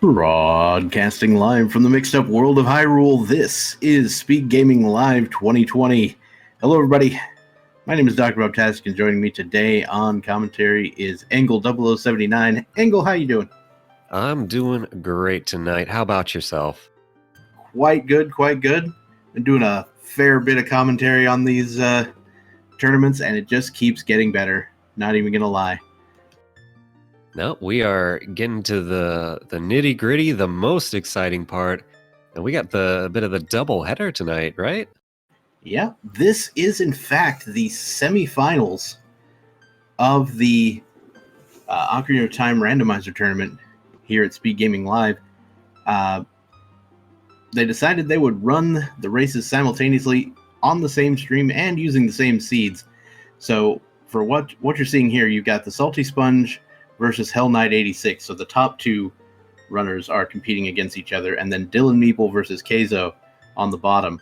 Broadcasting live from the mixed-up world of Hyrule, this is SpeedGaming Live 2020. Hello, everybody. My name is Dr. Bobtastic, and joining me today on commentary is Angle 0079. Angle, how you doing? I'm doing great tonight. How about yourself? Quite good, quite good. Been doing a fair bit of commentary on these tournaments, and it just keeps getting better. Not even gonna lie. No, we are getting to the nitty gritty, the most exciting part, and we got a bit of the double header tonight, right? Yeah, this is in fact the semifinals of the Ocarina of Time Randomizer tournament here at SpeedGaming Live. They decided they would run the races simultaneously on the same stream and using the same seeds. So for what you're seeing here, you've got TheSaltySponge versus Hellknight86. So the top two runners are competing against each other, and then Dylan Meeple versus Keizo on the bottom.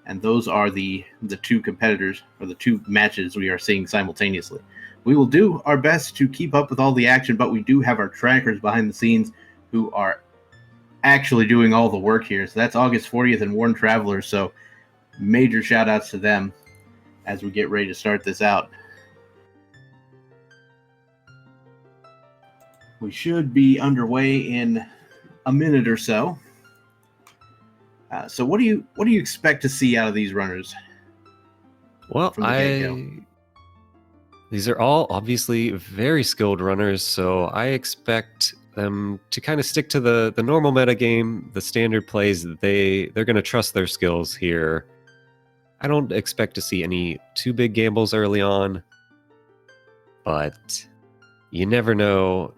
And those are the two competitors, or the two matches we are seeing simultaneously. We will do our best to keep up with all the action, but we do have our trackers behind the scenes who are actually doing all the work here. So that's August 40th and Warren Travelers. So major shout outs to them as we get ready to start this out. We should be underway in a minute or so. So what do you expect to see out of these runners? Well, these are all obviously very skilled runners, so I expect them to kind of stick to the normal meta game, the standard plays. They're going to trust their skills here. I don't expect to see any too big gambles early on, but you never know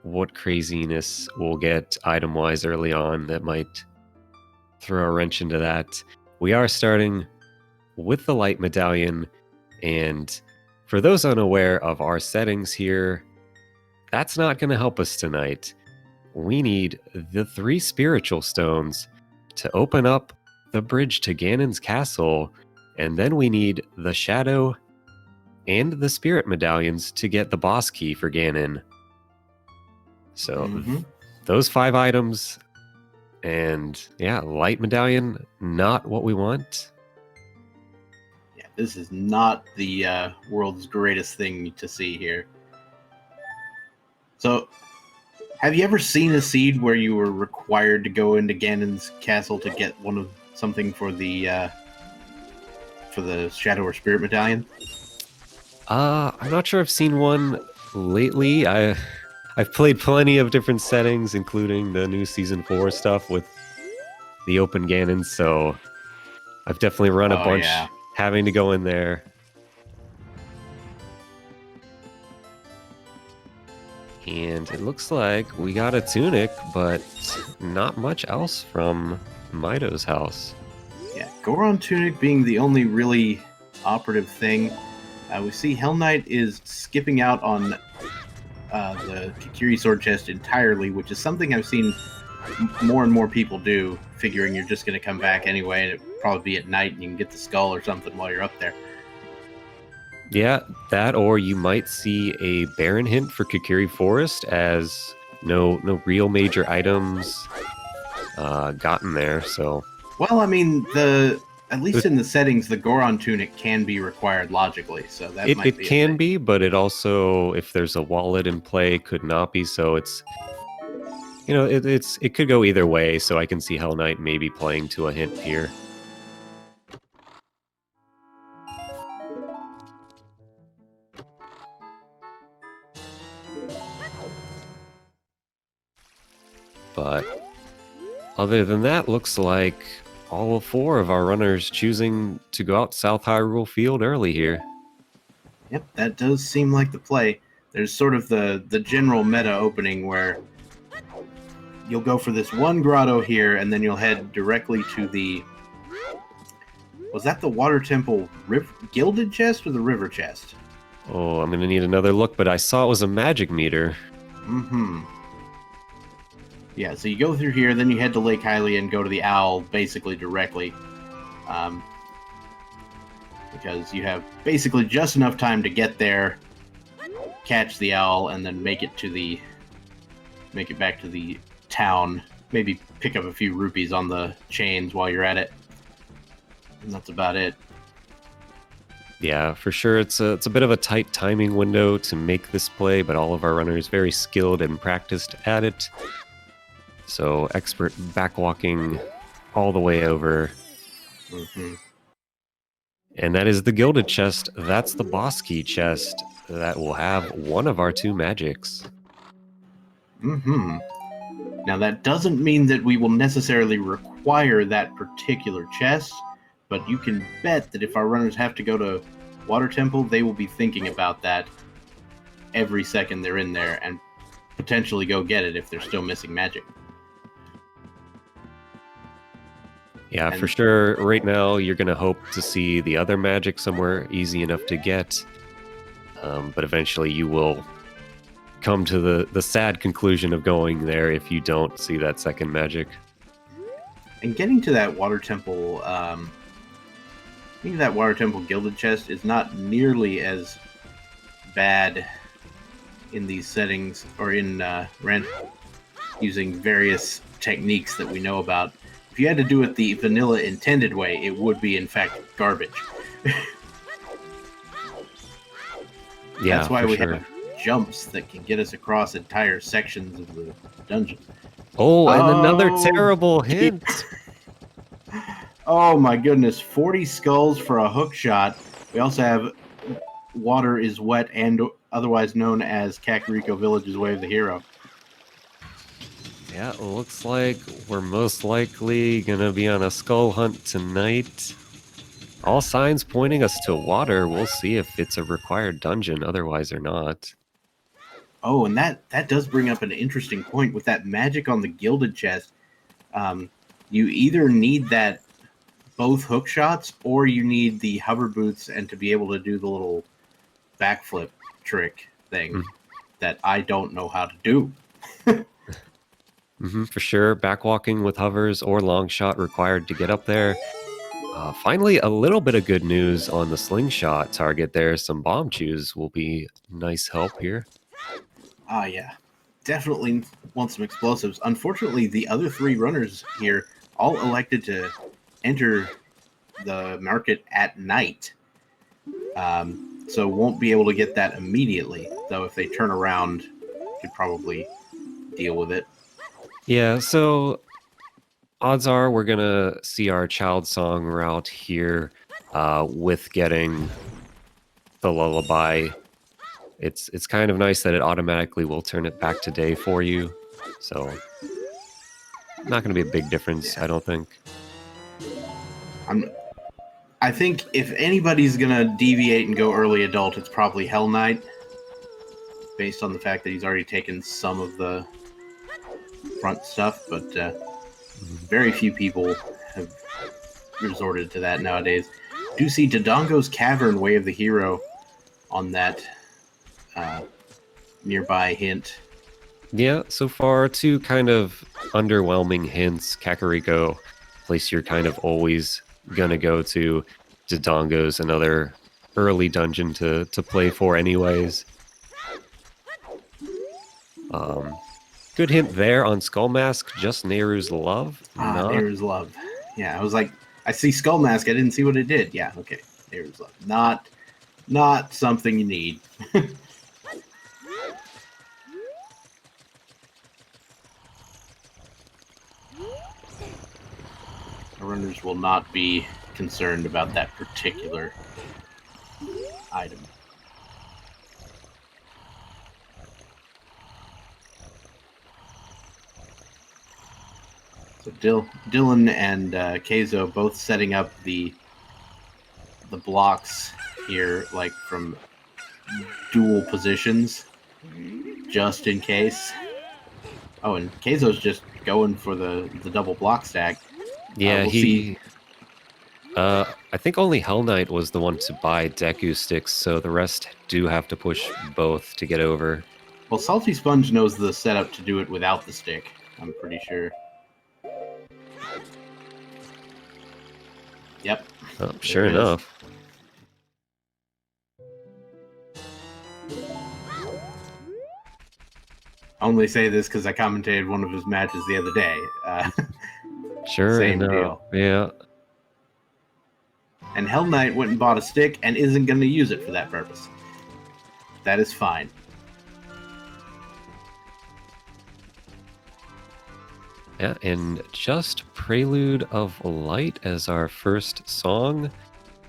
what craziness we'll get item-wise early on that might throw a wrench into that. We are starting with the light medallion, and for those unaware of our settings here, that's not going to help us tonight. We need the 3 spiritual stones to open up the bridge to Ganon's castle, and then we need the shadow and the spirit medallions to get the boss key for Ganon. So those 5 items, and yeah, light medallion, not what we want. Yeah, this is not the world's greatest thing to see here. So, have you ever seen a seed where you were required to go into Ganon's castle to get something for the shadow or spirit medallion? I'm not sure I've seen one lately. I've played plenty of different settings, including the new Season 4 stuff with the open Ganon, so I've definitely run a bunch having to go in there. And it looks like we got a tunic, but not much else from Mido's house. Yeah, Goron tunic being the only really operative thing. We see Hell Knight is skipping out on the Kikiri sword chest entirely, which is something I've seen more and more people do, figuring you're just going to come back anyway, and it'll probably be at night and you can get the skull or something while you're up there. Yeah, that, or you might see a Baron hint for Kikiri Forest, as no real major items gotten there. So, well, I mean, at least in the settings, the Goron tunic can be required logically, so that might be. It can be, but it also, if there's a wallet in play, could not be. So it's, it could go either way. So I can see Hell Knight maybe playing to a hint here. But other than that, looks like all 4 of our runners choosing to go out South Hyrule Field early here. Yep, that does seem like the play. There's sort of the general meta opening where you'll go for this one grotto here, and then you'll head directly to the... Was that the Water Temple Gilded chest or the River chest? Oh, I'm going to need another look, but I saw it was a magic meter. Yeah, so you go through here, then you head to Lake Hylia and go to the Owl basically directly. Because you have basically just enough time to get there, catch the Owl, and then make it back to the town. Maybe pick up a few rupees on the chains while you're at it. And that's about it. Yeah, for sure. It's a bit of a tight timing window to make this play, but all of our runners very skilled and practiced at it. So expert backwalking all the way over. Mm-hmm. And that is the Gilded Chest. That's the boss key chest that will have one of our two magics. Mm-hmm. Now, that doesn't mean that we will necessarily require that particular chest, but you can bet that if our runners have to go to Water Temple, they will be thinking about that every second they're in there and potentially go get it if they're still missing magic. Yeah, for sure. Right now, you're going to hope to see the other magic somewhere easy enough to get. But eventually you will come to the sad conclusion of going there if you don't see that second magic. And getting to that Water Temple, Gilded Chest is not nearly as bad in these settings, or in using various techniques that we know about. If you had to do it the vanilla intended way, it would be, in fact, garbage. Yeah, that's why we sure. have jumps that can get us across entire sections of the dungeon. Oh, and another terrible hint. Oh my goodness, 40 skulls for a hook shot. We also have Water is Wet, and otherwise known as Kakariko Village's Way of the Hero. Yeah, it looks like we're most likely going to be on a skull hunt tonight. All signs pointing us to water. We'll see if it's a required dungeon, otherwise or not. Oh, and that does bring up an interesting point with that magic on the Gilded Chest. You either need that both hook shots, or you need the hover boots and to be able to do the little backflip trick thing that I don't know how to do. For sure. Backwalking with hovers or long shot required to get up there. Finally, a little bit of good news on the slingshot target there. Some bomb chews will be nice help here. Yeah. Definitely want some explosives. Unfortunately, the other three runners here all elected to enter the market at night. So won't be able to get that immediately. Though if they turn around, could probably deal with it. Yeah, so odds are we're going to see our child song route here with getting the Lullaby. It's kind of nice that it automatically will turn it back to day for you. So not going to be a big difference, I don't think. I think if anybody's going to deviate and go early adult, it's probably Hellknight, based on the fact that he's already taken some of the front stuff, but very few people have resorted to that nowadays. Do see Dodongo's Cavern, Way of the Hero, on that nearby hint. Yeah, so far, two kind of underwhelming hints. Kakariko, place you're kind of always going to go to. Dodongo's another early dungeon to play for anyways. Good hint there on Skull Mask, just Nehru's Love. Nehru's Love. Yeah, I was like, I see Skull Mask, I didn't see what it did. Yeah, okay, Nehru's Love. Not something you need. Our runners will not be concerned about that particular item. So Dylan and Keizo both setting up the blocks here, like from dual positions, just in case. Oh, and Keizo's just going for the double block stack. Yeah, I think only Hellknight was the one to buy Deku sticks, so the rest do have to push both to get over. Well, TheSaltySponge knows the setup to do it without the stick, I'm pretty sure. Yep. Oh, sure enough. I only say this because I commentated one of his matches the other day. Sure, Same deal. Yeah. And Hellknight went and bought a stick and isn't going to use it for that purpose. That is fine. Yeah, and just Prelude of Light as our first song.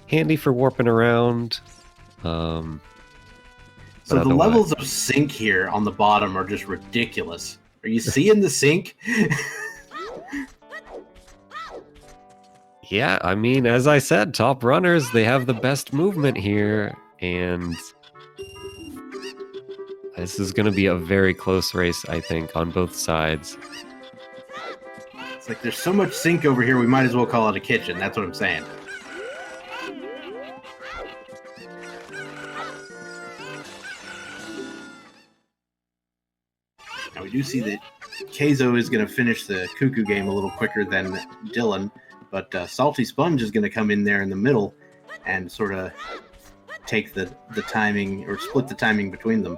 Handy for warping around. So the levels of sync here on the bottom are just ridiculous. Are you seeing the sync? Yeah, I mean, as I said, top runners, they have the best movement here, and this is going to be a very close race, I think, on both sides. It's like there's so much sync over here, we might as well call it a kitchen. That's what I'm saying. Now we do see that Keizo is going to finish the Cuckoo game a little quicker than Dylan, but SaltySponge is going to come in there in the middle and sort of take the timing, or split the timing between them.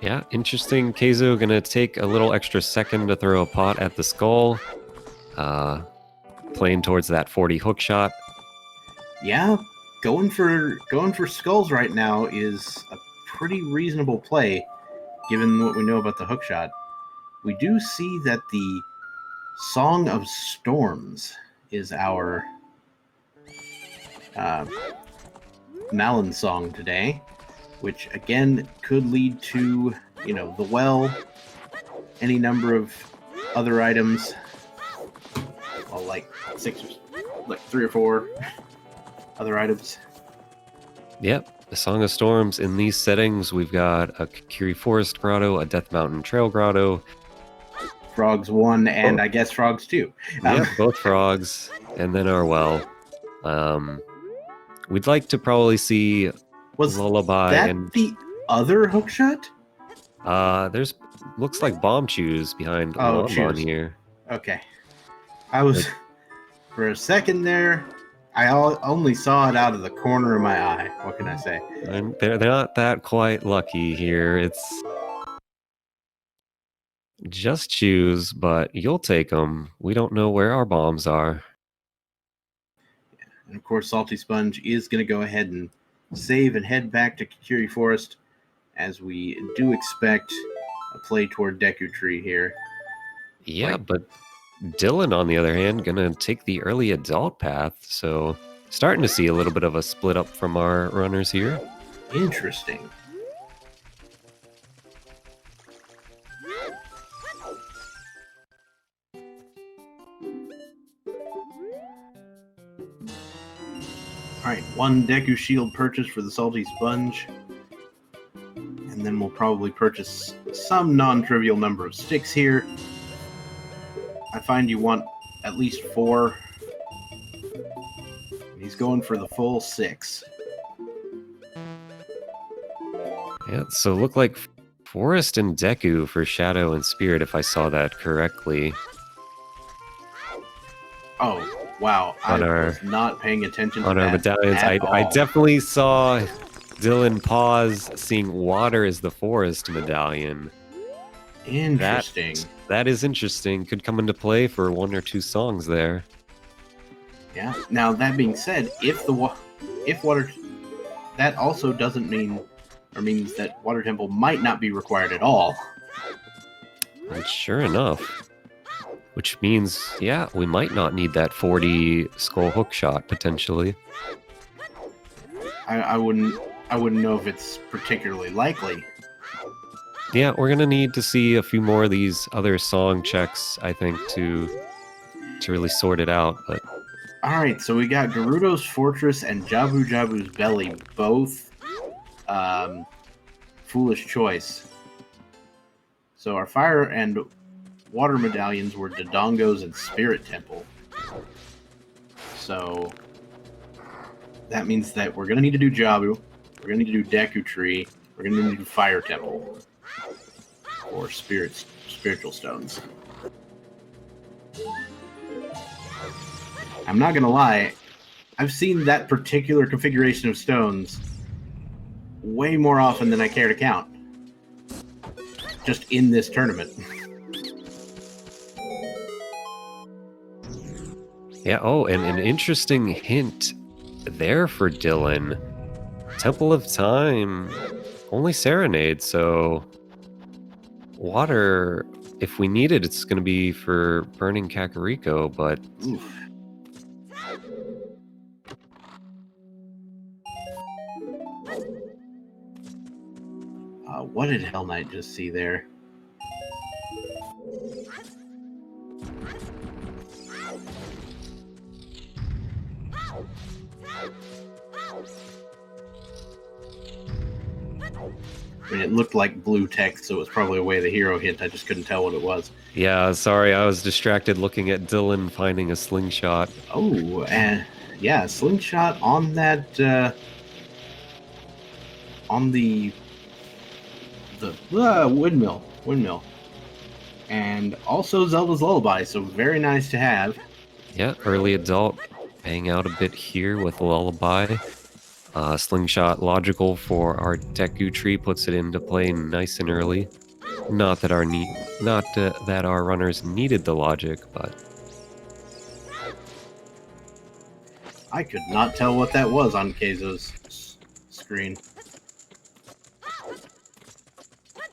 Yeah, interesting. Keizo going to take a little extra second to throw a pot at the skull. Playing towards that 40 hook shot. Yeah, going for skulls right now is a pretty reasonable play, given what we know about the hook shot. We do see that the Song of Storms is our Malin song today, which again could lead to, the well, any number of other items. Well, like 3 or 4 other items. Yep, the Song of Storms. In these settings, we've got a Kiri Forest Grotto, a Death Mountain Trail Grotto. Frogs 1 and I guess Frogs 2. Yep, both frogs, and then our well. We'd like to probably see Lullaby that and the other hookshot? There's looks like bomb chews behind Chews here. Okay. I was for a second there. I only saw it out of the corner of my eye. What can I say? And they're not that quite lucky here. It's just chews, but you'll take them. We don't know where our bombs are. And of course, SaltySponge is going to go ahead and save and head back to Kiri Forest, as we do expect a play toward Deku Tree here. Yeah, but Dylan, on the other hand, gonna take the early adult path, so starting to see a little bit of a split up from our runners here. Interesting. Alright, 1 Deku Shield purchase for the SaltySponge. And then we'll probably purchase some non-trivial number of sticks here. I find you want at least 4. He's going for the full 6. Yeah, so look like Forest and Deku for Shadow and Spirit, if I saw that correctly. Oh, wow. I was not paying attention to on our medallions. I definitely saw Dylan pause, seeing water as the forest medallion. Interesting. That is interesting. Could come into play for 1 or 2 songs there. Yeah. Now, that being said, if water, that also doesn't mean, or means that Water Temple might not be required at all. And sure enough. Which means, yeah, we might not need that 40 skull hook shot potentially. I wouldn't know if it's particularly likely. Yeah, we're gonna need to see a few more of these other song checks, I think, to really sort it out. But all right, so we got Gerudo's Fortress and Jabu Jabu's Belly, both foolish choice. So our fire and water medallions were Dodongo's and Spirit Temple. So that means that we're going to need to do Jabu, we're going to need to do Deku Tree, we're going to need to do Fire Temple, or spiritual stones. I'm not going to lie, I've seen that particular configuration of stones way more often than I care to count. Just in this tournament. Yeah, oh, and an interesting hint there for Dylan. Temple of Time, only Serenade, so water, if we need it, it's going to be for burning Kakariko, but... Oof. What did Hell Knight just see there? I mean, it looked like blue text, so it was probably a Way of the Hero hint. I just couldn't tell what it was. Yeah, sorry, I was distracted looking at Dylan finding a slingshot. Oh, and yeah, slingshot on that, on the windmill. And also Zelda's Lullaby, so very nice to have. Yeah, early adult paying out a bit here with Lullaby. Slingshot logical for our Deku tree, puts it into play nice and early. Not that our runners needed the logic, but I could not tell what that was on Keizo's screen.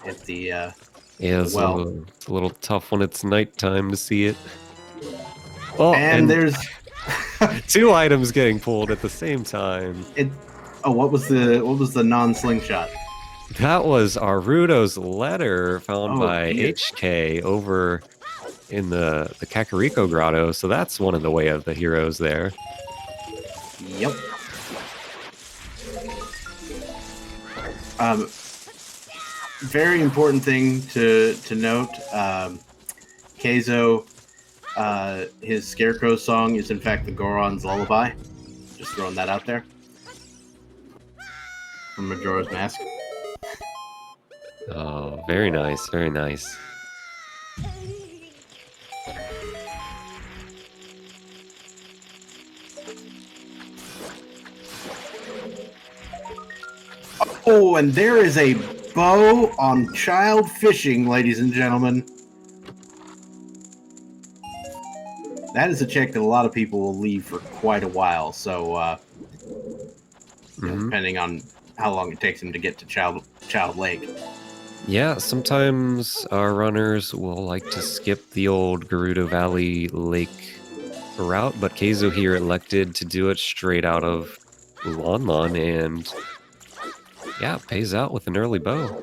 At the yeah, it's a little tough when it's nighttime to see it. Oh, and there's 2 items getting pulled at the same time. What was the non-slingshot? That was Arudo's letter found by dear. HK over in the Kakariko Grotto, so that's one of the Way of the Heroes there. Yep. Very important thing to note. Keizo, his Scarecrow song is in fact the Goron's Lullaby. Just throwing that out there. From Majora's Mask. Oh, very nice, very nice. Oh, and there is a bow on child fishing, ladies and gentlemen. That is a check that a lot of people will leave for quite a while, so depending on how long it takes them to get to Child Lake. Yeah, sometimes our runners will like to skip the old Gerudo Valley Lake route, but Keizo here elected to do it straight out of Lon Lon, and yeah, pays out with an early bow.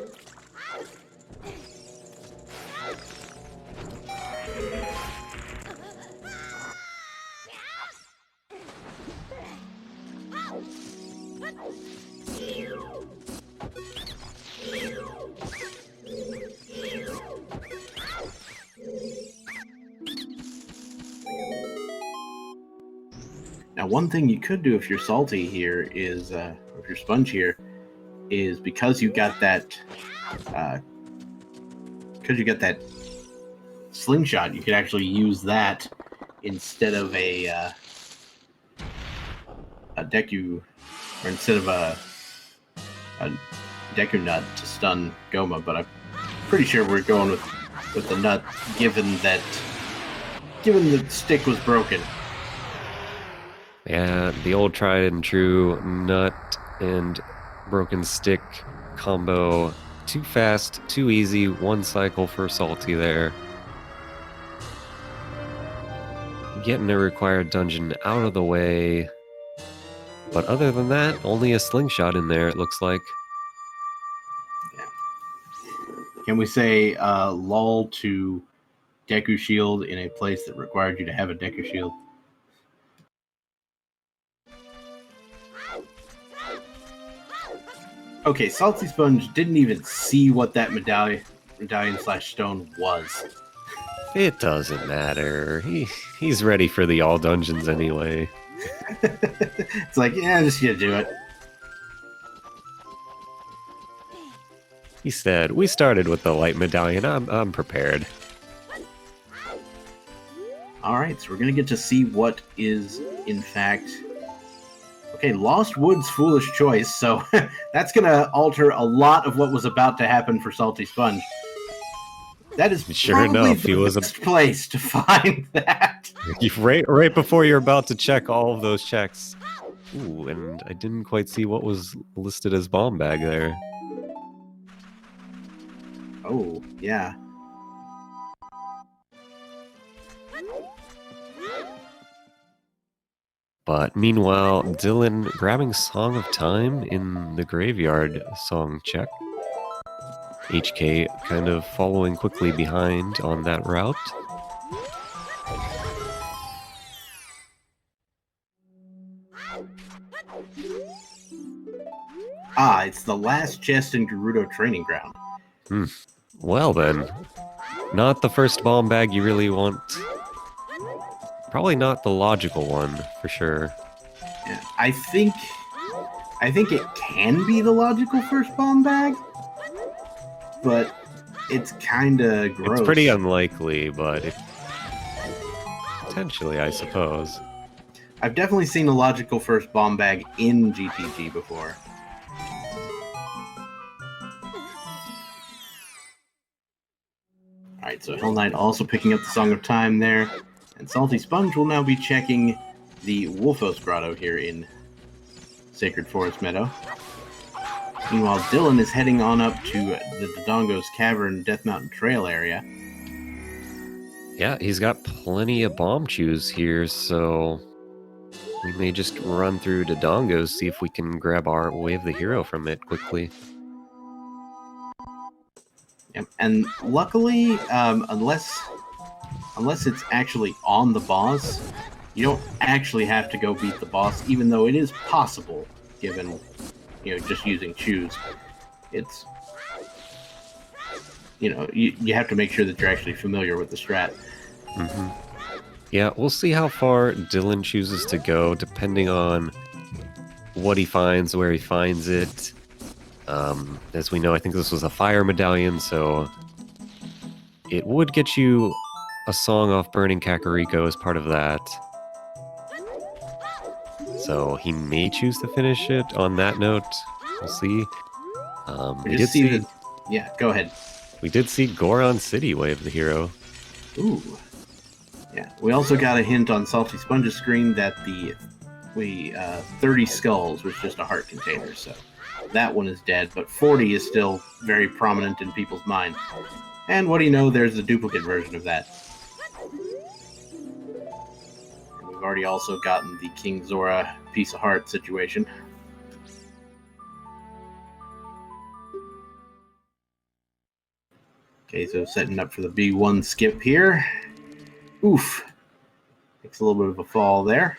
Now, one thing you could do if you're salty here is, if you're sponge here, is because you got that slingshot, you could actually use that instead of a Deku, or instead of a Deku nut to stun Goma. But I'm pretty sure we're going with the nut, given the stick was broken. Yeah, the old tried and true nut and broken stick combo. Too fast, too easy, one cycle for Salty there. Getting the required dungeon out of the way. But other than that, only a slingshot in there, it looks like. Yeah. Can we say lull to Deku Shield in a place that required you to have a Deku Shield? Okay, SaltySponge didn't even see what that medallion/stone was. It doesn't matter. He's ready for the all dungeons anyway. It's like, yeah, I'm just gonna do it. He said, "We started with the light medallion. I'm prepared." All right, so we're gonna get to see what is in fact Okay, Lost Woods, foolish choice. So that's going to alter a lot of what was about to happen for SaltySponge. That is Sure probably enough, he the was best place to find that. right before you're about to check all of those checks. Ooh, and I didn't quite see what was listed as bomb bag there. Oh, yeah. But meanwhile, Dylan grabbing Song of Time in the graveyard song check. HK kind of following quickly behind on that route. Ah, it's the last chest in Gerudo Training Ground. Well then, not the first bomb bag you really want. Probably not the logical one, for sure. Yeah, I think it can be the logical first bomb bag, but it's kind of gross. It's pretty unlikely, but potentially, I suppose. I've definitely seen a logical first bomb bag in GTG before. Alright, so Hellknight also picking up the Song of Time there. And SaltySponge will now be checking the Wolfos Grotto here in Sacred Forest Meadow. Meanwhile, Dylan is heading on up to the Dodongo's Cavern Death Mountain Trail area. Yeah, he's got plenty of bomb chews here, so we may just run through Dodongo's, see if we can grab our Way of the Hero from it quickly. Yep. And luckily, unless it's actually on the boss, you don't actually have to go beat the boss, even though it is possible, given, just using chews. It's, you have to make sure that you're actually familiar with the strat. Mm-hmm. Yeah, we'll see how far Dylan chooses to go, depending on what he finds, where he finds it. As we know, I think this was a fire medallion, so it would get you a song off Burning Kakariko as part of that. So he may choose to finish it on that note. We'll see. We did see yeah, go ahead. We did see Goron City Way of the Hero. Ooh. Yeah, we also got a hint on SaltySponge's screen that the 30 skulls was just a heart container, so that one is dead, but 40 is still very prominent in people's mind. And what do you know, there's a duplicate version of that. And we've already also gotten the King Zora piece of heart situation. Okay, so setting up for the B1 skip here. Oof. Takes a little bit of a fall there.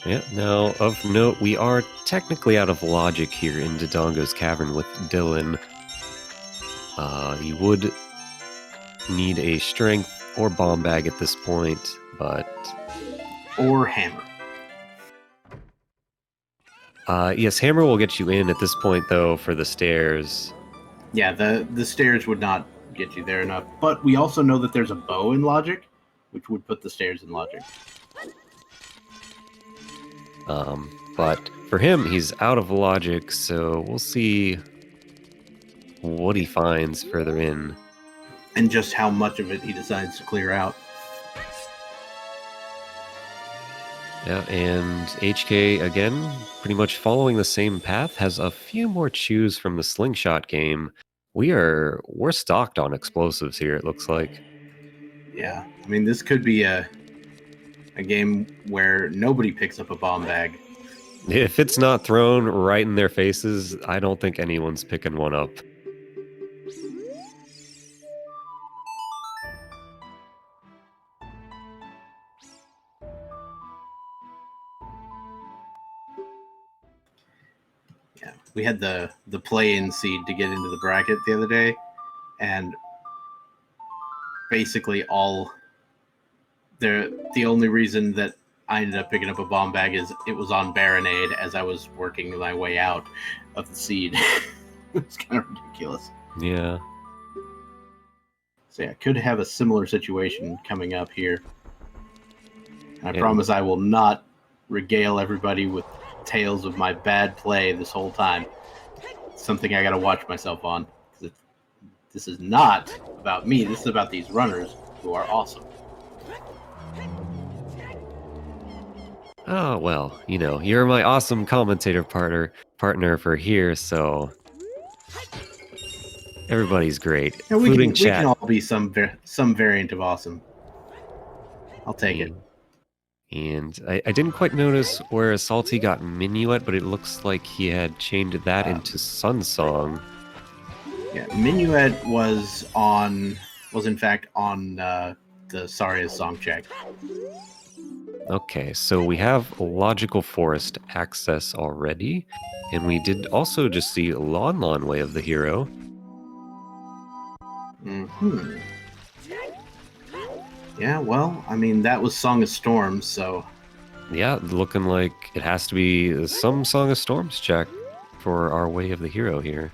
Yeah, now, of note, we are technically out of logic here in Dodongo's Cavern with Dylan. You would need a strength or bomb bag at this point, but... Or hammer. Yes, hammer will get you in at this point, though, for the stairs. Yeah, the stairs would not get you there enough. But we also know that there's a bow in logic, which would put the stairs in logic. But for him, he's out of logic, so we'll see what he finds further in. And just how much of it he decides to clear out. Yeah, and HK, again, pretty much following the same path, has a few more chews from the slingshot game. We're stocked on explosives here, it looks like. Yeah, I mean, this could be a game where nobody picks up a bomb bag. If it's not thrown right in their faces, I don't think anyone's picking one up. Yeah, we had the play-in seed to get into the bracket the other day, and basically the only reason that I ended up picking up a bomb bag is it was on Baronade as I was working my way out of the seed. It's kind of ridiculous. Yeah. So yeah, could have a similar situation coming up here. And I promise I will not regale everybody with tales of my bad play this whole time. It's something I gotta watch myself on. This is not about me, this is about these runners who are awesome. Oh, well, you know, you're my awesome commentator partner for here, so everybody's great, Yeah, including we chat. can all be some variant of awesome. I'll take it. And I didn't quite notice where Salty got Minuet, but it looks like he had changed that into Sun Song. Yeah, Minuet was in fact on the Saria's song check. Okay, so we have Logical Forest access already, and we did also just see Lon Lon Way of the Hero. Mm-hmm. Yeah, well, I mean, that was Song of Storms, so... Yeah, looking like it has to be some Song of Storms check for our Way of the Hero here.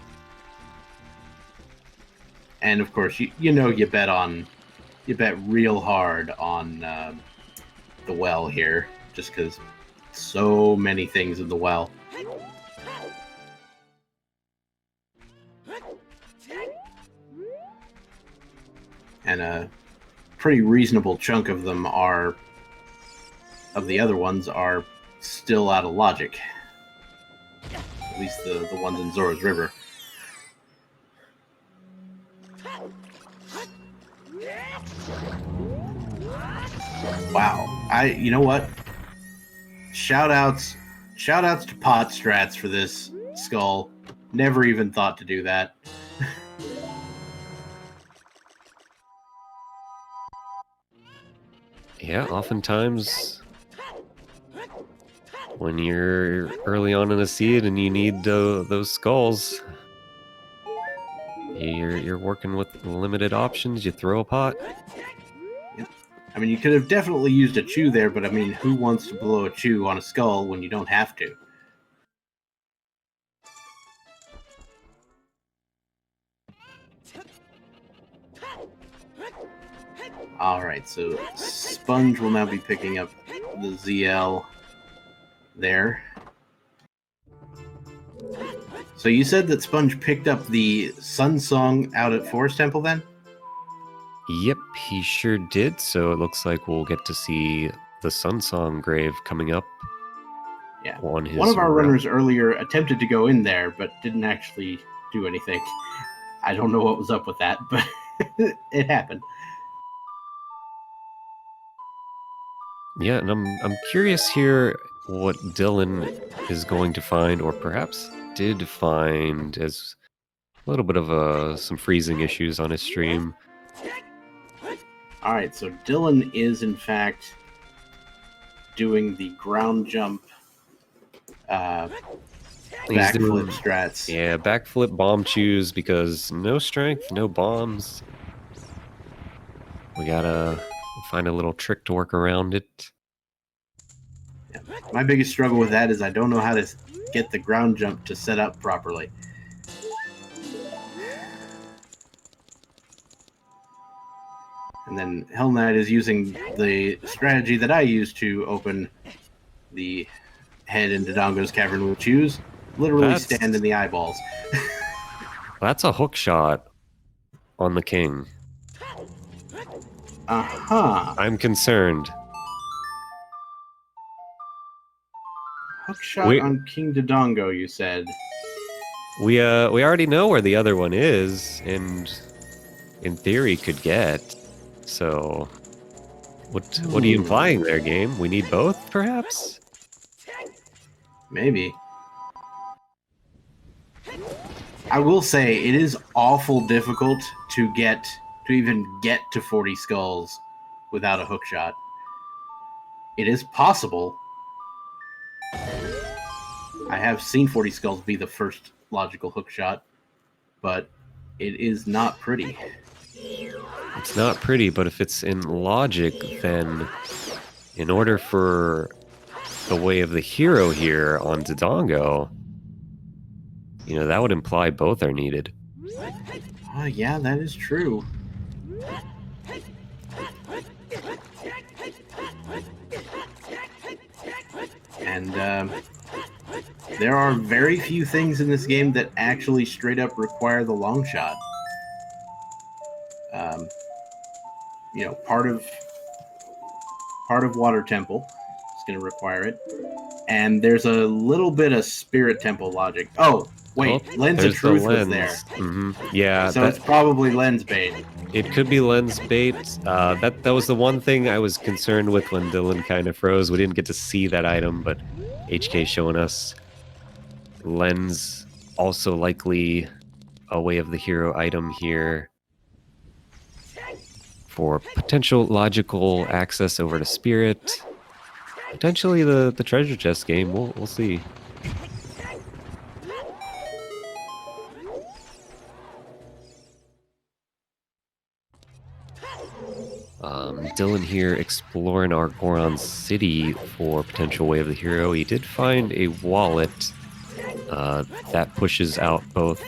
And of course, you bet real hard on the well here, just because so many things in the well. And a pretty reasonable chunk of them of the other ones are still out of logic. At least the ones in Zora's River. Wow. You know what? Shout outs to Pot Strats for this skull. Never even thought to do that. Yeah, oftentimes when you're early on in a seed and you need those skulls, you're working with limited options. You throw a pot. I mean, you could have definitely used a chew there, but I mean, who wants to blow a chew on a skull when you don't have to? Alright, so Sponge will now be picking up the ZL there. So you said that Sponge picked up the Sun Song out at Forest Temple then? Yep, he sure did. So it looks like we'll get to see the Sun Song grave coming up. Yeah. On his One of our runners earlier attempted to go in there, but didn't actually do anything. I don't know what was up with that, but it happened. Yeah, and I'm curious here what Dylan is going to find, or perhaps did find, as a little bit of some freezing issues on his stream. Alright, so Dylan is in fact doing the ground jump backflip strats. Yeah, backflip bomb chews because no strength, no bombs. We gotta find a little trick to work around it. Yeah. My biggest struggle with that is I don't know how to get the ground jump to set up properly. And then Hellknight is using the strategy that I use to open the head in Dodongo's Cavern with Chews. Literally stand in the eyeballs. That's a hook shot on the king. Uh-huh. I'm concerned. Hook shot on King Dodongo, you said. We already know where the other one is, and in theory could get. So what are you implying there, game? We need both, perhaps? Maybe. I will say it is awful difficult to even get to 40 skulls without a hook shot. It is possible. I have seen 40 skulls be the first logical hook shot, but It is not pretty. It's not pretty, but if it's in logic, then in order for the way of the hero here on Dodongo, that would imply both are needed. Yeah, that is true. And there are very few things in this game that actually straight up require the long shot. Part of Water Temple is going to require it, and there's a little bit of Spirit Temple logic. Oh, wait, Lens of Truth was there. Mm-hmm. Yeah, so it's probably lens bait. It could be lens bait. That was the one thing I was concerned with when Dylan kind of froze. We didn't get to see that item, but HK showing us lens, also likely a way of the hero item here for potential logical access over to Spirit. Potentially the treasure chest game. We'll see. Dylan here exploring our Goron city for potential way of the hero. He did find a wallet that pushes out both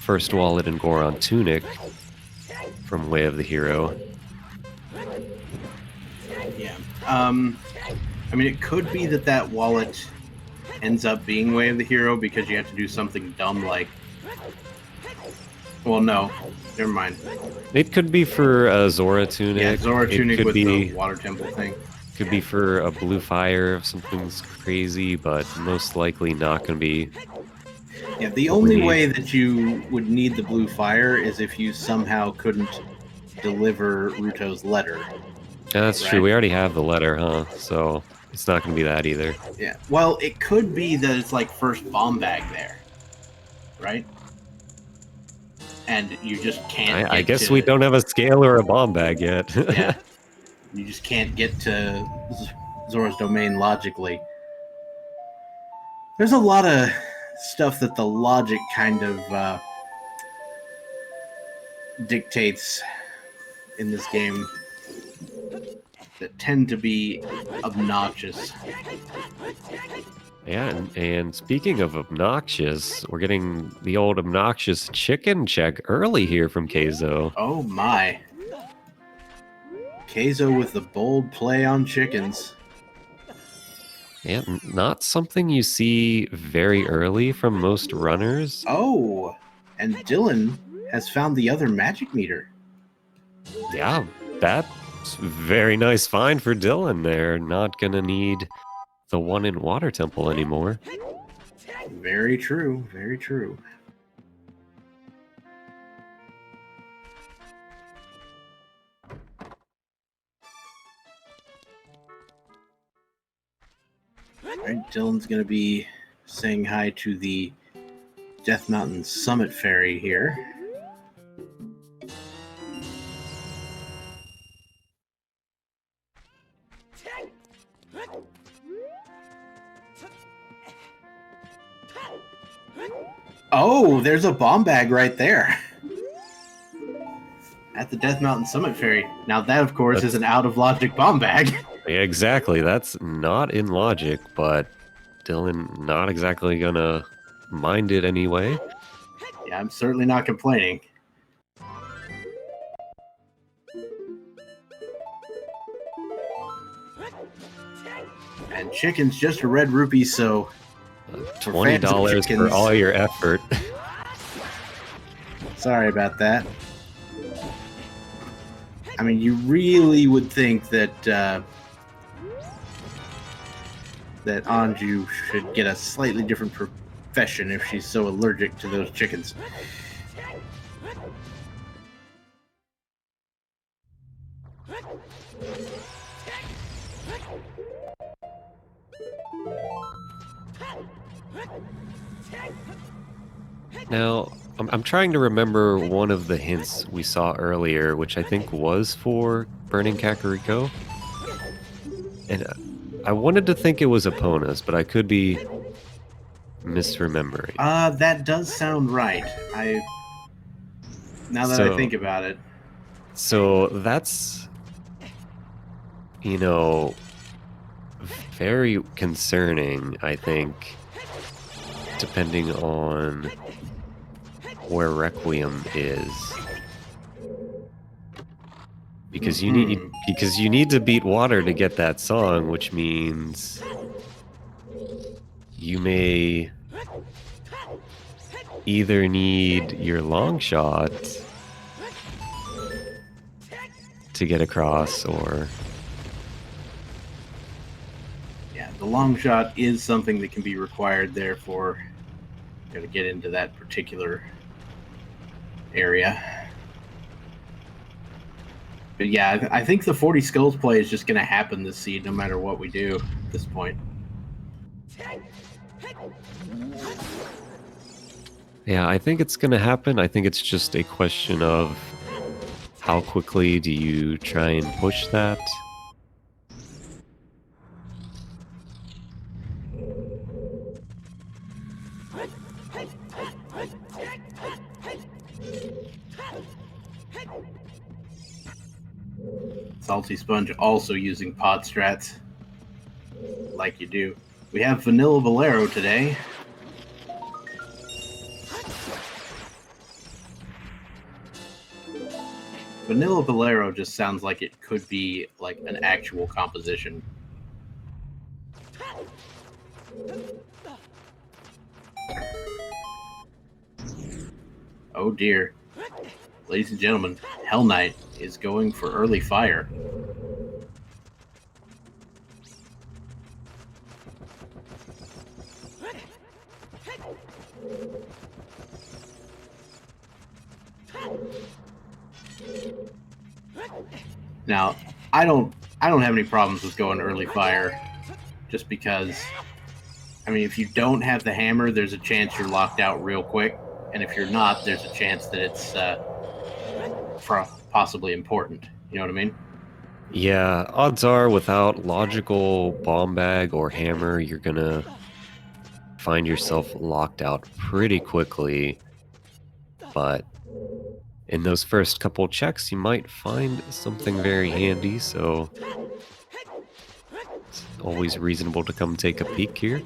First Wallet and Goron Tunic from way of the hero. Yeah. I mean, it could be that wallet ends up being way of the hero because you have to do something dumb like... Well, no. Never mind. It could be for a Zora Tunic. Yeah, Zora Tunic with the Water Temple thing. Could be for a Blue Fire if something's crazy, but most likely not going to be. Yeah, the only way that you would need the Blue Fire is if you somehow couldn't deliver Ruto's letter. Yeah, that's true. We already have the letter, huh? So it's not going to be that either. Yeah. Well, it could be that it's like first bomb bag there, right? And you just can't. I guess we don't have a scale or a bomb bag yet. Yeah. You just can't get to Zora's domain logically. There's a lot of stuff that the logic kind of dictates in this game that tend to be obnoxious. Yeah, and speaking of obnoxious, we're getting the old obnoxious chicken check early here from Keizo. Oh my. Keizo with the bold play on chickens. Yeah, not something you see very early from most runners. Oh, and Dylan has found the other magic meter. Yeah, that's very nice find for Dylan there. Not gonna need the one in Water Temple anymore. Very true, very true. Alright, Dylan's going to be saying hi to the Death Mountain Summit Ferry here. Oh, there's a bomb bag right there. At the Death Mountain Summit Ferry. Now that, of course, is an out-of-logic bomb bag. Yeah, exactly. That's not in logic, but Dylan not exactly gonna mind it anyway. Yeah, I'm certainly not complaining. And chicken's just a red rupee, so... $20 for all your effort. Sorry about that. I mean, you really would think that that Anju should get a slightly different profession if she's so allergic to those chickens. Now, I'm trying to remember one of the hints we saw earlier, which I think was for Burning Kakariko. And I wanted to think it was Epona's, but I could be misremembering. That does sound right. Now that I think about it. So that's, you know, very concerning, I think, depending on where Requiem is. Because you need to beat water to get that song, which means you may either need your long shot to get across, or yeah, the long shot is something that can be required. Therefore, got to get into that particular area. But yeah, I think the 40 skulls play is just going to happen this seed, no matter what we do at this point. yeah, I think it's going to happen. I think it's just a question of how quickly do you try and push that. SaltySponge also using pod strats, like you do. We have Vanilla Bolero today. Vanilla Bolero just sounds like it could be like an actual composition. Oh dear. Ladies and gentlemen, Hellknight is going for early fire. Now, I don't have any problems with going early fire, just because, I mean, if you don't have the hammer, there's a chance you're locked out real quick, and if you're not, there's a chance that it's possibly important. You know what I mean? Yeah, odds are without logical bomb bag or hammer, you're gonna find yourself locked out pretty quickly. But in those first couple checks, you might find something very handy, so it's always reasonable to come take a peek here.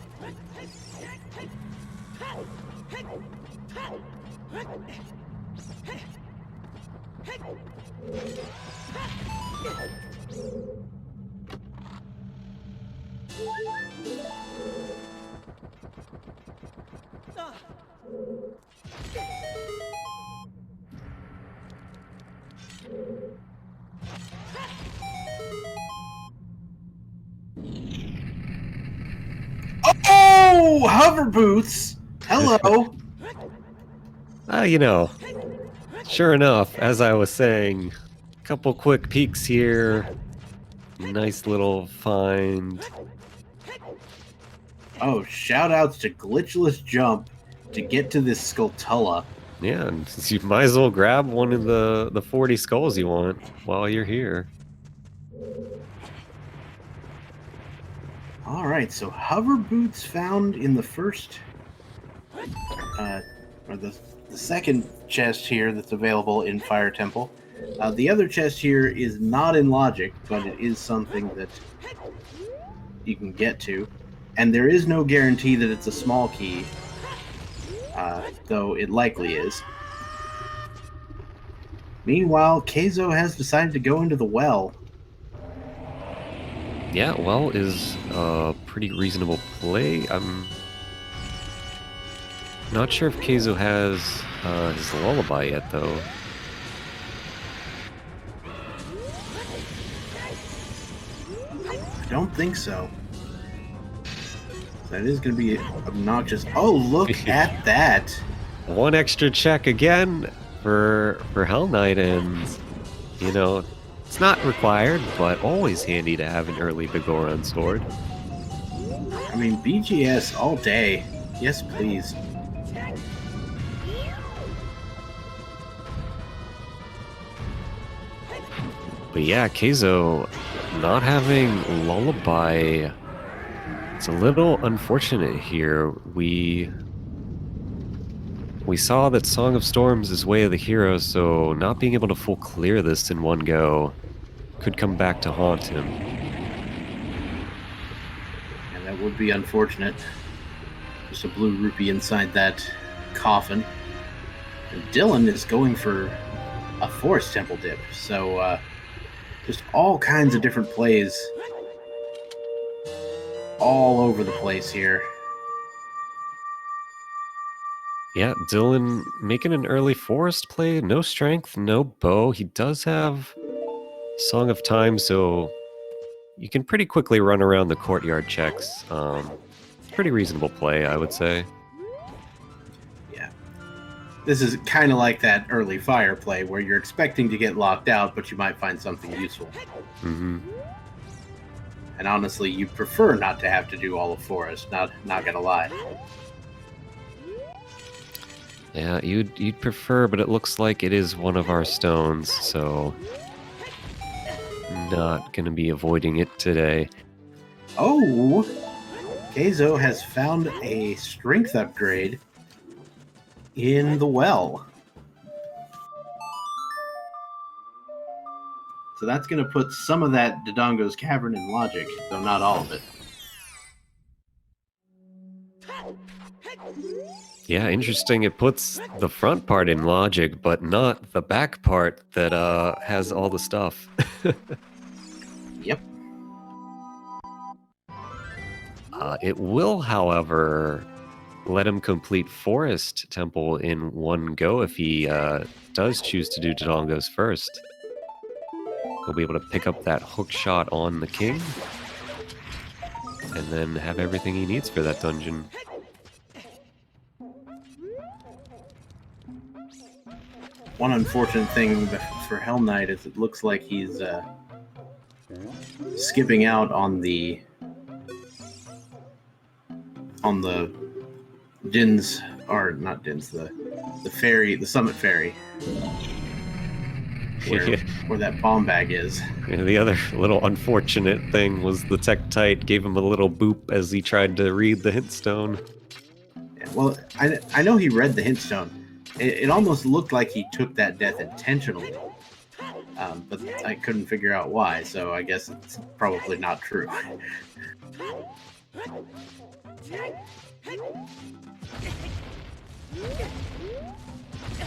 Oh, hover boots! Hello! You know, sure enough, as I was saying, a couple quick peeks here. Nice little find. Oh, shout outs to Glitchless Jump to get to this Skulltula. Yeah, and you might as well grab one of the 40 skulls you want while you're here. All right, so hover boots found in the first, or the second chest here that's available in Fire Temple. The other chest here is not in Logic, but it is something that you can get to. And there is no guarantee that it's a small key, though it likely is. Meanwhile, Keizo has decided to go into the well. Yeah, well is a pretty reasonable play. I'm not sure if Keizo has his Lullaby yet, though. I don't think so. That is going to be obnoxious. Oh, look at that! One extra check again for Hellknight, and you know, it's not required, but always handy to have an early Begoron sword. I mean, BGS all day. Yes, please. But yeah, Keizo not having Lullaby, it's a little unfortunate here. We we saw that Song of Storms is Way of the Hero, so not being able to full clear this in one go could come back to haunt him. And that would be unfortunate. Just a blue rupee inside that coffin. And Dylan is going for a forest temple dip. So just all kinds of different plays all over the place here. Yeah, Dylan making an early forest play. No strength, no bow. He does have Song of Time, so you can pretty quickly run around the courtyard checks. Pretty reasonable play, I would say. Yeah. This is kind of like that early fire play where you're expecting to get locked out, but you might find something useful. Mm-hmm. And honestly, you prefer not to have to do all of forest, not gonna lie. Yeah, you'd prefer, but it looks like it is one of our stones, so not gonna be avoiding it today. Oh! Keizo has found a strength upgrade in the well. So that's going to put some of that Dodongo's Cavern in logic, though not all of it. Yeah, interesting. It puts the front part in logic, but not the back part that has all the stuff. Yep. It will, however, let him complete Forest Temple in one go if he does choose to do Dodongo's first. He'll be able to pick up that hook shot on the king and then have everything he needs for that dungeon. One unfortunate thing for Hellknight is it looks like he's skipping out on the Din's, or not Din's, the ferry, the Summit Ferry, where that bomb bag is. Yeah, the other little unfortunate thing was the Tektite gave him a little boop as he tried to read the hint stone. Yeah, well, I know he read the hint stone. It almost looked like he took that death intentionally, but I couldn't figure out why, so I guess it's probably not true.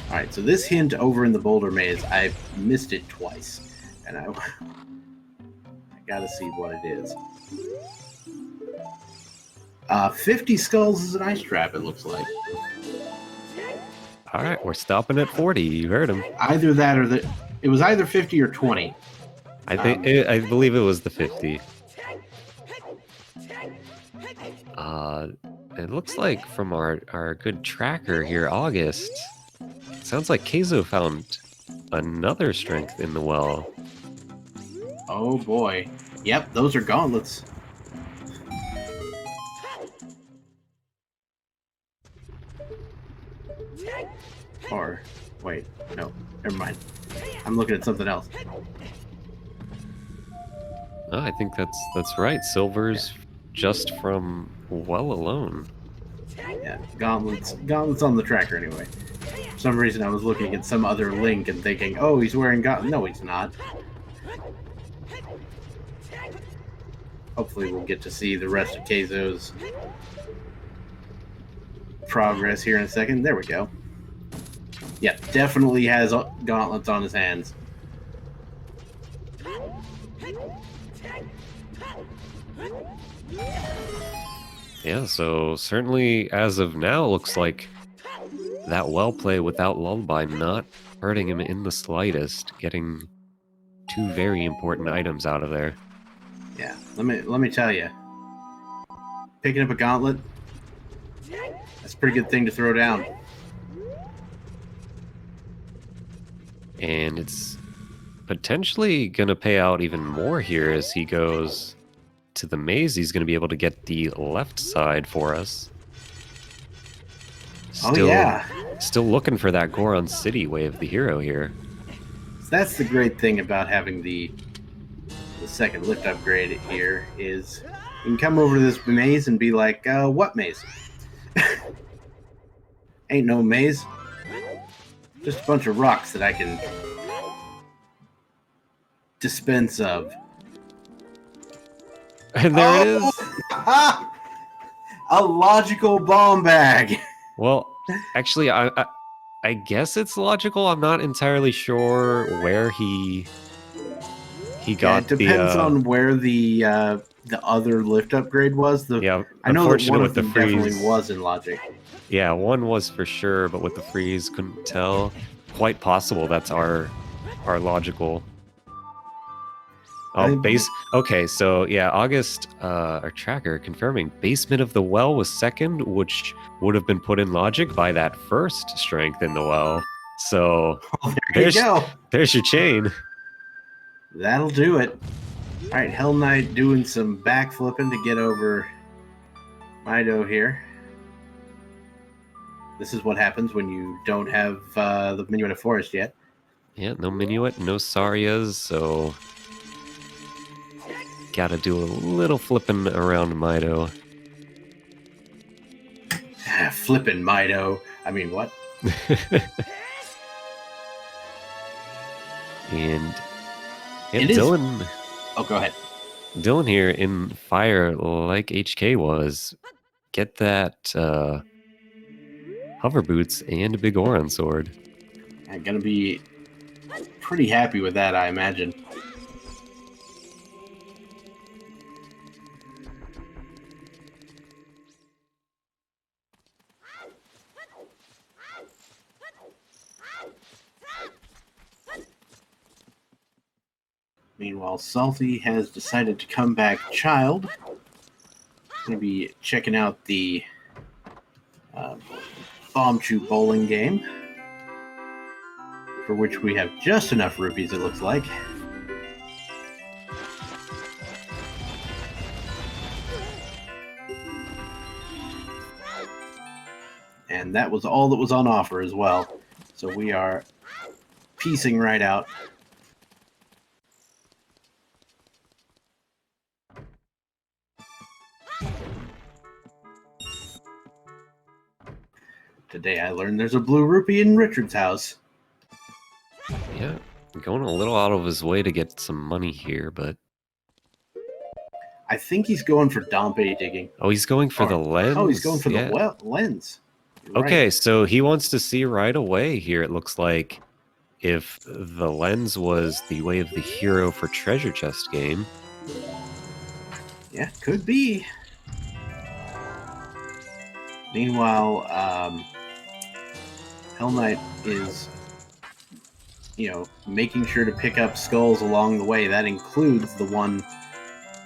Alright, so this hint over in the boulder maze, I missed it twice, and I gotta see what it is. 50 skulls is an ice trap, it looks like. Alright, we're stopping at 40. You heard him. Either that or it was either 50 or 20. I think I believe it was the 50. It looks like from our good tracker here, August, it sounds like Keizo found another strength in the well. Oh boy. Yep, those are gauntlets. Or, wait, no, never mind. I'm looking at something else. Oh, I think that's right. Silver's just from well alone. Yeah, gauntlets on the tracker anyway. For some reason I was looking at some other link and thinking, oh, he's wearing gauntlets. No, he's not. Hopefully we'll get to see the rest of Keizo's progress here in a second. There we go. Yeah, definitely has gauntlets on his hands. Yeah, so certainly as of now, looks like that well play without Lullaby not hurting him in the slightest, getting two very important items out of there. Yeah, let me tell you, picking up a gauntlet, that's a pretty good thing to throw down. And it's potentially going to pay out even more here as he goes to the maze. He's going to be able to get the left side for us. Still, still looking for that Goron City Way of the Hero here. So that's the great thing about having the second lift upgrade here is you can come over to this maze and be like, what maze? Ain't no maze. Just a bunch of rocks that I can dispense of. And there it is. A logical bomb bag. Well, actually, I guess it's logical. I'm not entirely sure where he got it depends on where the other lift upgrade was. I know that one of them definitely was in logic. Yeah, one was for sure, but with the freeze, couldn't tell. Quite possible that's our logical. Oh, okay, so yeah, August, our tracker confirming Basement of the Well was second, which would have been put in logic by that first strength in the well. So there you go. There's your chain. That'll do it. All right, Hell Knight doing some backflipping to get over Mido here. This is what happens when you don't have the Minuet of Forest yet. Yeah, no Minuet, no Sarias, so gotta do a little flipping around Mido. Flipping Mido. I mean, what? and Dylan. Oh, go ahead. Dylan here in fire, like HK was. Get that hover boots and a big Oron sword. I'm gonna be pretty happy with that, I imagine. Meanwhile, Salty has decided to come back child. Going to be checking out the Bomb Chew bowling game, for which we have just enough rupees, it looks like. And that was all that was on offer as well. So we are piecing right out. Today I learned there's a blue rupee in Richard's house. Yeah, going a little out of his way to get some money here, but... I think he's going for Dompe digging. Oh, he's going for the lens? Oh, he's going for the lens. Okay, right. So he wants to see right away here, it looks like, if the lens was the way of the hero for treasure chest game. Yeah, could be. Meanwhile, Hell Knight is, making sure to pick up skulls along the way. That includes the one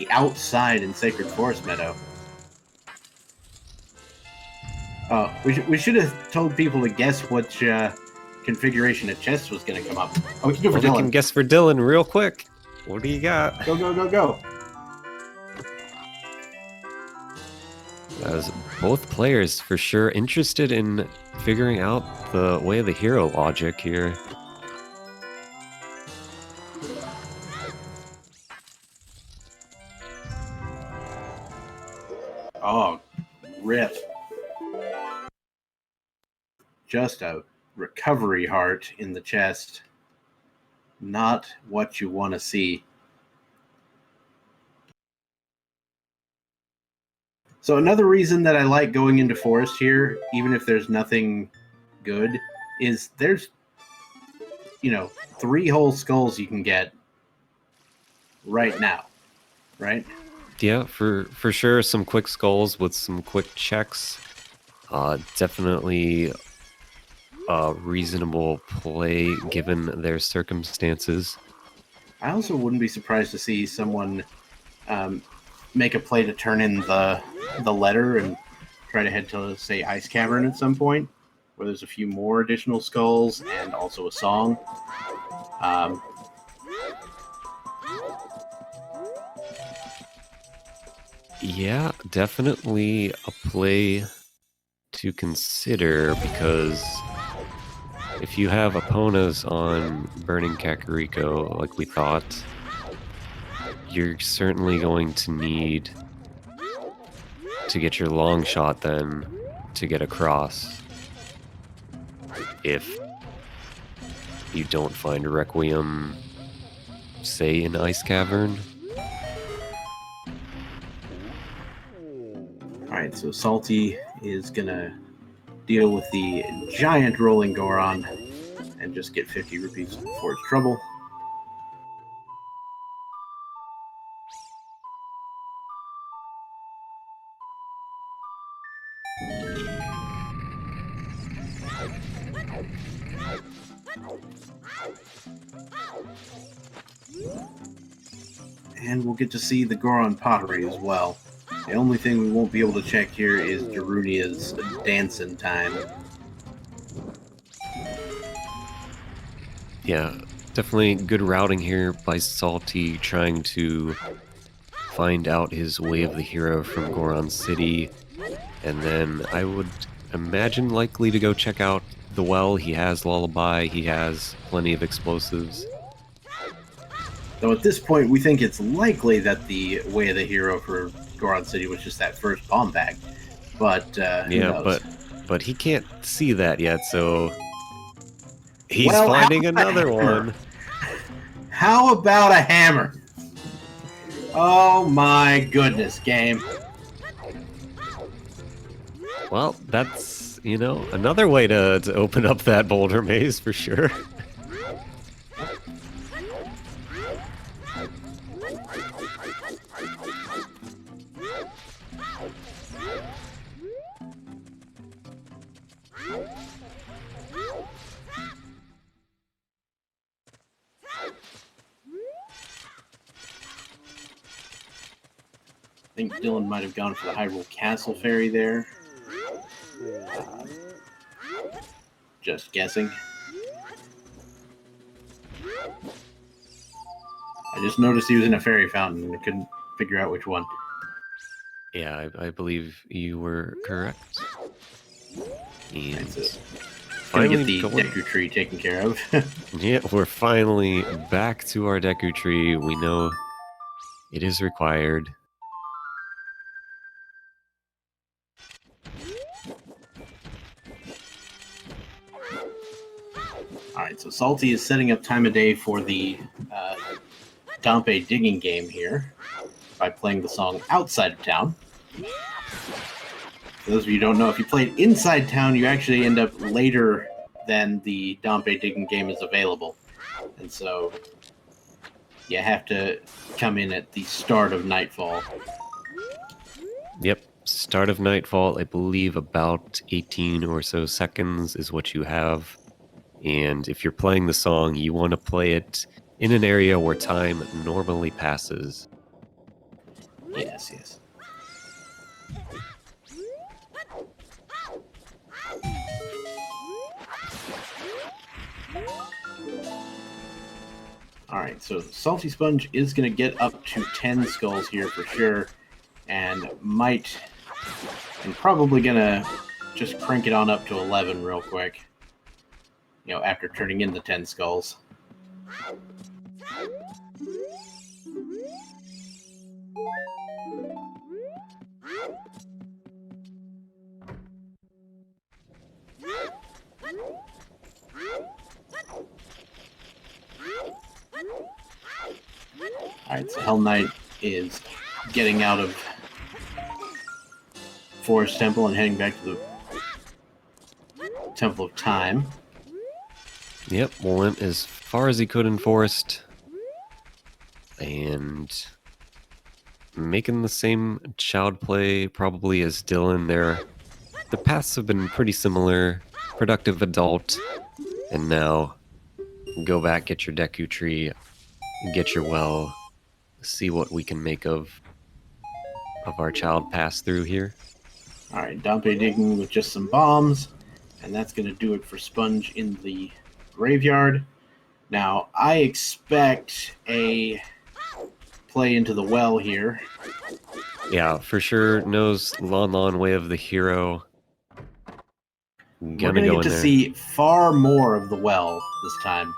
outside in Sacred Forest Meadow. We should have told people to guess which configuration of chest was going to come up. Oh, we can do it for Dylan. We can guess for Dylan real quick. What do you got? Go, go, go, go. As both players for sure interested in figuring out the way of the hero logic here. Oh, rip. Just a recovery heart in the chest. Not what you want to see. So another reason that I like going into Forest here, even if there's nothing good, is there's, 3 whole skulls you can get right now, right? Yeah, for sure, some quick skulls with some quick checks. Definitely a reasonable play given their circumstances. I also wouldn't be surprised to see someone make a play to turn in the letter and try to head to, say, Ice Cavern at some point, where there's a few more additional skulls and also a song. Yeah, definitely a play to consider, because if you have Eponas on Burning Kakariko, like we thought, you're certainly going to need to get your long shot then to get across. if you don't find a Requiem, say, in Ice Cavern. Alright, so Salty is gonna deal with the giant rolling Goron and just get 50 rupees for his trouble. And we'll get to see the Goron pottery as well. The only thing we won't be able to check here is Darunia's dancing time. Yeah, definitely good routing here by Salty, trying to find out his way of the hero from Goron City. And then I would imagine likely to go check out the well. He has Lullaby, he has plenty of explosives. Though at this point, we think it's likely that the way of the hero for Goron City was just that first bomb bag. But, who knows? but he can't see that yet, so he's Well, finding another one. How about a hammer? Oh my goodness, game. Well, that's, another way to open up that boulder maze for sure. I think Dylan might have gone for the Hyrule Castle Fairy there. Just guessing. I just noticed he was in a fairy fountain and I couldn't figure out which one. Yeah, I believe you were correct. And So, gonna get the Deku Tree taken care of. Yeah, we're finally back to our Deku Tree. We know it is required. Alright, so Salty is setting up time of day for the Dompe digging game here by playing the song Outside of Town. For those of you who don't know, if you played Inside Town, you actually end up later than the Dompe digging game is available. And so you have to come in at the start of Nightfall. Yep, start of Nightfall, I believe about 18 or so seconds is what you have. And if you're playing the song, you want to play it in an area where time normally passes. Yes, yes. Alright, so TheSaltySponge is going to get up to 10 skulls here for sure, and probably going to just crank it on up to 11 real quick. After turning in the 10 skulls. Alright, so Hellknight is getting out of Forest Temple and heading back to the Temple of Time. Yep, went as far as he could in Forest. And making the same child play probably as Dylan there. The paths have been pretty similar. Productive adult. And now go back, get your Deku Tree, get your well, see what we can make of our child pass through here. Alright, Dompe digging with just some bombs, and that's going to do it for Sponge in the graveyard. Now, I expect a play into the well here. Yeah, for sure knows Lon way of the hero. We're going to get to see far more of the well this time.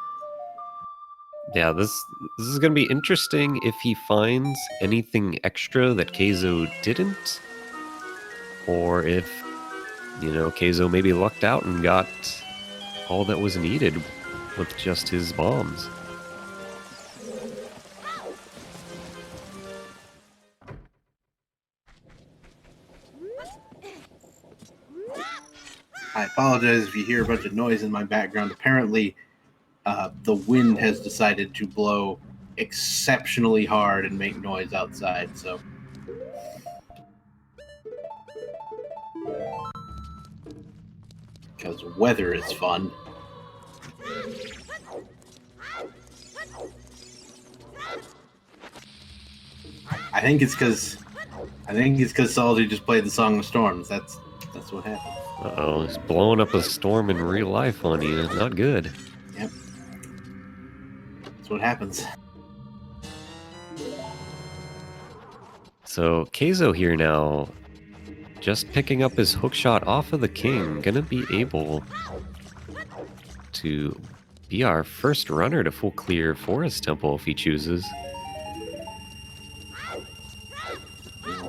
Yeah, this is going to be interesting if he finds anything extra that Keizo didn't. Or if, Keizo maybe lucked out and got all that was needed with just his bombs. I apologize if you hear a bunch of noise in my background. Apparently, the wind has decided to blow exceptionally hard and make noise outside, so... Because weather is fun. I think it's because Salty just played the Song of Storms. That's what happened. Uh-oh, he's blowing up a storm in real life on you. Not good. Yep. That's what happens. So, Keizo here now, just picking up his hookshot off of the king, gonna be able to be our first runner to full clear Forest Temple if he chooses.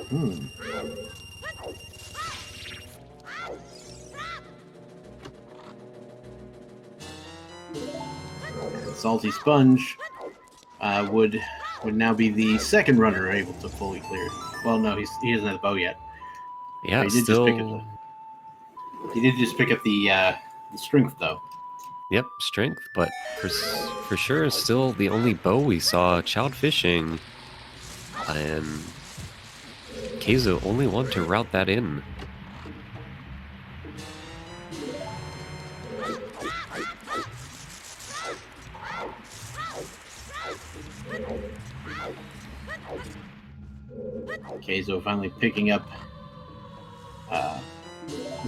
Hmm. TheSaltySponge would now be the second runner able to fully clear. Well, no, he doesn't have the bow yet. Yeah, he did just pick up the strength though. Yep, strength, but for sure still the only bow we saw child fishing, and Keizo only want to route that in. Keizo finally picking up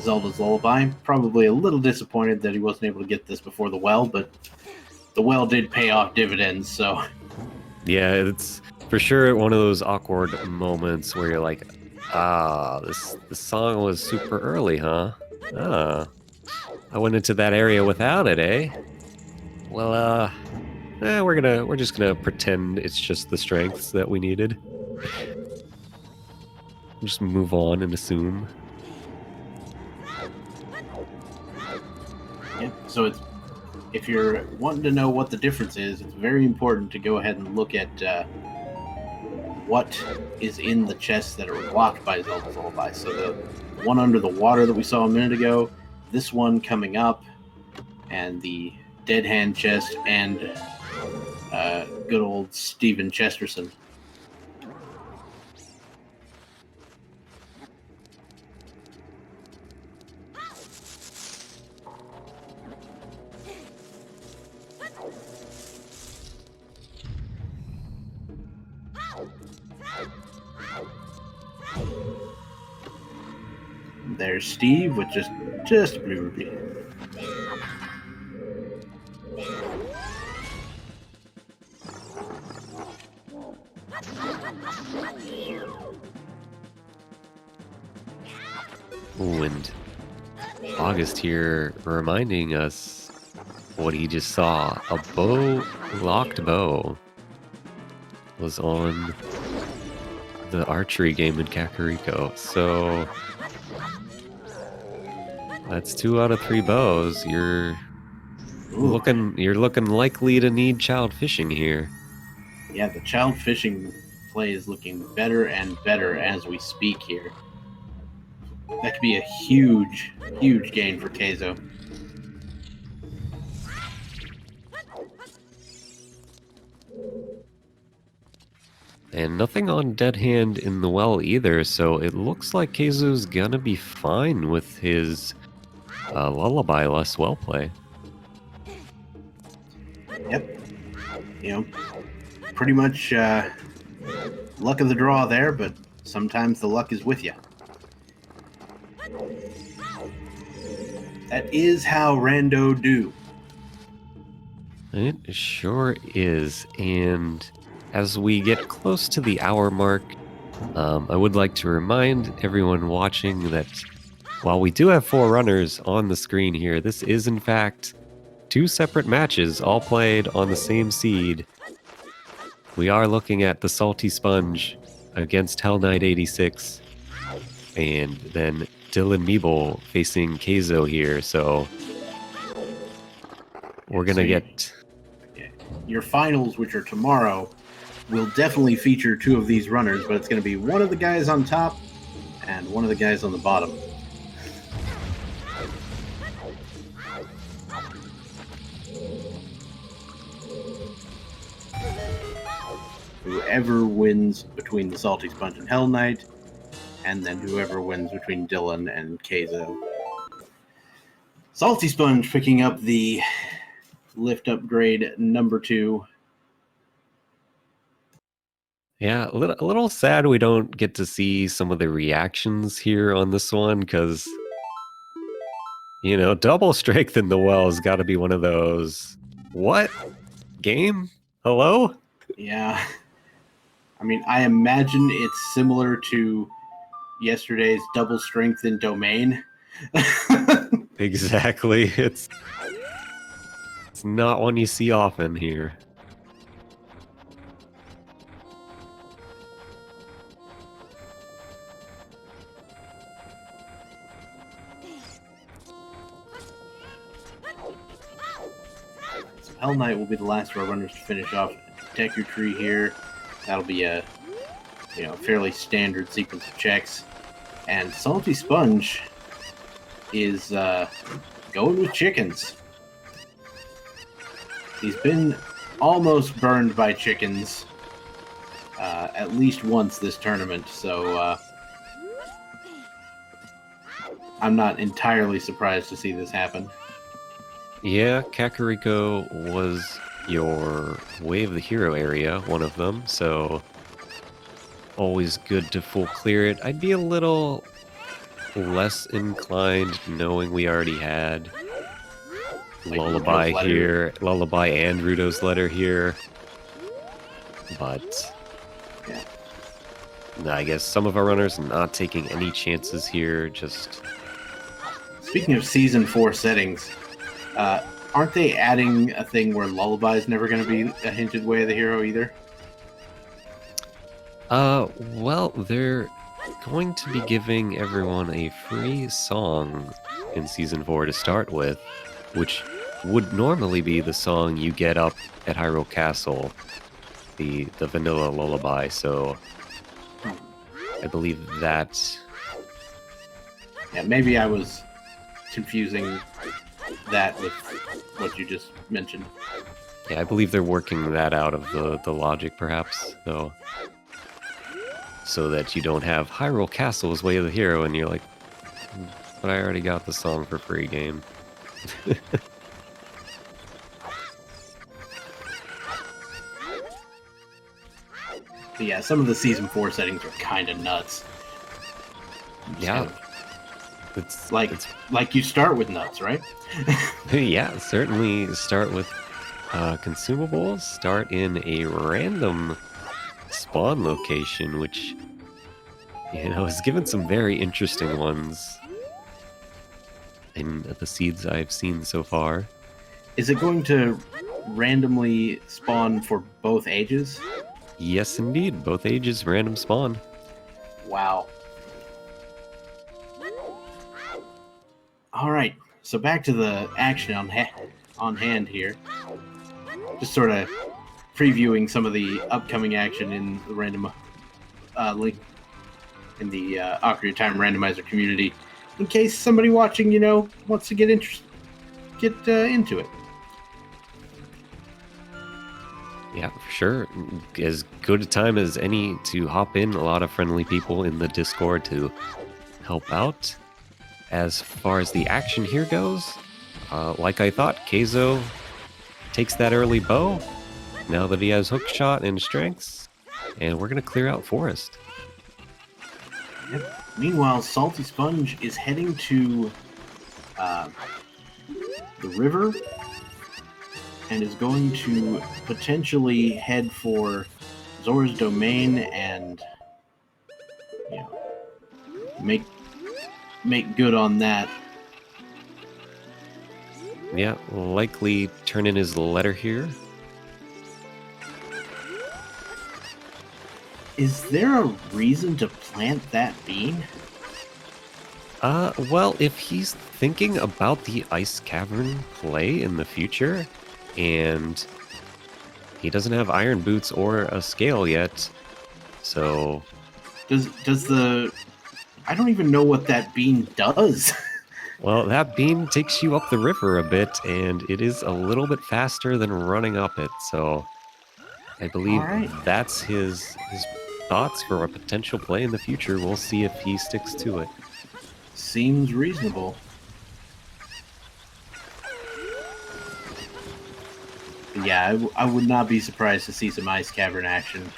Zelda's Lullaby. Probably a little disappointed that he wasn't able to get this before the well, but the well did pay off dividends, so... Yeah, it's for sure one of those awkward moments where you're like, this song was super early, huh? I went into that area without it, eh? Well, we're just gonna pretend it's just the strengths that we needed. Just move on and assume. Yeah, so if you're wanting to know what the difference is, it's very important to go ahead and look at what is in the chests that are blocked by Zelda's Lullaby. So the one under the water that we saw a minute ago, this one coming up, and the Dead Hand chest, and good old Stephen Chesterton. There's Steve with just a blue rupee. Ooh, and August here reminding us what he just saw. A locked bow was on the archery game in Kakariko. So that's 2 out of 3 bows. You're looking likely to need child fishing here. Yeah, the child fishing play is looking better and better as we speak here. That could be a huge, huge gain for Keizo. And nothing on Dead Hand in the well either, so it looks like Keizo's gonna be fine with his Lullaby less well play. Yep. You know, pretty much luck of the draw there, but sometimes the luck is with you. That is how rando do. It sure is, and as we get close to the hour mark, I would like to remind everyone watching that while we do have 4 runners on the screen here, this is in fact 2 separate matches, all played on the same seed. We are looking at TheSaltySponge against Hellknight86, and then Dylan Meeble facing Keizo here, so we're gonna get your finals, which are tomorrow, will definitely feature two of these runners, but it's going to be one of the guys on top and one of the guys on the bottom. Whoever wins between the TheSaltySponge and Hellknight, and then whoever wins between Dylan and Keizo. TheSaltySponge picking up the lift upgrade number 2. Yeah, a little sad we don't get to see some of the reactions here on this one, because, you know, double strength in the well has got to be one of those, what? Game? Hello? Yeah. I mean, I imagine it's similar to yesterday's double strength in Domain. Exactly. It's not one you see often here. Hellknight will be the last of our runners to finish off Deku Tree here. That'll be a fairly standard sequence of checks. And TheSaltySponge is going with chickens. He's been almost burned by chickens at least once this tournament, so I'm not entirely surprised to see this happen. Yeah, Kakariko was your Way of the Hero area, one of them, so always good to full clear it. I'd be a little less inclined knowing we already had Lullaby here, Lullaby and Rudo's letter here, but yeah. I guess some of our runners not taking any chances here, just... Speaking of Season 4 settings, aren't they adding a thing where Lullaby is never going to be a hinted Way of the Hero either? Well, they're going to be giving everyone a free song in Season 4 to start with, which would normally be the song you get up at Hyrule Castle, the vanilla Lullaby, so I believe that... Yeah, maybe I was confusing that with what you just mentioned. Yeah, I believe they're working that out of the logic, perhaps, though. So that you don't have Hyrule Castle's Way of the Hero, and you're like, but I already got the song for free, game. But yeah, some of the Season 4 settings are kind of nuts. Yeah. It's like you start with nuts, right? Yeah, certainly start with consumables. Start in a random spawn location, which, has given some very interesting ones in the seeds I've seen so far. Is it going to randomly spawn for both ages? Yes, indeed. Both ages, random spawn. Wow. All right, so back to the action on hand here. Just sort of previewing some of the upcoming action in the random link in the Ocarina Time Randomizer community, in case somebody watching, wants to get into it. Yeah, for sure. As good a time as any to hop in. A lot of friendly people in the Discord to help out. As far as the action here goes, like I thought, Keizo takes that early bow, now that he has hookshot and strengths, and we're going to clear out forest. Yep. Meanwhile, TheSaltySponge is heading to the river and is going to potentially head for Zora's Domain and make good on that. Yeah, likely turn in his letter here. Is there a reason to plant that bean? Well, if he's thinking about the ice cavern play in the future, and he doesn't have iron boots or a scale yet, so Does the I don't even know what that bean does. well, that beam takes you up the river a bit, and it is a little bit faster than running up it. So I believe All right. that's his thoughts for a potential play in the future. We'll see if he sticks to it. Seems reasonable. But yeah, I would not be surprised to see some ice cavern action.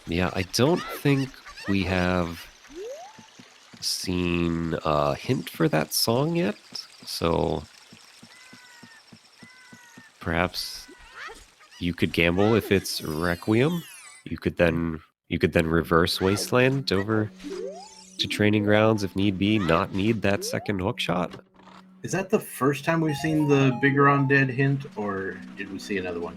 Yeah, I don't think we have seen a hint for that song yet, so perhaps you could gamble if it's Requiem. You could then reverse Wasteland over to Training Grounds if need be, not need that second hook shot. Is that the first time we've seen the bigger undead hint, or did we see another one?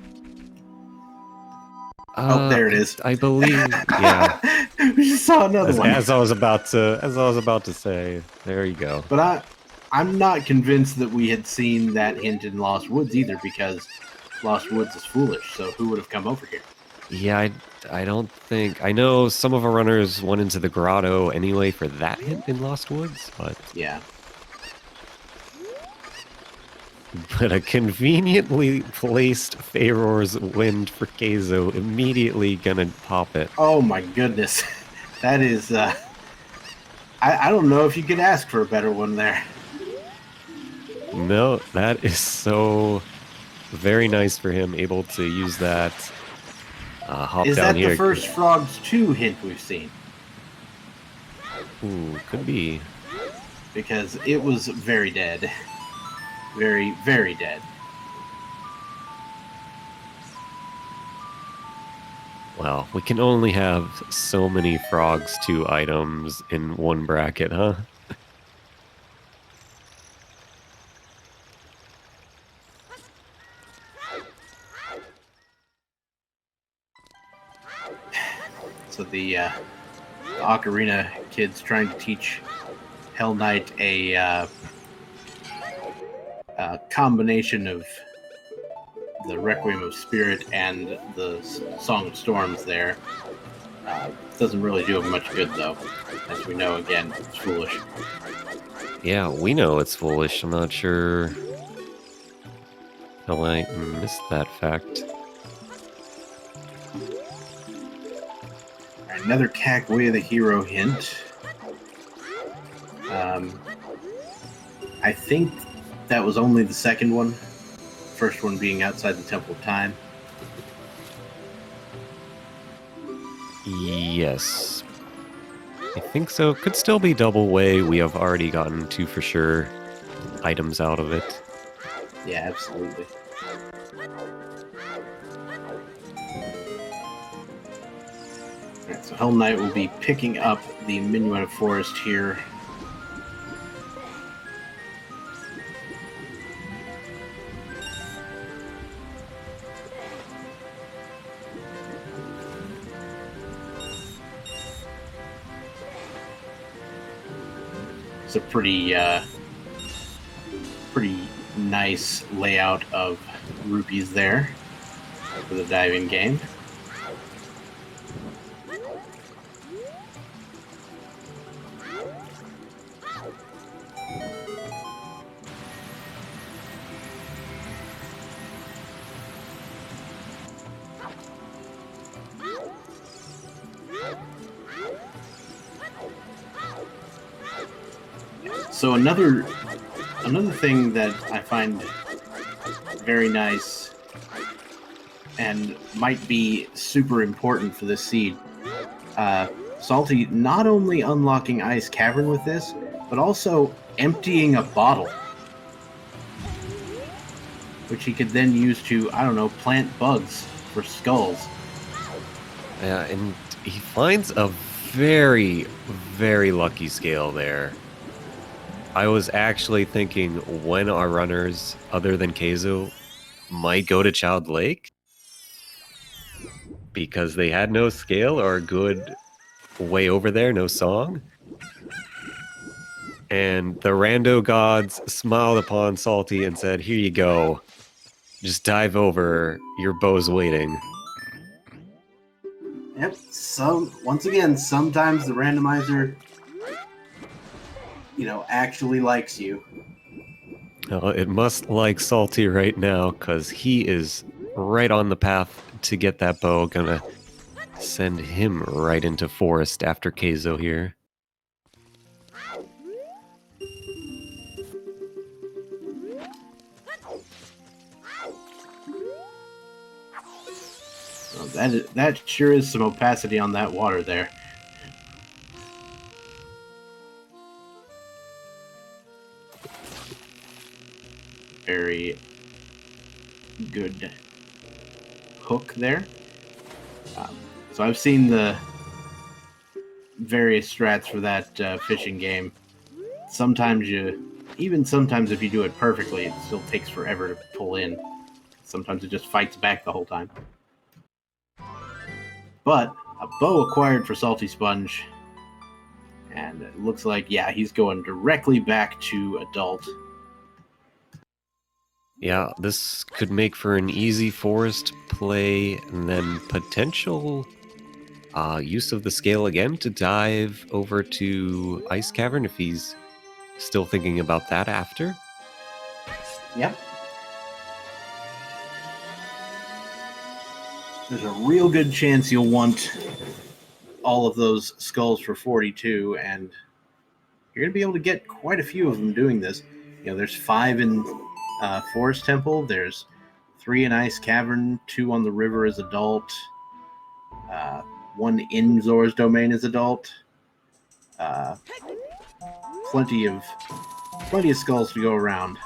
Oh, there it is. I believe, yeah. We just saw another one. As I was about to say, there you go. But I'm not convinced that we had seen that hint in Lost Woods either, because Lost Woods is foolish. So who would have come over here? Yeah, I don't think. I know some of our runners went into the grotto anyway for that hint in Lost Woods, but Yeah. But a conveniently placed Faeror's Wind for Keizo immediately gonna pop it. Oh my goodness. That is, I don't know if you could ask for a better one there. No, that is so very nice for him, able to use that hop Is down that here. the first Frogs 2 hint we've seen? Ooh, could be. Because it was very dead. Very, very dead. Well, we can only have so many Frogs 2 items in one bracket, huh? So the Ocarina kids trying to teach Hell Knight a combination of the Requiem of Spirit and the Song of Storms there. Doesn't really do him much good, though. As we know, again, it's foolish. Yeah, we know it's foolish. I'm not sure how I missed that fact. Another Kaguya the Hero hint. I think that was only the second one. First one being outside the Temple of Time. Yes. I think so. Could still be double way. We have already gotten 2 for sure items out of it. Yeah, absolutely. Alright, so Hell Knight will be picking up the Minuet Forest here. It's a pretty nice layout of rupees there for the diving game. So another thing that I find very nice and might be super important for this seed, Salty not only unlocking Ice Cavern with this, but also emptying a bottle, which he could then use to, I don't know, plant bugs for skulls. Yeah, and he finds a very, very lucky scale there. I was actually thinking when our runners, other than Keizo, might go to Child Lake. because they had no scale or good way over there, no song. And the rando gods smiled upon Salty and said, "Here you go. Just dive over. Your bow's waiting." Yep. So once again, sometimes the randomizer, actually likes you. Oh, it must like Salty right now, because he is right on the path to get that bow. Gonna send him right into forest after Keizo here. Well, that sure is some opacity on that water there. Very good hook there. So I've seen the various strats for that fishing game. Sometimes if you do it perfectly, it still takes forever to pull in. Sometimes it just fights back the whole time. But a bow acquired for SaltySponge, and it looks like, yeah, he's going directly back to adult. Yeah, this could make for an easy forest play, and then potential use of the scale again to dive over to Ice Cavern if he's still thinking about that after. Yep. There's a real good chance you'll want all of those skulls for 42, and you're going to be able to get quite a few of them doing this. There's 5 in Forest Temple, there's 3 in Ice Cavern, 2 on the river as adult, 1 in Zora's Domain as adult. Plenty of skulls to go around.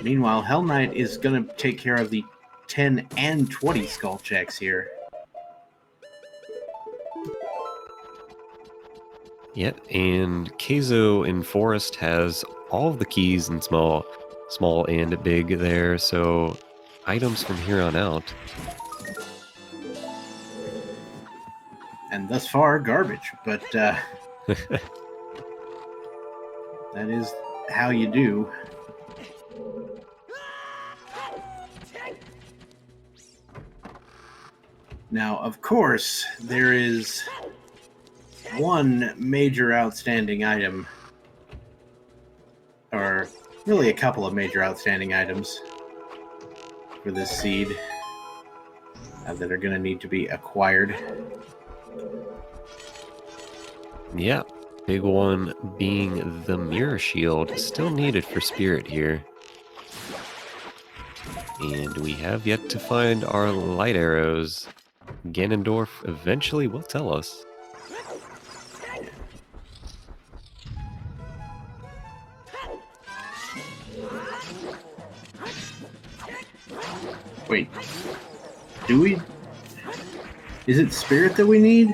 Meanwhile, Hellknight is going to take care of the 10 and 20 skull checks here. Yep, and Keizo in Forest has all of the keys in small and big there, so items from here on out. And thus far, garbage, but that is how you do. Now, of course, there is one major outstanding item, or really a couple of major outstanding items for this seed that are going to need to be acquired. Yeah, big one being the Mirror Shield, still needed for Spirit here. And we have yet to find our light arrows. Ganondorf eventually will tell us. Wait, do we? Is it Spirit that we need?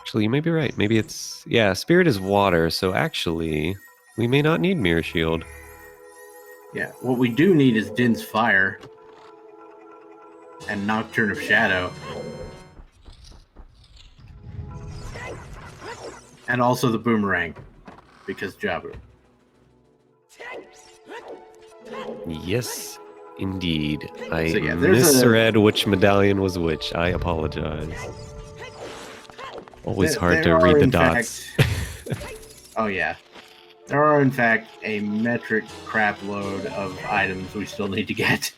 Actually, you may be right. Maybe it's... Yeah, Spirit is water, so actually, we may not need Mirror Shield. Yeah, what we do need is Din's Fire and Nocturne of Shadow. And also the Boomerang, because Jabu. Yes, indeed. I So, yeah, misread which medallion was which. I apologize. Always hard to read the dots. Oh, yeah. There are, in fact, a metric crap load of items we still need to get.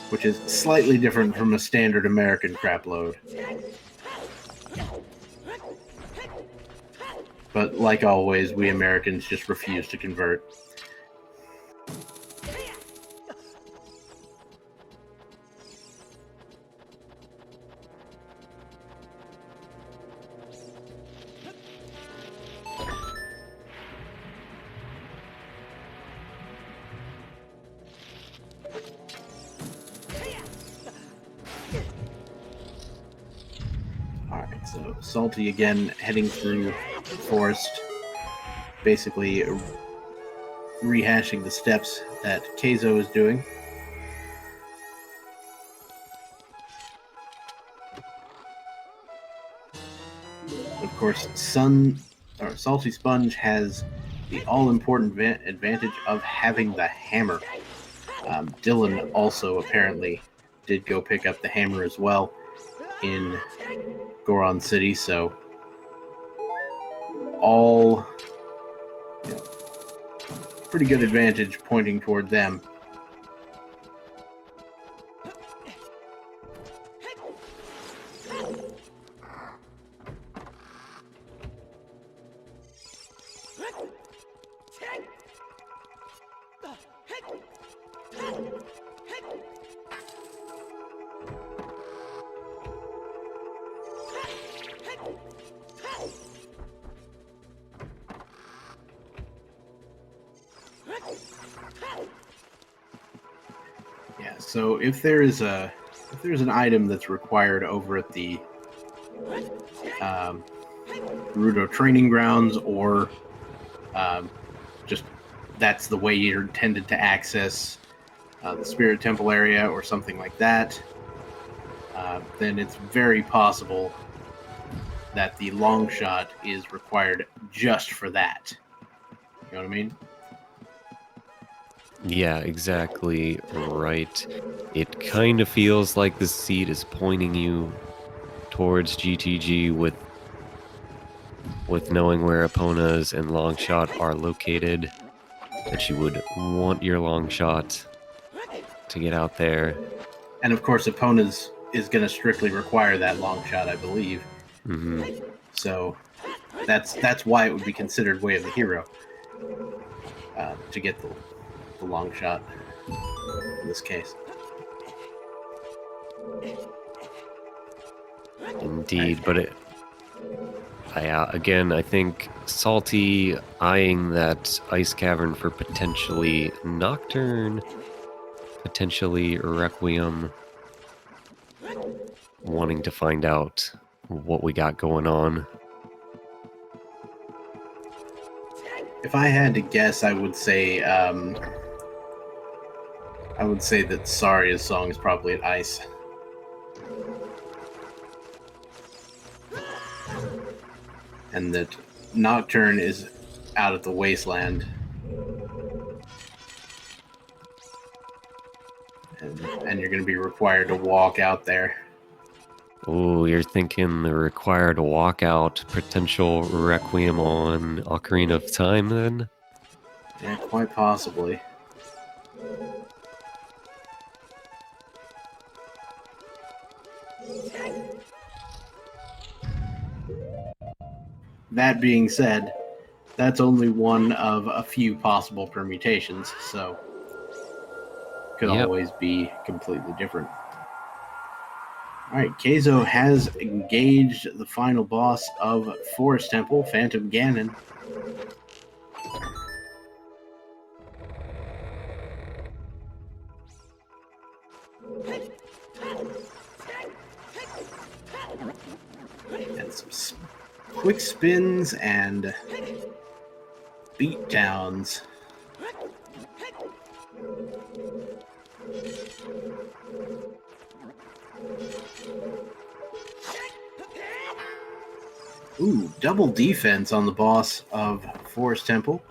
Which is slightly different from a standard American crap load. But like always, we Americans just refuse to convert. Alright, so Salty again heading through the forest, basically rehashing the steps that Keizo is doing. Of course, SaltySponge has the all-important advantage of having the hammer. Dylan also apparently did go pick up the hammer as well in Goron City, so all pretty good advantage pointing toward them. Yeah, so if there's an item that's required over at the Gerudo training grounds, or just that's the way you're intended to access the Spirit Temple area or something like that, then it's very possible that the long shot is required just for that. You know what I mean? Yeah, exactly right. It kind of feels like the seed is pointing you towards GTG with knowing where Epona's and Longshot are located, that you would want your Longshot to get out there. And of course, Epona's is going to strictly require that long shot, I believe. Mm-hmm. So that's why it would be considered Way of the Hero to get the long shot in this case. Indeed, but again, I think Salty eyeing that ice cavern for potentially Nocturne, potentially Requiem, wanting to find out what we got going on. If I had to guess, I would say that Saria's song is probably at ice. And that Nocturne is out at the wasteland. And you're going to be required to walk out there. Oh, you're thinking the required walkout potential Requiem on Ocarina of Time, then? Yeah, quite possibly. That being said, that's only one of a few possible permutations, so could always be completely different. Alright, Keizo has engaged the final boss of Forest Temple, Phantom Ganon. And some quick spins and beat downs. Ooh, double defense on the boss of Forest Temple.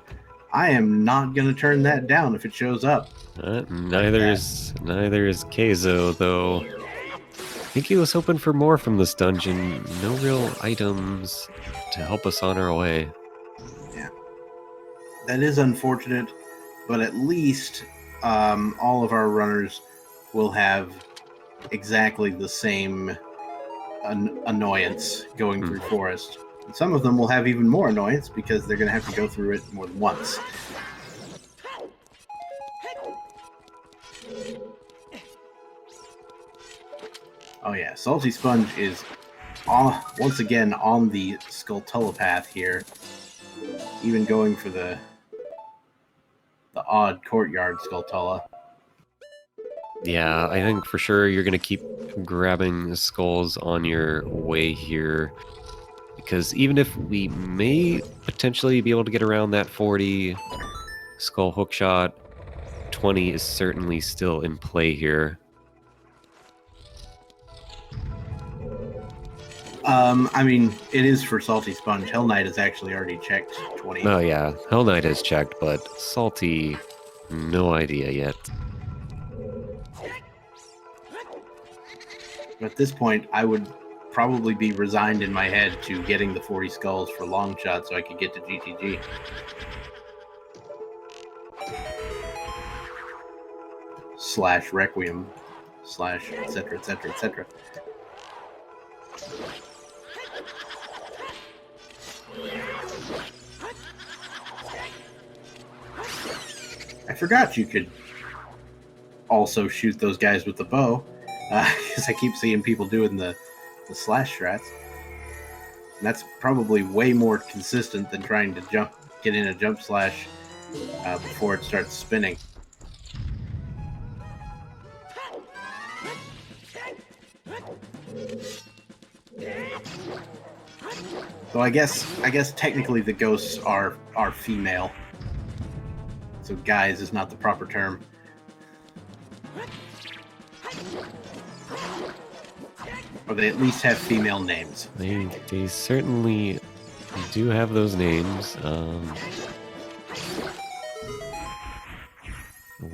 I am not going to turn that down if it shows up. Neither is Keizo, though. I think he was hoping for more from this dungeon. No real items to help us on our way. Yeah. That is unfortunate, but at least all of our runners will have exactly the same annoyance going through Forest. And some of them will have even more annoyance because they're going to have to go through it more than once. Oh yeah, SaltySponge is once again on the Skulltula path here, even going for the odd courtyard Skulltula. Yeah, I think for sure you're going to keep grabbing skulls on your way here, because even if we may potentially be able to get around that 40, Skull Hookshot. 20 is certainly still in play here. I mean, it is for SaltySponge. Hellknight has actually already checked 20. Oh yeah, Hellknight has checked, but Salty, no idea yet. At this point, I would probably be resigned in my head to getting the 40 skulls for long shot so I could get to GTG. / Requiem / etc, etc, etc. I forgot you could also shoot those guys with the bow, because I keep seeing people doing the slash strats. And that's probably way more consistent than trying to get in a jump slash before it starts spinning. So I guess technically the ghosts are female. So guys is not the proper term. Or they at least have female names. They certainly do have those names.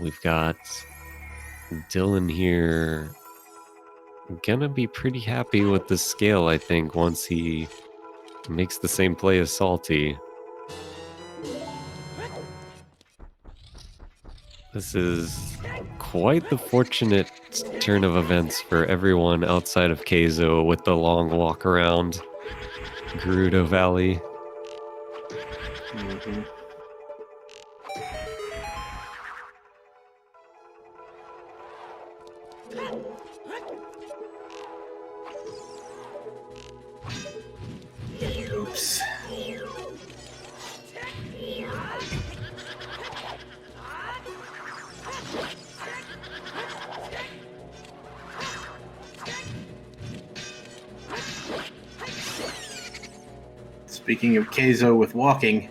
We've got Dylan here. Gonna be pretty happy with the scale, I think, once he makes the same play as Salty. This is quite the fortunate turn of events for everyone outside of Keizo with the long walk around Gerudo Valley. Mm-hmm. Oops. Speaking of Keizo with walking,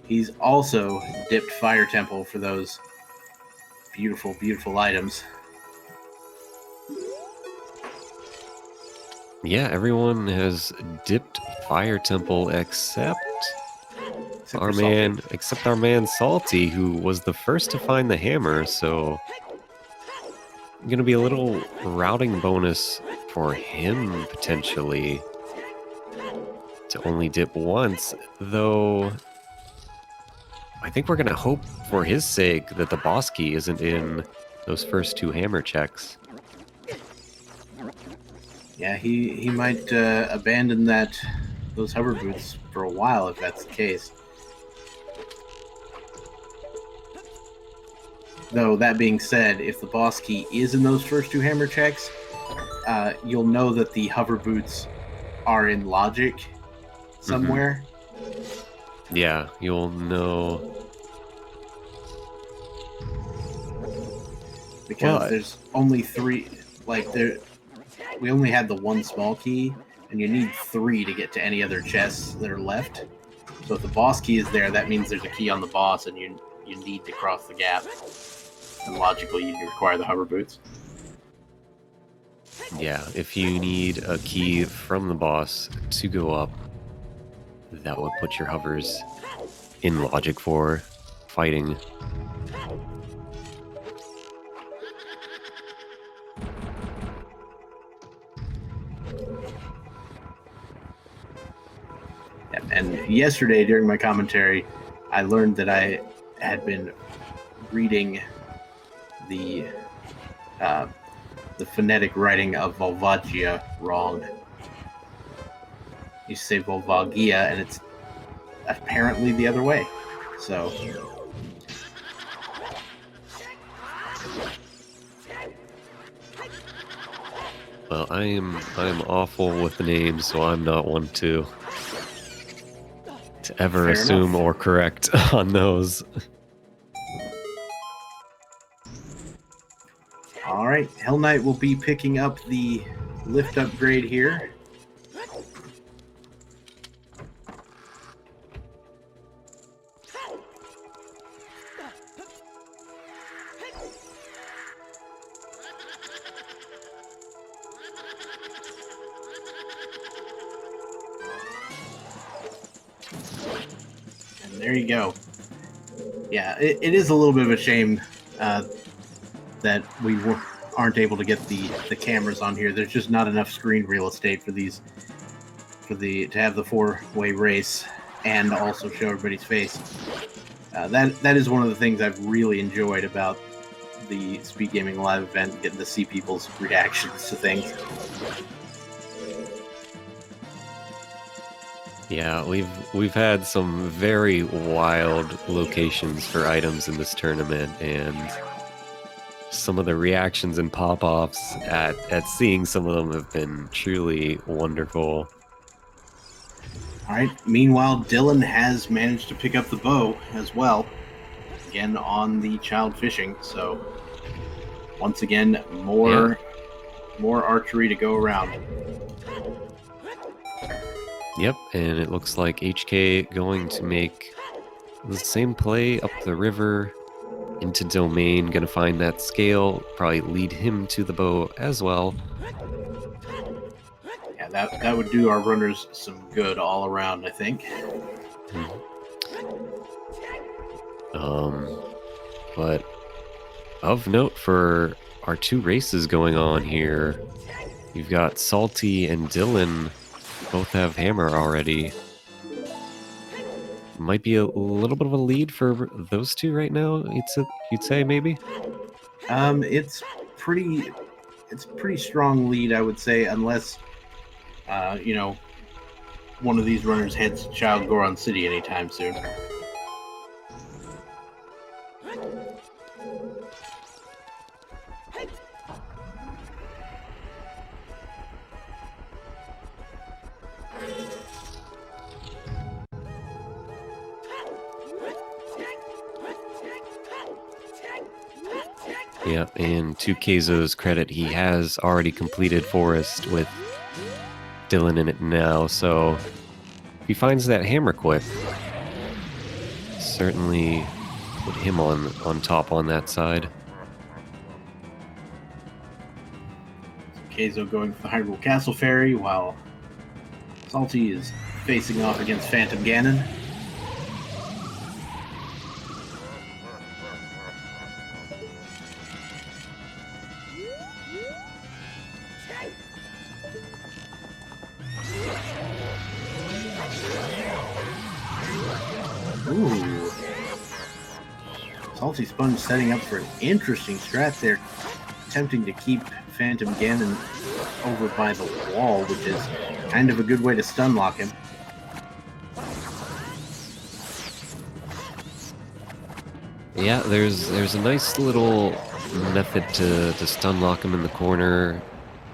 he's also dipped Fire Temple for those beautiful, beautiful items. Yeah, everyone has dipped Fire Temple except our man Salty, who was the first to find the hammer, so gonna be a little routing bonus for him potentially to only dip once, though I think we're gonna hope for his sake that the boss key isn't in those first 2 hammer checks. Yeah, he might abandon those hover boots for a while if that's the case. Though, that being said, if the boss key is in those first 2 hammer checks, you'll know that the hover boots are in logic somewhere. Mm-hmm. Yeah, you'll know. Because there's only 3, we only had the 1 small key, and you need 3 to get to any other chests that are left. So if the boss key is there, that means there's a key on the boss, and you need to cross the gap. And logically, you require the hover boots. Yeah, if you need a key from the boss to go up, that would put your hovers in logic for fighting. And yesterday, during my commentary, I learned that I had been reading the phonetic writing of Volvagia wrong. You say Volvagia, and it's apparently the other way. So, well, I'm awful with the names, so I'm not one to ever Fair assume enough. or correct on those. All right, Hellknight will be picking up the lift upgrade here. there you go. Yeah, it is a little bit of a shame that we aren't able to get the cameras on here. There's just not enough screen real estate for these to have the 4-way race and also show everybody's face. That is one of the things I've really enjoyed about the SpeedGaming live event, getting to see people's reactions to things. Yeah, we've had some very wild locations for items in this tournament, and some of the reactions and pop-offs at seeing some of them have been truly wonderful. All right. Meanwhile, Dylan has managed to pick up the bow as well, again on the child fishing. So once again, more archery to go around. Yep, and it looks like HK going to make the same play up the river into domain, gonna find that scale, probably lead him to the bow as well. Yeah, that would do our runners some good all around, I think. But of note for our 2 races going on here, you've got Salty and Dylan both have hammer already. Might be a little bit of a lead for those 2 right now, you'd say maybe? It's pretty strong lead, I would say, unless one of these runners heads to Child Goron City anytime soon. Yeah, and to Keizo's credit, he has already completed Forest with Dylan in it now, so if he finds that hammer quick, certainly put him on top on that side. Keizo going for the Hyrule Castle Ferry, while Salty is facing off against Phantom Ganon. Ooh. TheSaltySponge setting up for an interesting strat there, attempting to keep Phantom Ganon over by the wall, which is kind of a good way to stun lock him. Yeah, there's a nice little method to stun lock him in the corner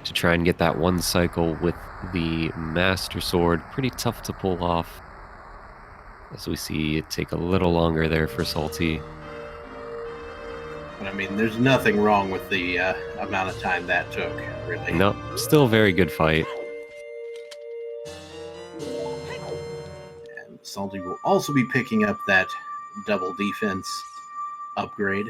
to try and get that one cycle with the Master Sword. Pretty tough to pull off, as we see it take a little longer there for Salty. But I mean, there's nothing wrong with the amount of time that took, really. No, still a very good fight. And Salty will also be picking up that double defense upgrade.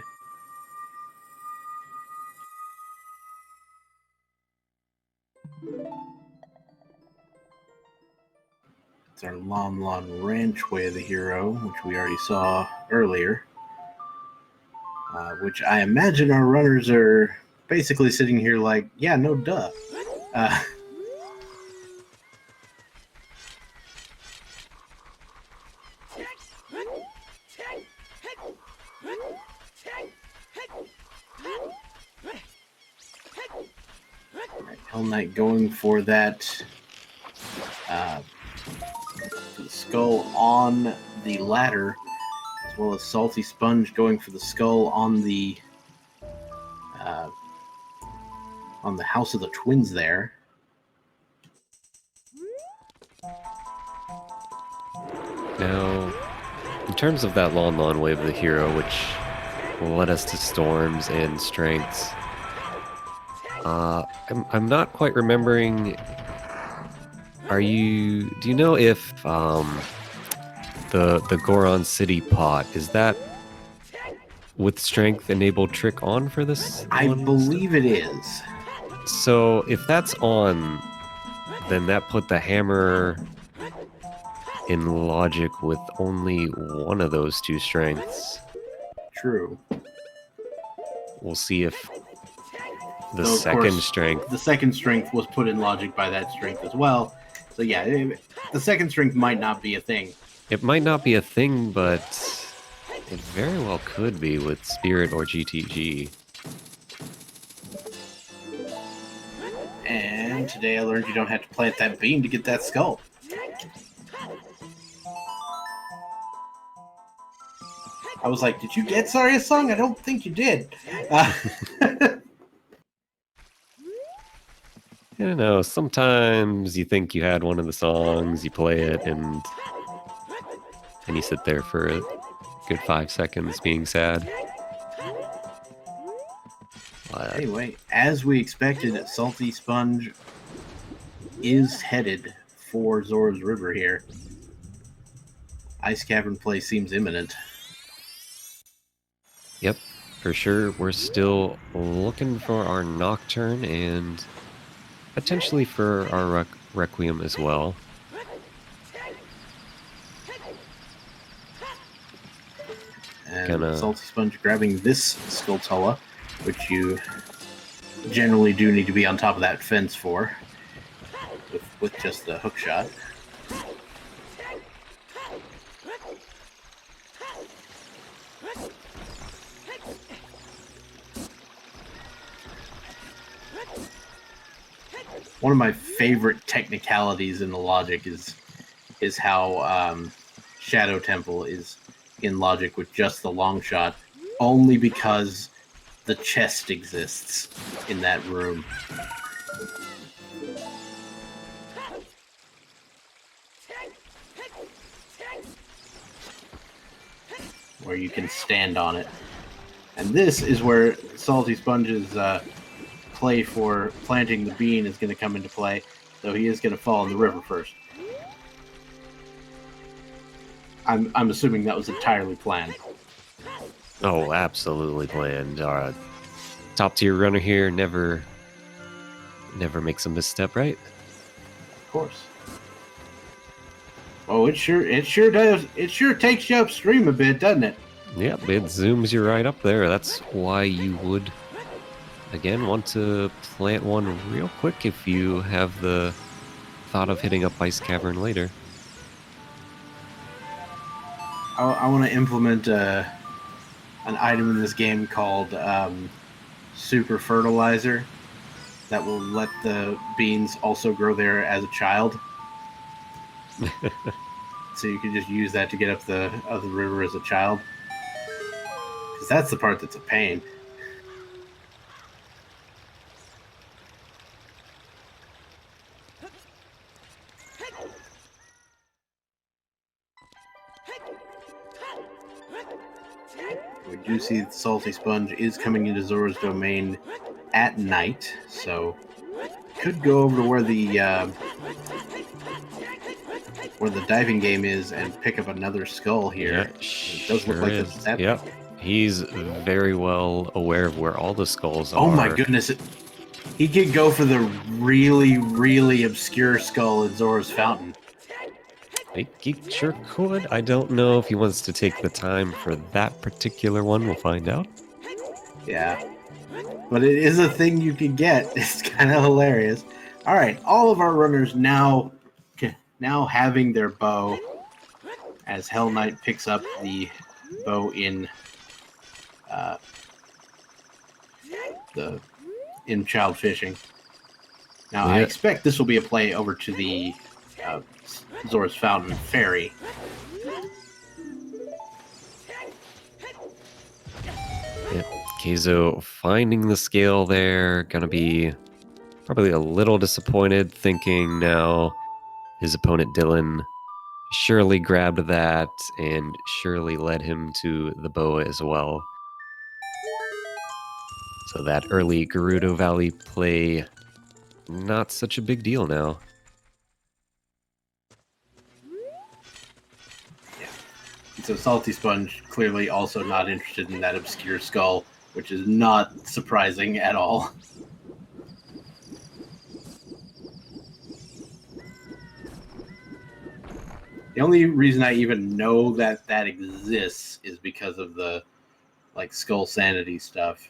It's our Lon Lon Ranch way of the hero, which we already saw earlier. Which I imagine our runners are basically sitting here like, yeah, no duh. Hellknight going for that skull on the ladder, as well as TheSaltySponge going for the skull on the House of the Twins there. Now, in terms of that Lon Lon Wave of the Hero, which led us to Storms and Strengths, I'm not quite remembering. Do you know if the Goron City pot, is that with Strength enabled trick on for this? I believe it is. So if that's on, then that put the hammer in logic with only one of those two strengths. True. We'll see if the Though, of second course, strength... the second strength was put in logic by that strength as well. So yeah, the second strength might not be a thing. It might not be a thing, but it very well could be with Spirit or GTG. And today I learned you don't have to plant that bean to get that skull. I was like, did you get Saria's song? I don't think you did. You know, sometimes you think you had one of the songs, you play it, and you sit there for a good 5 seconds being sad. Anyway, as we expected, Salty Sponge is headed for Zora's River here. Ice Cavern play seems imminent. Yep, for sure. We're still looking for our Nocturne and potentially for our Requiem as well. And Salty Sponge grabbing this Skulltula, which you generally do need to be on top of that fence for, with just the hook shot. One of my favorite technicalities in the logic is how Shadow Temple is in logic with just the long shot, only because the chest exists in that room. Where you can stand on it. And this is where Salty Sponge's play for planting the bean is going to come into play, so he is going to fall in the river first. I'm assuming that was entirely planned. Oh, absolutely planned. Top tier runner here never makes a misstep, right? Of course. Oh, it sure does. It sure takes you upstream a bit, doesn't it? Yep, it zooms you right up there. That's why you would, again, want to plant one real quick if you have the thought of hitting up Ice Cavern later. I want to implement an item in this game called Super Fertilizer that will let the beans also grow there as a child. So you can just use that to get up the river as a child. Because that's the part that's a pain. We do see that the Salty Sponge is coming into Zora's domain at night, so could go over to where the diving game is and pick up another skull here. Yeah, it does look like is. that. Yep, he's very well aware of where all the skulls are. Oh my goodness! He could go for the really, really obscure skull in Zora's Fountain. He sure could. I don't know if he wants to take the time for that particular one. We'll find out. Yeah. But it is a thing you can get. It's kind of hilarious. All right. All of our runners now having their bow as Hell Knight picks up the bow in Child Fishing. Now, I expect this will be a play over to the Zora's Fountain Ferry. Yep. Keizo finding the scale there, gonna be probably a little disappointed, thinking now his opponent Dylan surely grabbed that and surely led him to the bow as well. So that early Gerudo Valley play, not such a big deal now. So Salty Sponge clearly also not interested in that obscure skull, which is not surprising at all. The only reason I even know that exists is because of the like skull sanity stuff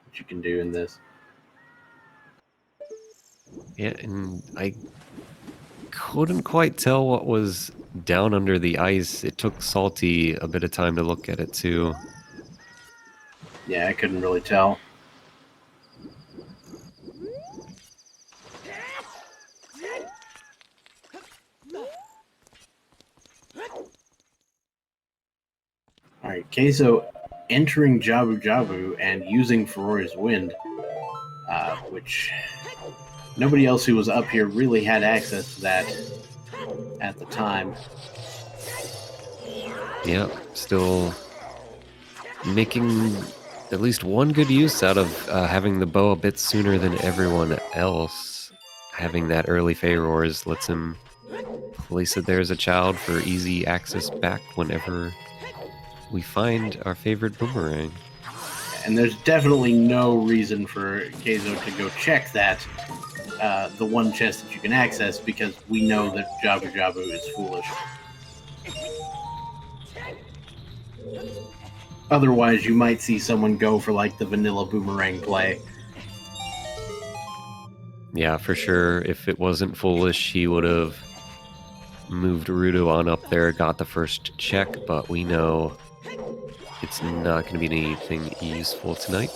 that you can do in this. Yeah, and I couldn't quite tell what was down under the ice. It took Salty a bit of time to look at it too. Yeah, I couldn't really tell. All right, Keizo entering Jabu Jabu and using Ferori's Wind, which nobody else who was up here really had access to that at the time. Yeah, still making at least one good use out of having the bow a bit sooner than everyone else. Having that early Ferours lets him place it there as a child for easy access back whenever we find our favorite boomerang. And there's definitely no reason for Keizo to go check that, the one chest that you can access, because we know that Jabu Jabu is foolish. Otherwise, you might see someone go for like the vanilla boomerang play. Yeah, for sure. If it wasn't foolish, he would have moved Rudo on up there, got the first check, but we know it's not going to be anything useful tonight.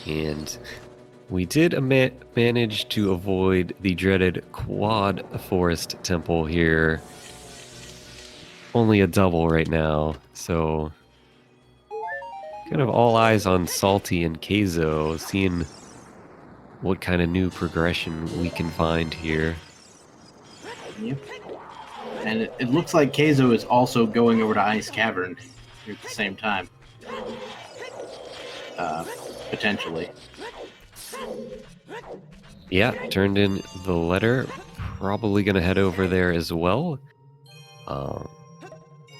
And we did manage to avoid the dreaded quad forest temple here. Only a double right now, so kind of all eyes on Salty and Keizo, seeing what kind of new progression we can find here. Yep. And it looks like Keizo is also going over to Ice Cavern at the same time. Potentially. Yeah, turned in the letter. Probably going to head over there as well.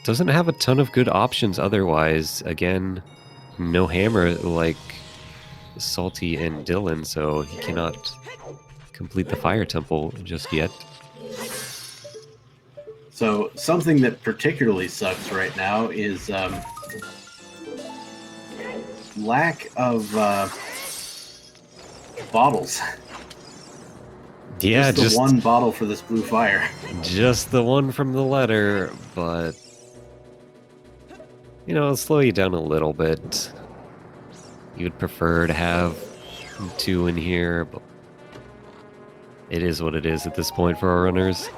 Doesn't have a ton of good options otherwise. Again, no hammer like Salty and Dylan, so he cannot complete the fire temple just yet. So something that particularly sucks right now is lack of bottles. Yeah, just the one bottle for this blue fire. Just the one from the letter, but you know, it'll slow you down a little bit. You would prefer to have 2 in here, but it is what it is at this point for our runners.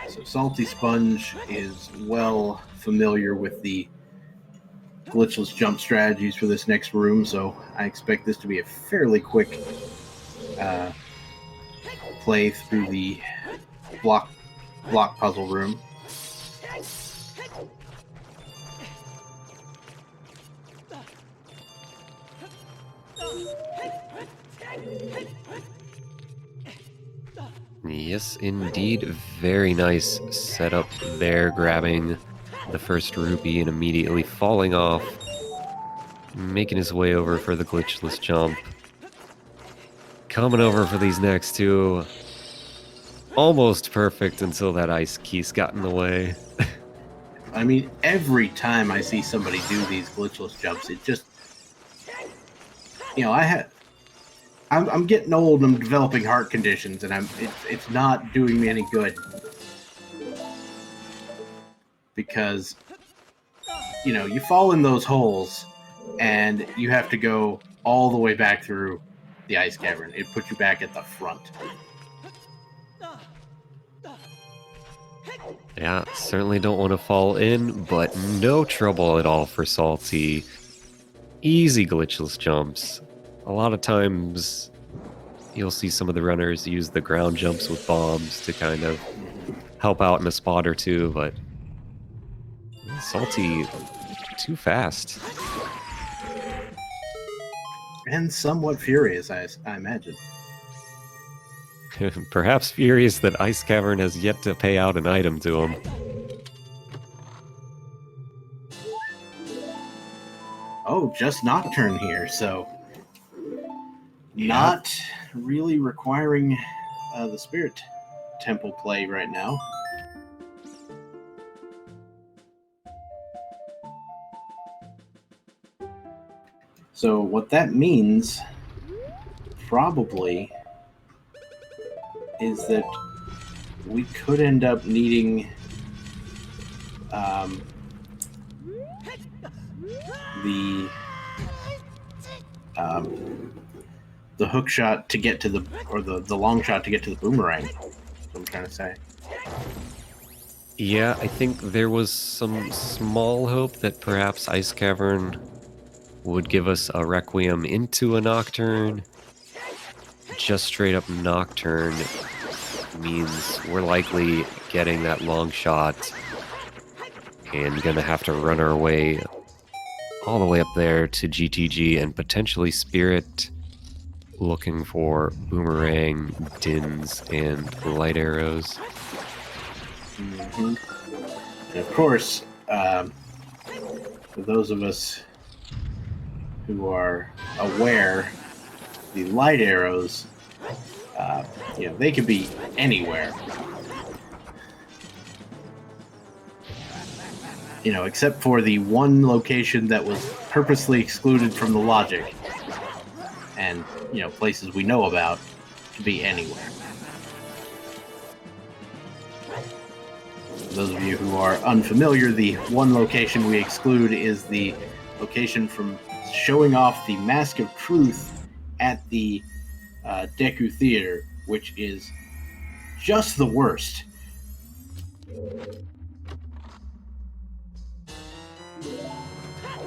So TheSaltySponge is well familiar with the glitchless jump strategies for this next room, so I expect this to be a fairly quick play through the block puzzle room. Yes, indeed. Very nice setup there, grabbing the first rupee and immediately falling off, making his way over for the glitchless jump. Coming over for these next 2. Almost perfect until that ice keys got in the way. I mean, every time I see somebody do these glitchless jumps, it just, you know, I'm getting old and I'm developing heart conditions, and it's not doing me any good. Because, you know, you fall in those holes and you have to go all the way back through the ice cavern. It puts you back at the front. Yeah, certainly don't want to fall in, but no trouble at all for Salty. Easy glitchless jumps. A lot of times you'll see some of the runners use the ground jumps with bombs to kind of help out in a spot or two, but Salty, too fast. And somewhat furious, I imagine. Perhaps furious that Ice Cavern has yet to pay out an item to him. Oh, just Nocturne here, so not really requiring the Spirit Temple play right now. So what that means, probably, is that we could end up needing the hook shot to get to the long shot to get to the boomerang. That's what I'm trying to say. Yeah, I think there was some small hope that perhaps Ice Cavern would give us a Requiem into a Nocturne. Just straight up Nocturne means we're likely getting that long shot and gonna have to run our way all the way up there to GTG and potentially Spirit, looking for Boomerang, Dins, and Light Arrows. Mm-hmm. And of course, for those of us who are aware, the Light Arrows, they could be anywhere. Except for the one location that was purposely excluded from the logic. And, places we know about could be anywhere. For those of you who are unfamiliar, the one location we exclude is the location from showing off the Mask of Truth at the Deku Theater, which is just the worst.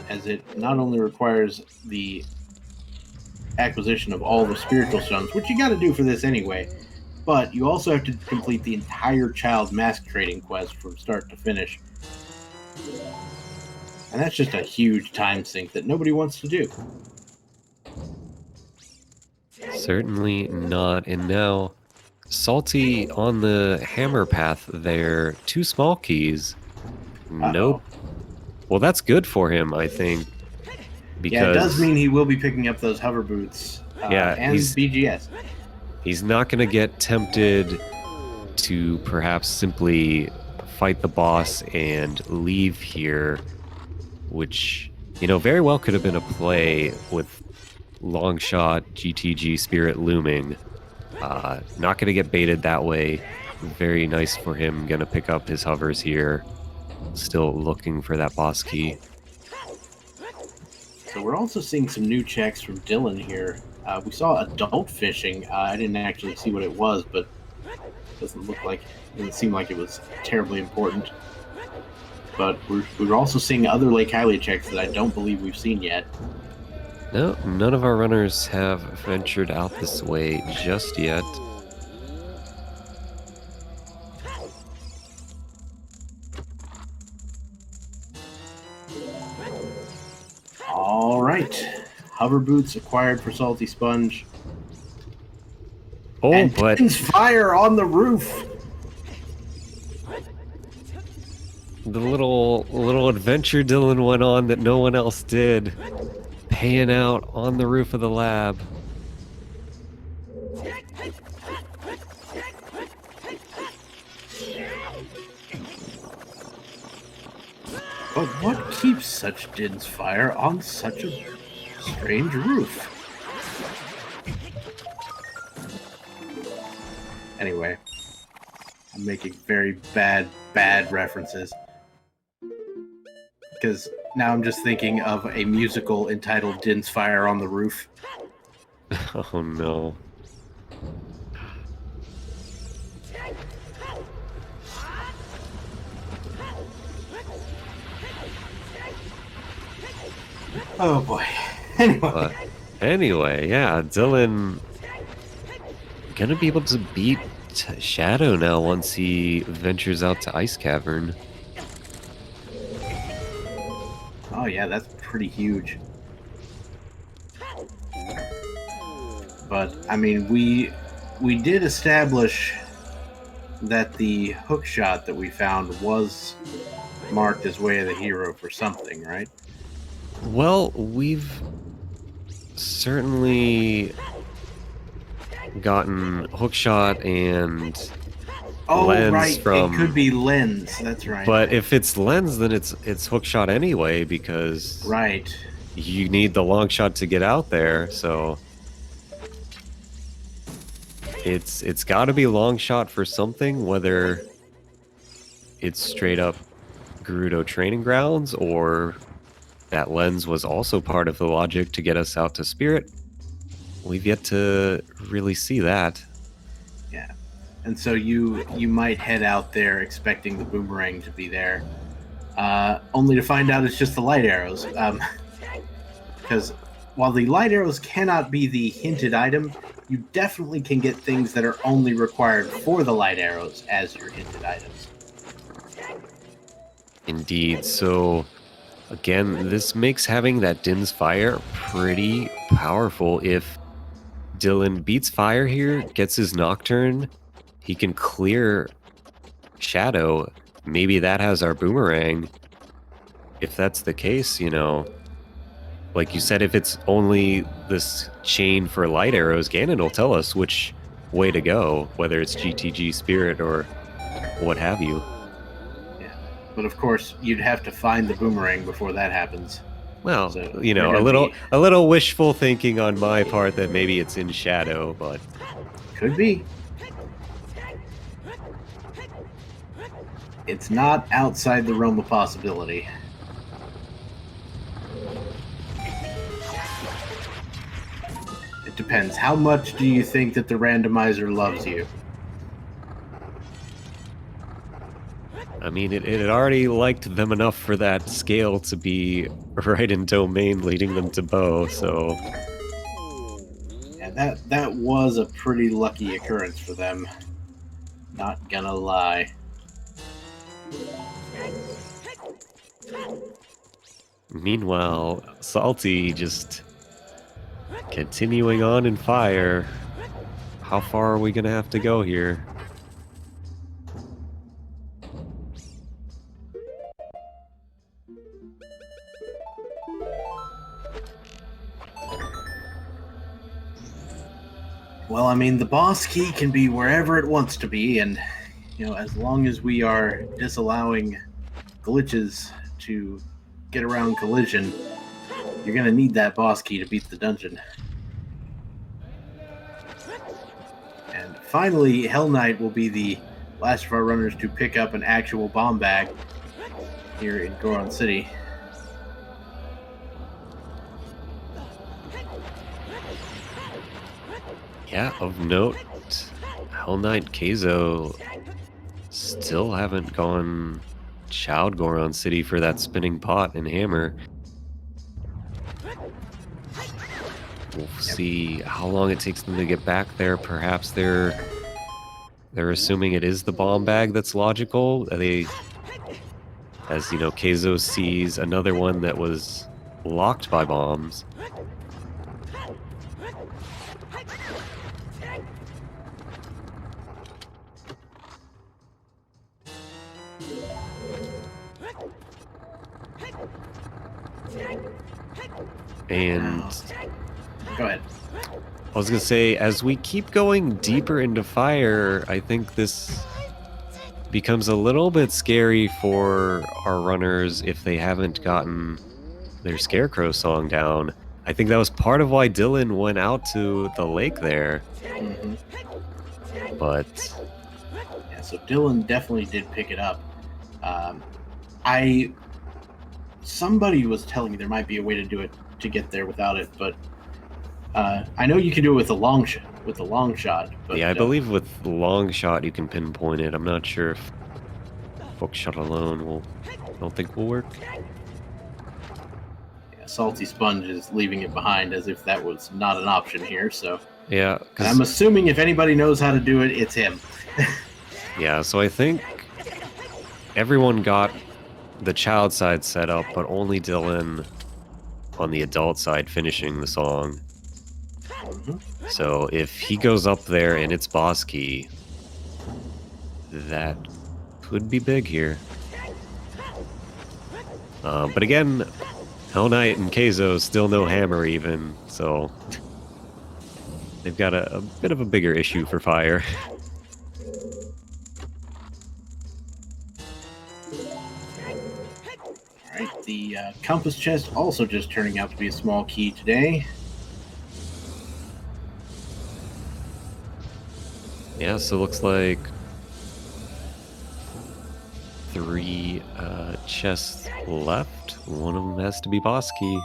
As it not only requires the acquisition of all the spiritual stones, which you got to do for this anyway, but you also have to complete the entire child mask trading quest from start to finish. And that's just a huge time sink that nobody wants to do. Certainly not. And now, Salty on the hammer path there, 2 small keys. Nope. Well, that's good for him, I think. Because, it does mean he will be picking up those hover boots and BGS. He's not going to get tempted to perhaps simply fight the boss and leave here, which, very well could have been a play with long shot GTG Spirit looming. Not going to get baited that way. Very nice for him. Going to pick up his hovers here. Still looking for that boss key. So we're also seeing some new checks from Dylan here. We saw adult fishing. I didn't actually see what it was, but it doesn't seem like it was terribly important. But we're also seeing other Lake Hylia checks that I don't believe we've seen yet. No, none of our runners have ventured out this way just yet. All right. Hover boots acquired for SaltySponge. Oh, and but Din's fire on the roof. the little adventure Dylan went on that no one else did, paying out on the roof of the lab. But what keeps such Din's fire on such a strange roof? Anyway, I'm making very bad references. Because now I'm just thinking of a musical entitled Din's Fire on the Roof. Oh no. Oh boy. Anyway, Yeah, Dylan gonna be able to beat Shadow now once he ventures out to Ice Cavern. Oh yeah, that's pretty huge. But I mean, we did establish that the hook shot that we found was marked as Way of the Hero for something, right? Well, we've certainly gotten hookshot and lens right. from. It could be lens. That's right. But if it's lens, then it's hookshot anyway, because right, you need the long shot to get out there. So it's got to be long shot for something, whether it's straight up Gerudo training grounds or that lens was also part of the logic to get us out to Spirit. We've yet to really see that. Yeah. And so you might head out there expecting the boomerang to be there, only to find out it's just the light arrows. Because while the light arrows cannot be the hinted item, you definitely can get things that are only required for the light arrows as your hinted items. Indeed. So, again, this makes having that Din's Fire pretty powerful. If Dylan beats Fire here, gets his Nocturne, he can clear Shadow. Maybe that has our boomerang. If that's the case, you know, like you said, if it's only this chain for light arrows, Ganon will tell us which way to go, whether it's GTG Spirit or what have you. Yeah, but of course, you'd have to find the boomerang before that happens. Well, So you know, a little wishful thinking on my part that maybe it's in Shadow, but could be. It's not outside the realm of possibility. It depends. How much do you think that the randomizer loves you? I mean, it had already liked them enough for that scale to be right in domain, leading them to Bow, so... Yeah, that was a pretty lucky occurrence for them. Not gonna lie. Meanwhile, Salty just continuing on in Fire. How far are we gonna have to go here? Well, I mean, the boss key can be wherever it wants to be, and, you know, as long as we are disallowing glitches to get around collision, you're going to need that boss key to beat the dungeon. And finally, Hellknight will be the last of our runners to pick up an actual bomb bag here in Goron City. Yeah, of note, Hellknight86 still haven't chowed Goron City for that spinning pot and hammer. We'll see how long it takes them to get back there. Perhaps they're assuming it is the bomb bag that's logical. As you know, Keizo sees another one that was locked by bombs. And go ahead. I was gonna say, as we keep going deeper into Fire, I think this becomes a little bit scary for our runners if they haven't gotten their Scarecrow song down. I think that was part of why Dylan went out to the lake there. Mm-hmm. But yeah, so Dylan definitely did pick it up. Somebody was telling me there might be a way to do it to get there without it, but I know you can do it with a long shot. But, yeah, I believe with the long shot you can pinpoint it. I'm not sure if hook shot alone I don't think will work. Yeah, SaltySponge is leaving it behind as if that was not an option here. So Yeah, And I'm assuming if anybody knows how to do it, it's him. yeah, so I think everyone got the child side set up, but only Dylan on the adult side finishing the song. So if he goes up there and it's boss key, that could be big here. But again, Hell Knight and Keizo still no hammer even, so they've got a bit of a bigger issue for fire. Alright, the compass chest also just turning out to be a small key today. Yeah, so it looks like 3 chests left. One of them has to be boss key.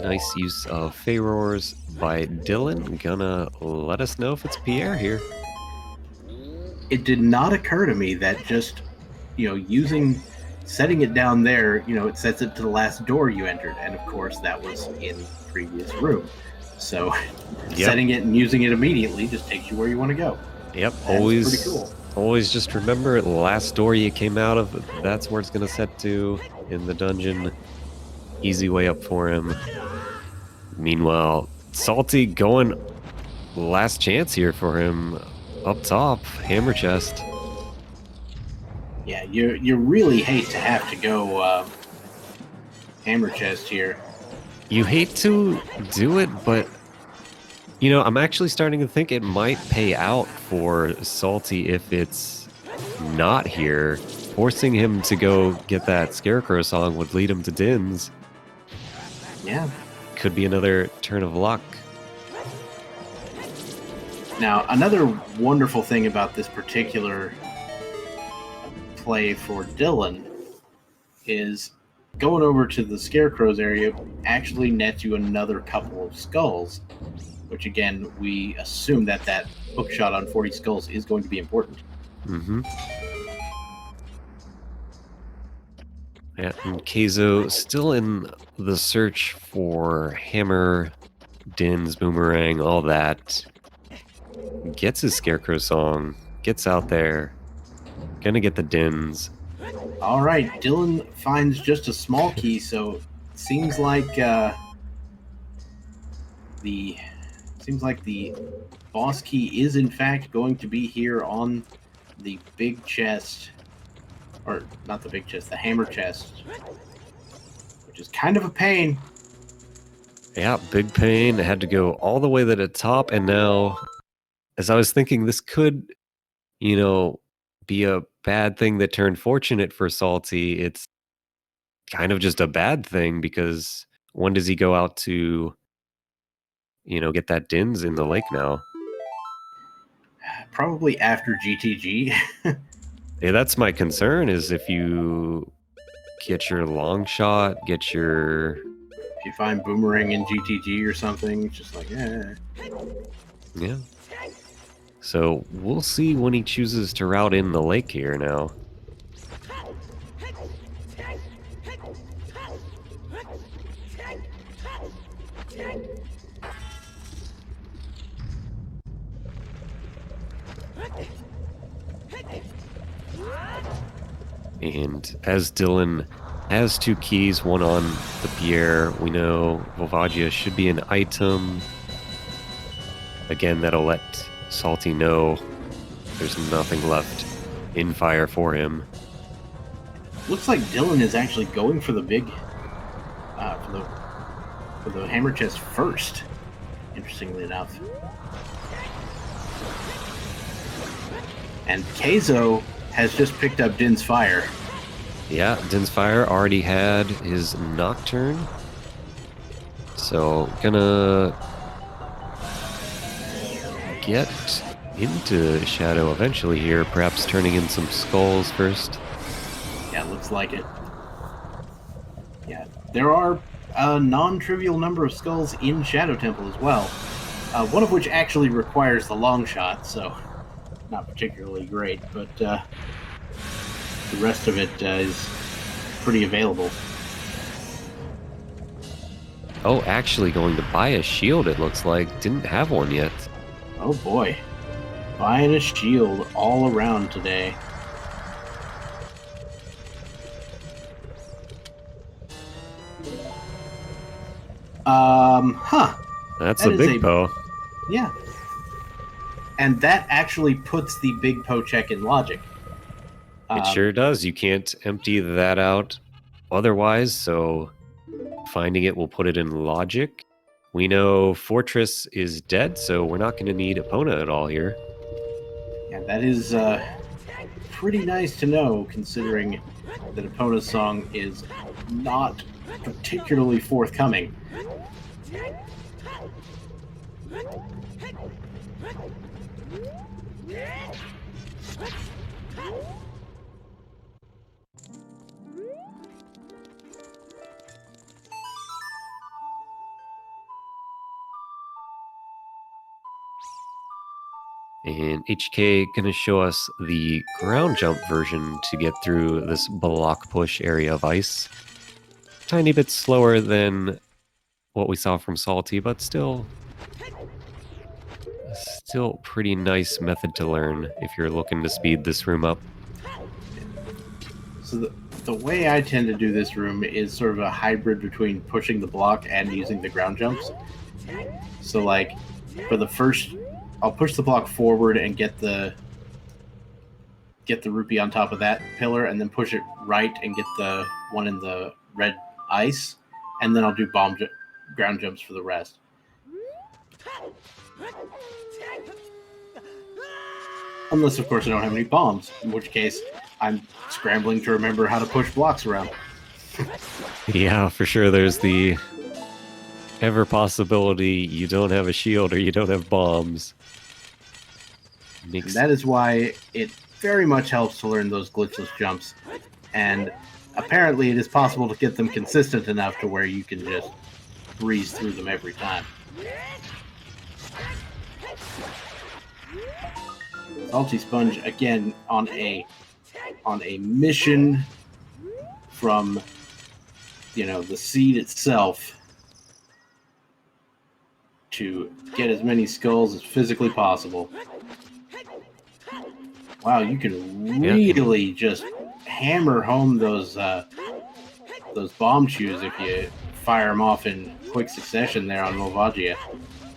Nice use of Pharaohs by Dylan. Gonna let us know if it's Pierre here. It did not occur to me that just, setting it down there, it sets it to the last door you entered. And of course, that was in the previous room. So setting it and using it immediately just takes you where you want to go. Yep, That's always pretty cool. Always just remember the last door you came out of, that's where it's gonna set to in the dungeon. Easy way up for him. Meanwhile, Salty going last chance here for him up top, hammer chest. Yeah, you really hate to have to go hammer chest here. You hate to do it, but I'm actually starting to think it might pay out for Salty if it's not here. Forcing him to go get that Scarecrow song would lead him to Dins. Yeah. Could be another turn of luck. Now, another wonderful thing about this particular play for Dylan is going over to the Scarecrow's area actually nets you another couple of skulls, which again, we assume that hookshot on 40 skulls is going to be important. Mm-hmm. Yeah, and Keizo still in the search for hammer, Dins, boomerang, all that. Gets his Scarecrow song, gets out there, gonna get the Dins. All right, Dylan finds just a small key, so it seems like the boss key is in fact going to be here on the big chest, or not the big chest, the hammer chest, which is kind of a pain. Yeah, big pain. I had to go all the way to the top, and now, as I was thinking, this could, be a bad thing that turned fortunate for Salty. It's kind of just a bad thing, because when does he go out to, get that Dins in the lake now? Probably after GTG. Yeah, that's my concern, is if you get your long shot, get your... If you find boomerang in GTG or something, it's just like, Yeah. So we'll see when he chooses to route in the lake here now. And as Dylan has 2 keys, one on the Pierre, we know Volvagia should be an item. Again, that'll let Salty know there's nothing left in fire for him. Looks like Dylan is actually going for the big, for the hammer chest first, interestingly enough. And Keizo has just picked up Din's Fire. Yeah, Din's Fire already had his Nocturne. So, gonna get into Shadow eventually here, perhaps turning in some skulls first. Yeah, looks like it. Yeah, there are a non-trivial number of skulls in Shadow Temple as well. one of which actually requires the long shot, so not particularly great, but the rest of it is pretty available. Oh, actually going to buy a shield, it looks like. Didn't have one yet. Oh boy. Buying a shield all around today. That's That a is big bow. Yeah. And that actually puts the big Poe check in logic. It sure does. You can't empty that out otherwise, so finding it will put it in logic. We know Fortress is dead, so we're not going to need Epona at all here. Yeah, that is pretty nice to know, considering that Epona's song is not particularly forthcoming. And HK gonna show us the ground jump version to get through this block push area of ice. Tiny bit slower than what we saw from Salty, but still pretty nice method to learn if you're looking to speed this room up. So the way I tend to do this room is sort of a hybrid between pushing the block and using the ground jumps. So like for the first, I'll push the block forward and get the rupee on top of that pillar, and then push it right and get the one in the red ice, and then I'll do ground jumps for the rest. Unless, of course, I don't have any bombs, in which case I'm scrambling to remember how to push blocks around. Yeah, for sure. There's the ever possibility you don't have a shield or you don't have bombs. And that is why it very much helps to learn those glitchless jumps. And apparently it is possible to get them consistent enough to where you can just breeze through them every time. SaltySponge again on a mission from, the seed itself to get as many skulls as physically possible. Wow, you can really just hammer home those bomb chews if you fire them off in quick succession there on Volvagia.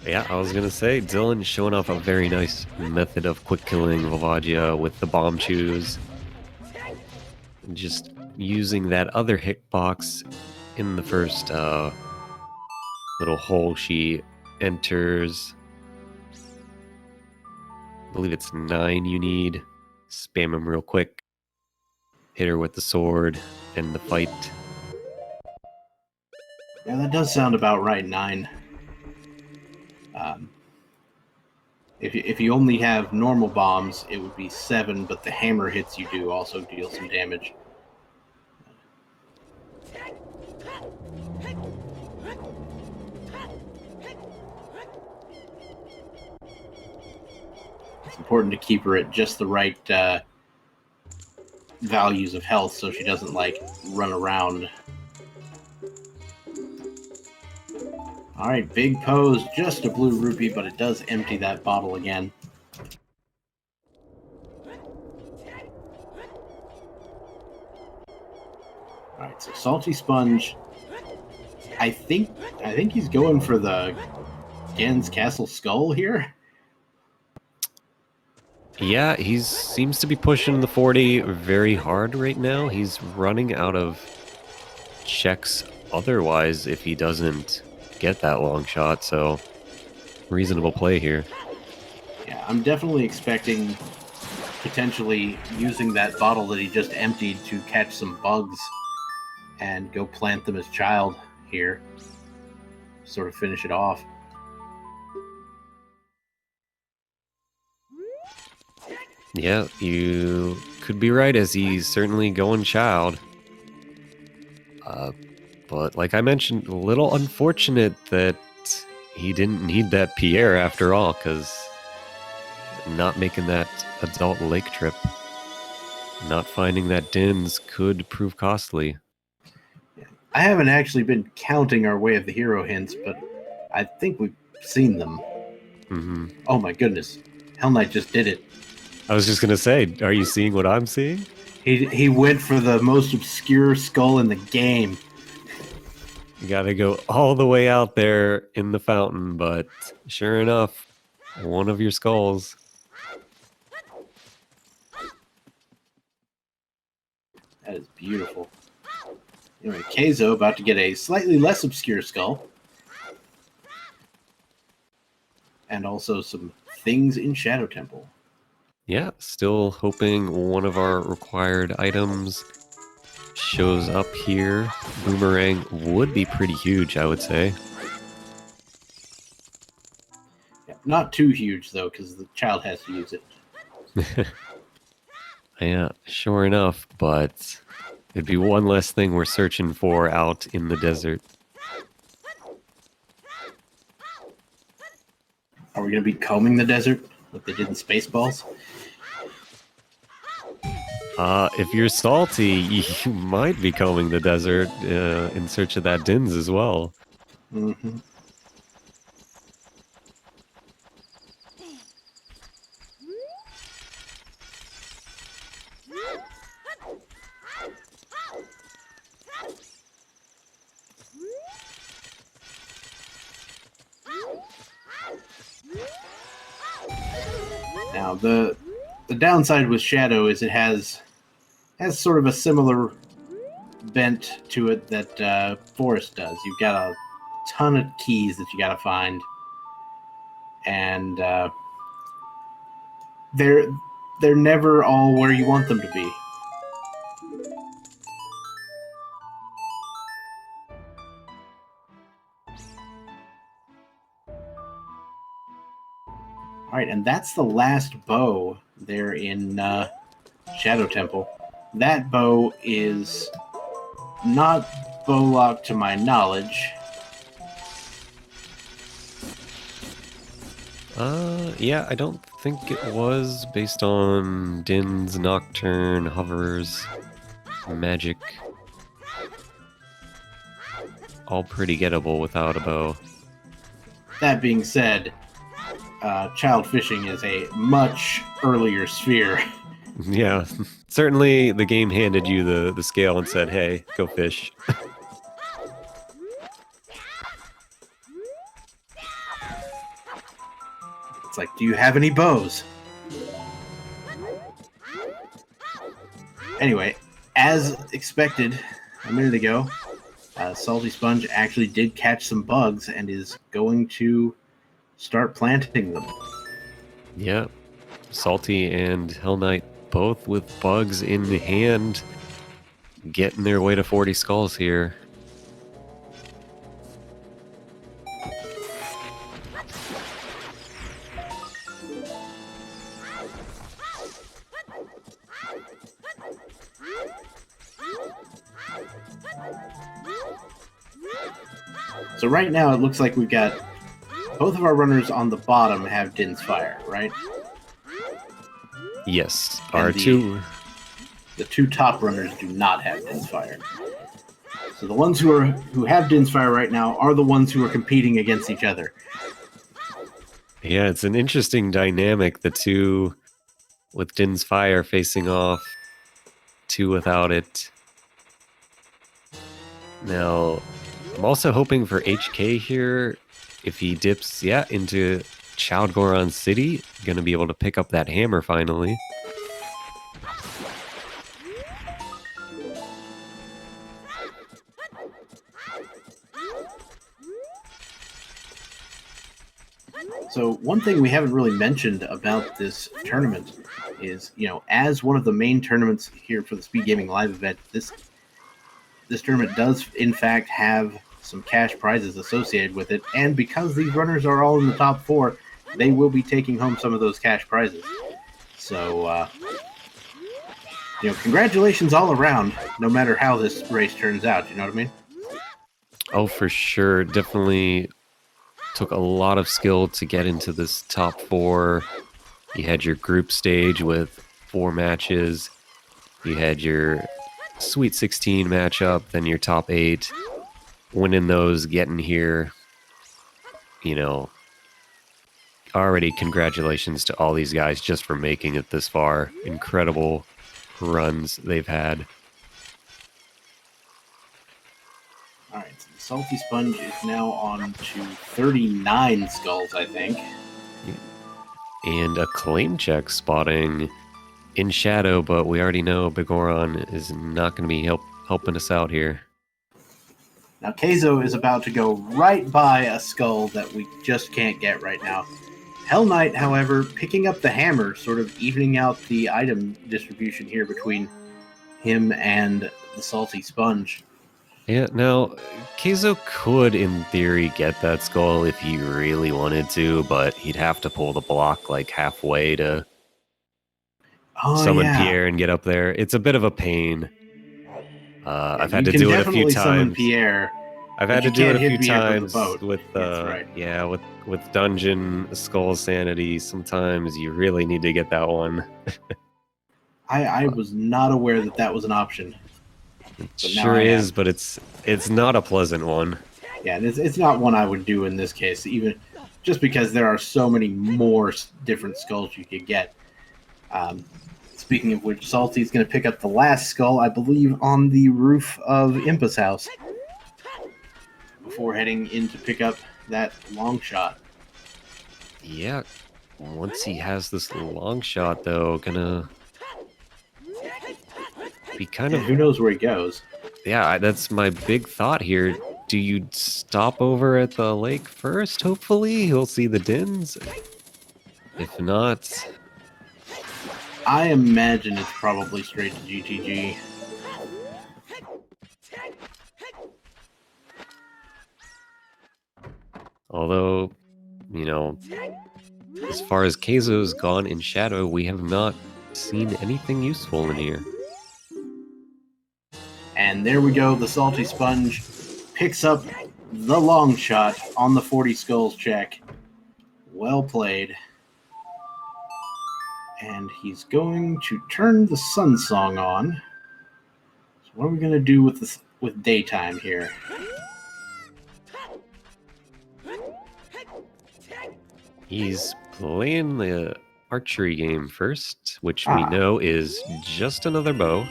Yeah, I was gonna say, Dylan showing off a very nice method of quick killing Volvagia with the bomb chews. Just using that other hitbox in the first little hole she enters. I believe it's 9 you need. Spam him real quick. Hit her with the sword, end the fight. Yeah, that does sound about right, 9. If you only have normal bombs, it would be 7, but the hammer hits you do also deal some damage. It's important to keep her at just the right values of health so she doesn't, run around. Alright, big pose, just a blue rupee, but it does empty that bottle again. Alright, so SaltySponge, I think he's going for the Gen's Castle Skull here. Yeah, he seems to be pushing the 40 very hard right now. He's running out of checks otherwise if he doesn't get that long shot, so reasonable play here. Yeah, I'm definitely expecting potentially using that bottle that he just emptied to catch some bugs and go plant them as child here. Sort of finish it off. Yeah, you could be right, as he's certainly going child. But like I mentioned, a little unfortunate that he didn't need that Pierre after all, because not making that adult lake trip, not finding that Dins could prove costly. I haven't actually been counting our Way of the Hero hints, but I think we've seen them. Mm-hmm. Oh my goodness. Hellknight just did it. I was just going to say, are you seeing what I'm seeing? He went for the most obscure skull in the game. You got to go all the way out there in the fountain, but sure enough, one of your skulls. That is beautiful. Anyway, Keizo about to get a slightly less obscure skull. And also some things in Shadow Temple. Yeah, still hoping one of our required items shows up here. Boomerang would be pretty huge, I would say. Yeah, not too huge, though, because the child has to use it. Yeah, sure enough, but it'd be one less thing we're searching for out in the desert. Are we going to be combing the desert like they did in Spaceballs? If you're salty, you might be combing the desert in search of that Dins as well. Mm-hmm. Now, the downside with Shadow is it has sort of a similar bent to it that Forest does. You've got a ton of keys that you got to find, and they're never all where you want them to be. All right, and that's the last bow there in Shadow Temple. That bow is not bow locked to my knowledge. Yeah, I don't think it was based on Din's, Nocturne, Hovers, Magic. All pretty gettable without a bow. That being said, child fishing is a much earlier sphere. Yeah, certainly the game handed you the scale and said, hey, go fish. It's like, do you have any bows? Anyway, as expected a minute ago, TheSaltySponge actually did catch some bugs and is going to start planting them. Yeah, Salty and Hellknight both with bugs in hand, getting their way to 40 skulls here. So right now it looks like we've got both of our runners on the bottom have Din's Fire, right? Yes, And the two top runners do not have Din's Fire. So the ones who have Din's Fire right now are the ones who are competing against each other. Yeah, it's an interesting dynamic. The two with Din's Fire facing off, two without it. Now, I'm also hoping for HK here. If he dips, into Chowdgoron City, gonna be able to pick up that hammer finally. So one thing we haven't really mentioned about this tournament is, as one of the main tournaments here for the SpeedGaming Live event, this tournament does in fact have some cash prizes associated with it, and because these runners are all in the top 4, they will be taking home some of those cash prizes. So, congratulations all around, no matter how this race turns out, you know what I mean? Oh, for sure. Definitely took a lot of skill to get into this top 4. You had your group stage with 4 matches. You had your Sweet 16 matchup, then your top 8. Winning those, getting here, you know, already congratulations to all these guys just for making it this far. Incredible runs they've had. All right, so the Salty Sponge is now on to 39 skulls, I think. And a claim check spotting in shadow, but we already know Bigoron is not going to be helping us out here. Now, Keizo is about to go right by a skull that we just can't get right now. Hellknight, however, picking up the hammer, sort of evening out the item distribution here between him and the Salty Sponge. Yeah, now, Keizo could, in theory, get that skull if he really wanted to, but he'd have to pull the block like halfway to summon Pierre and get up there. It's a bit of a pain. I've had to do it a few times. Pierre, I've had to do it a few times with right. with dungeon skull sanity. Sometimes you really need to get that one. I was not aware that was an option. It sure is, but it's not a pleasant one. Yeah, it's not one I would do in this case, even just because there are so many more different skulls you could get. Speaking of which, Salty's going to pick up the last skull, I believe, on the roof of Impa's house before heading in to pick up that long shot. Yeah, once he has this long shot, though, gonna be kind of... Who knows where he goes? Yeah, that's my big thought here. Do you stop over at the lake first, hopefully? He'll see the dins? If not... I imagine it's probably straight to GTG. Although, you know, as far as Keizo's gone in shadow, we have not seen anything useful in here. And there we go, the Salty Sponge picks up the long shot on the 40 skulls check. Well played. And he's going to turn the Sun Song on. So what are we going to do with daytime here? He's playing the archery game first, which we know is just another bow.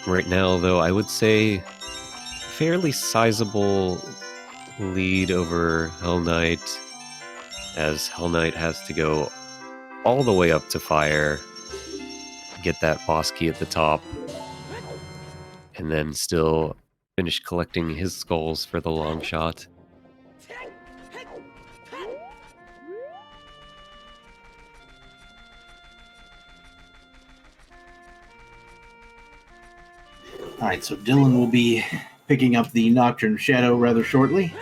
Right now, though, I would say fairly sizable lead over Hellknight, as Hellknight has to go all the way up to fire, get that boss key at the top, and then still finish collecting his skulls for the long shot. Alright, so Dylan will be picking up the Nocturne Shadow rather shortly,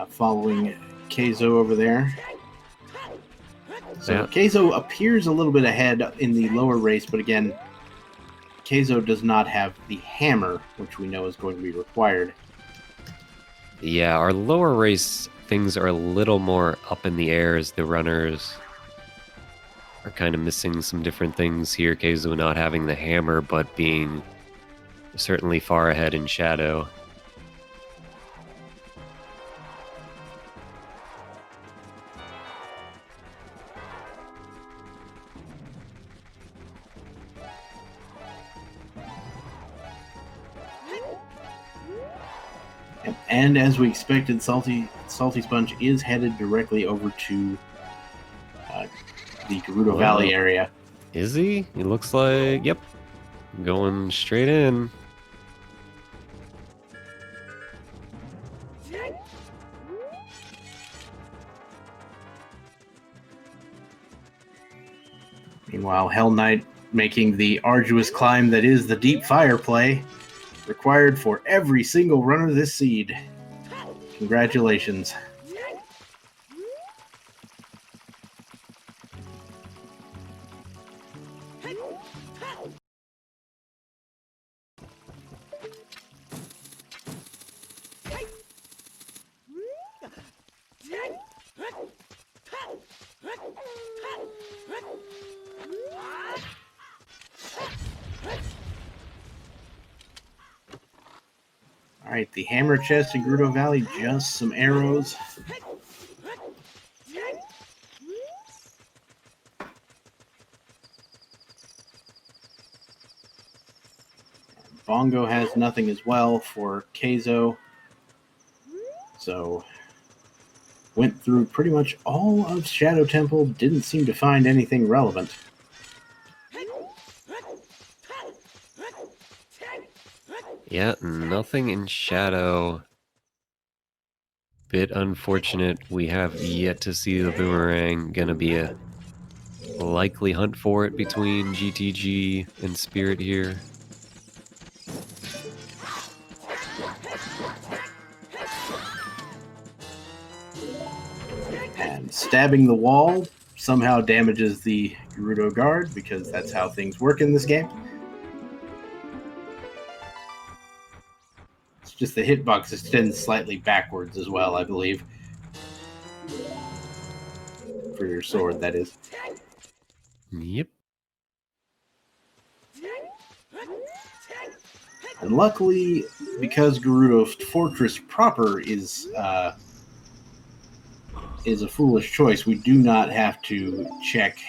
following Keizo over there. So yeah. Keizo appears a little bit ahead in the lower race, but again, Keizo does not have the hammer, which we know is going to be required. Yeah, our lower race things are a little more up in the air as the runners are kind of missing some different things here. Keizo not having the hammer, but being certainly far ahead in shadow. And as we expected, Salty Sponge is headed directly over to the Gerudo Valley area. Is he? He looks like, yep, going straight in. Meanwhile, Hellknight making the arduous climb that is the deep fire play, required for every single runner this seed. Congratulations. Alright, the hammer chest in Gerudo Valley, just some arrows. Bongo has nothing as well for Keizo. So, went through pretty much all of Shadow Temple, didn't seem to find anything relevant. Yeah, nothing in Shadow. Bit unfortunate. We have yet to see the boomerang. Gonna be a likely hunt for it between GTG and Spirit here. And stabbing the wall somehow damages the Gerudo guard, because that's how things work in this game. It's just the hitbox extends slightly backwards as well, I believe. For your sword, that is. Yep. And luckily, because Gerudo Fortress proper is a foolish choice, we do not have to check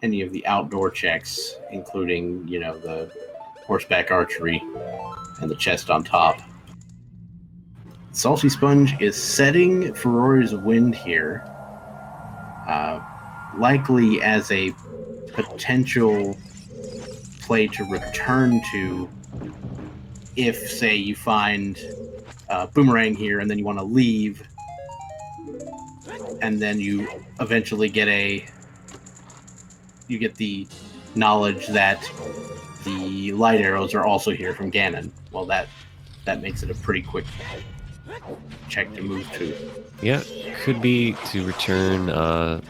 any of the outdoor checks, including, you know, the horseback archery and the chest on top. TheSaltySponge is setting Furoria's Wind here, likely as a potential play to return to if, say, you find Boomerang here and then you want to leave, and then you eventually get the knowledge that the light arrows are also here from Ganon. Well, that makes it a pretty quick check to move to. Yeah, could be to return.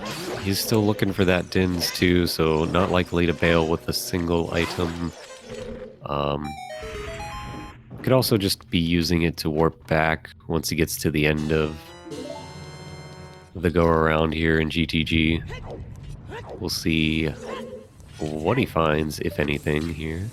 He's still looking for that Dins too, so not likely to bail with a single item. Could also just be using it to warp back once he gets to the end of the go around here in GTG. We'll see what he finds, if anything, here.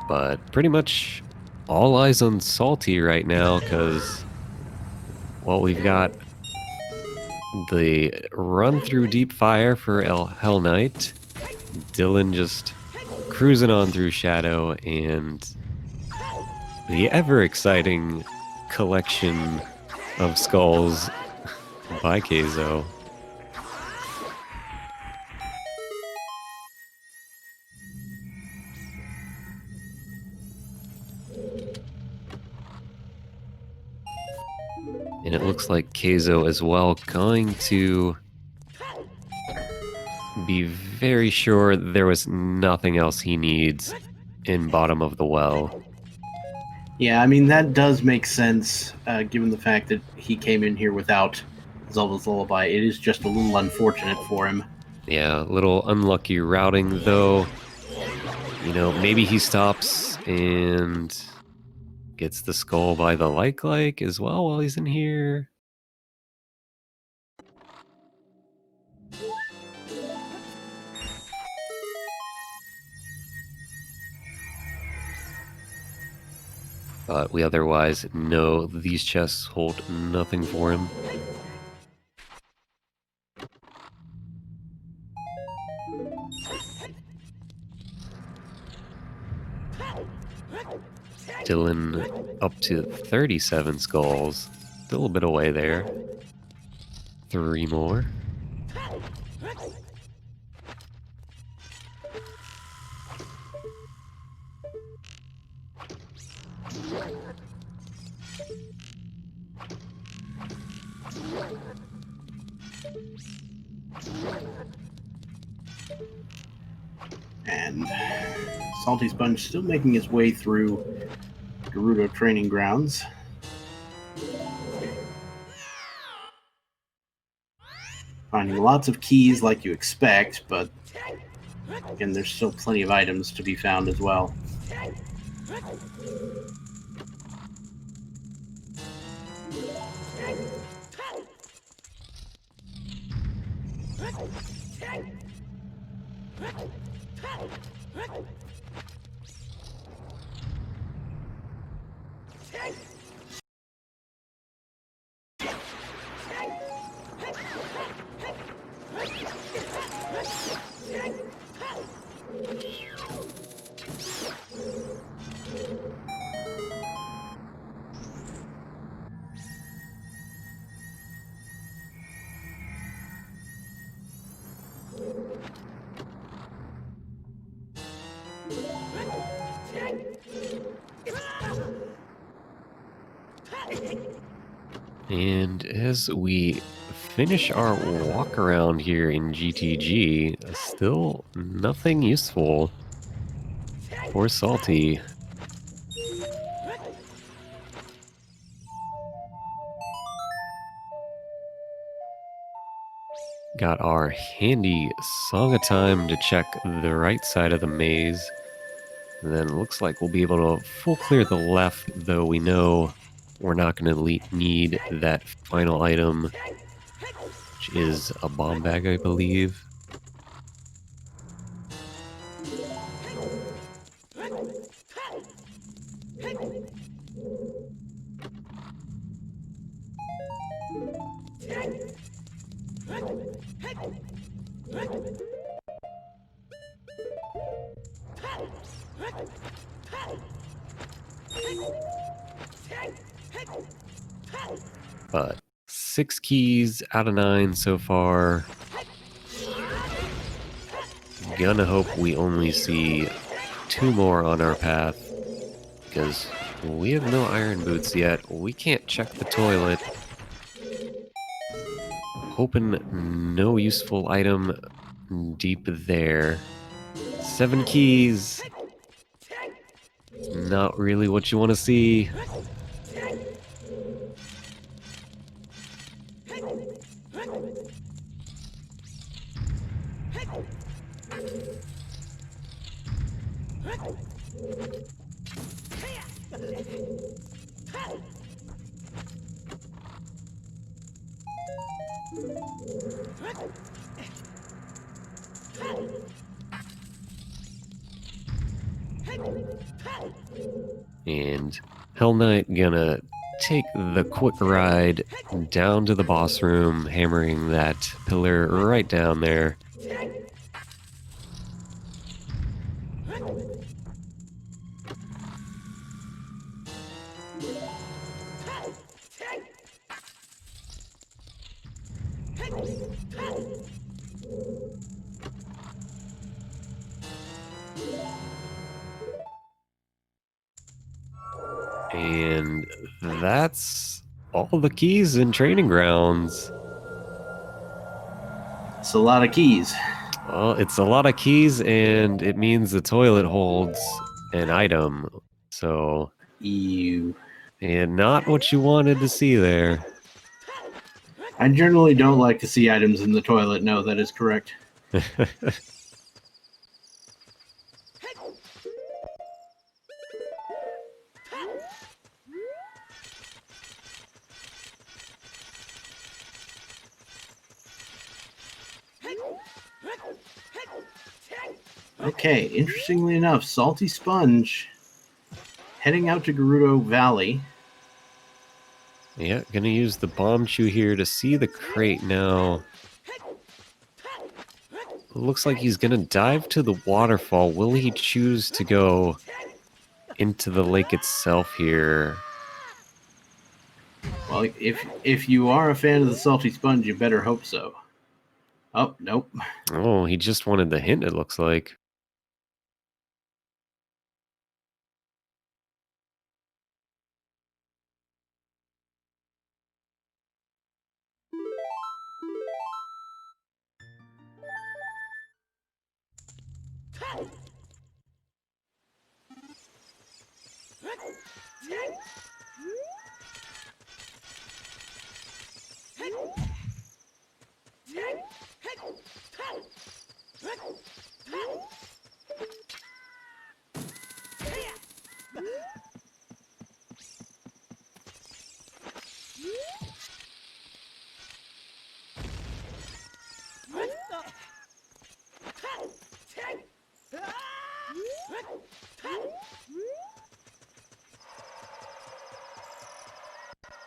But pretty much all eyes on Salty right now, because, well, we've got the run through Deep Fire for Hellknight. Dylan just cruising on through Shadow, and the ever-exciting collection of skulls by Keizo. And it looks like Keizo as well going to be very sure there was nothing else he needs in bottom of the well. Yeah, I mean, that does make sense, given the fact that he came in here without Zelda's Lullaby. It is just a little unfortunate for him. Yeah, a little unlucky routing, though. You know, maybe he stops and gets the skull by the like as well while he's in here. But we otherwise know these chests hold nothing for him. Dylan up to 37 skulls. Still a bit away there. 3 more. And TheSaltySponge still making his way through Gerudo Training Grounds. Finding lots of keys like you expect, but again, there's still plenty of items to be found as well. And as we finish our walk around here in GTG, still nothing useful for Salty. Got our handy Song of Time to check the right side of the maze. And then it looks like we'll be able to full clear the left, though we know we're not going to need that final item, which is a bomb bag, I believe. But 6 keys out of 9 so far. Gonna hope we only see 2 more on our path, because we have no iron boots yet. We can't check the toilet. Hoping no useful item deep there. 7 keys. Not really what you want to see. And Hellknight gonna take the quick ride down to the boss room, hammering that pillar right down there. And that's all the keys in Training Grounds. It's a lot of keys. Well, it's a lot of keys, and it means the toilet holds an item. So, Ew. and not what you wanted to see there. I generally don't like to see items in the toilet. No, that is correct. Okay, interestingly enough, SaltySponge heading out to Gerudo Valley. Yeah, gonna use the bomb chew here to see the crate now. Looks like he's gonna dive to the waterfall. Will he choose to go into the lake itself here? Well, if you are a fan of the SaltySponge, you better hope so. Oh, nope. Oh, he just wanted the hint, it looks like.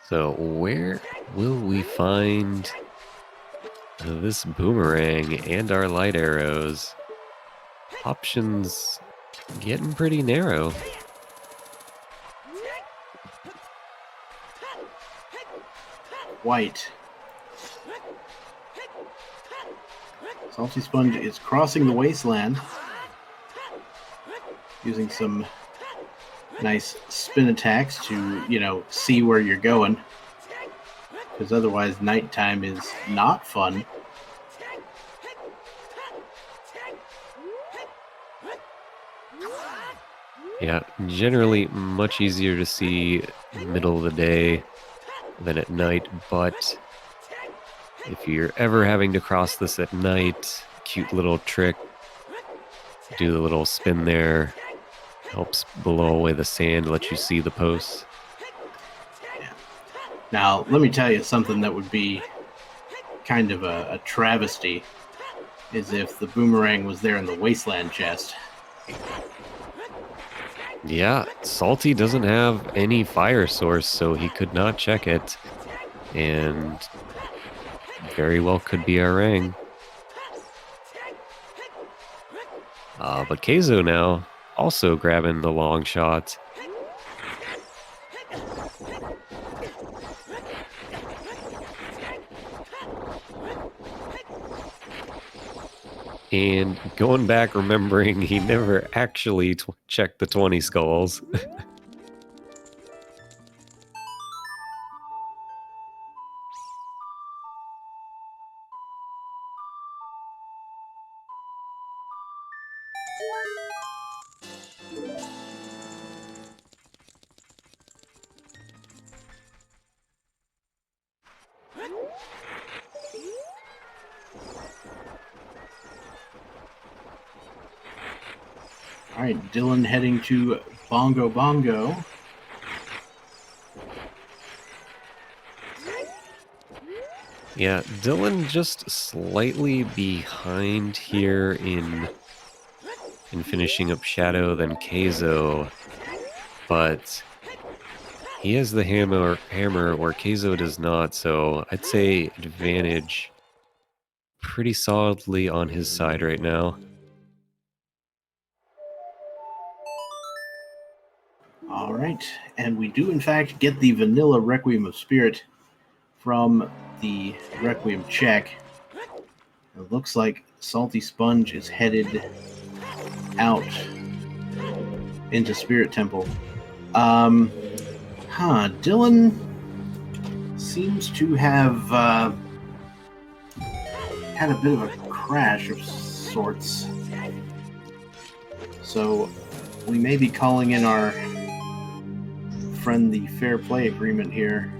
So where will we find this boomerang and our light arrows? Options getting pretty narrow. White. SaltySponge is crossing the wasteland using some nice spin attacks to, you know, see where you're going. Because otherwise nighttime is not fun. Yeah, generally much easier to see middle of the day than at night, but if you're ever having to cross this at night, cute little trick, do the little spin there, helps blow away the sand, let you see the posts. Yeah. Now, let me tell you something that would be kind of a travesty, is if the boomerang was there in the wasteland chest. Yeah, Salty doesn't have any fire source, so he could not check it. And very well could be a ring. But Keizo now also grabbing the long shot. And going back, remembering he never actually checked the 20 skulls. All right, Dylan heading to Bongo Bongo. Yeah, Dylan just slightly behind here in finishing up Shadow than Keizo, but he has the hammer where Keizo does not, so I'd say advantage pretty solidly on his side right now. All right, and we do in fact get the vanilla Requiem of Spirit from the Requiem check. It looks like SaltySponge is headed out into Spirit Temple. Dylan seems to have had a bit of a crash of sorts. So we may be calling in our friend the Fair Play Agreement here.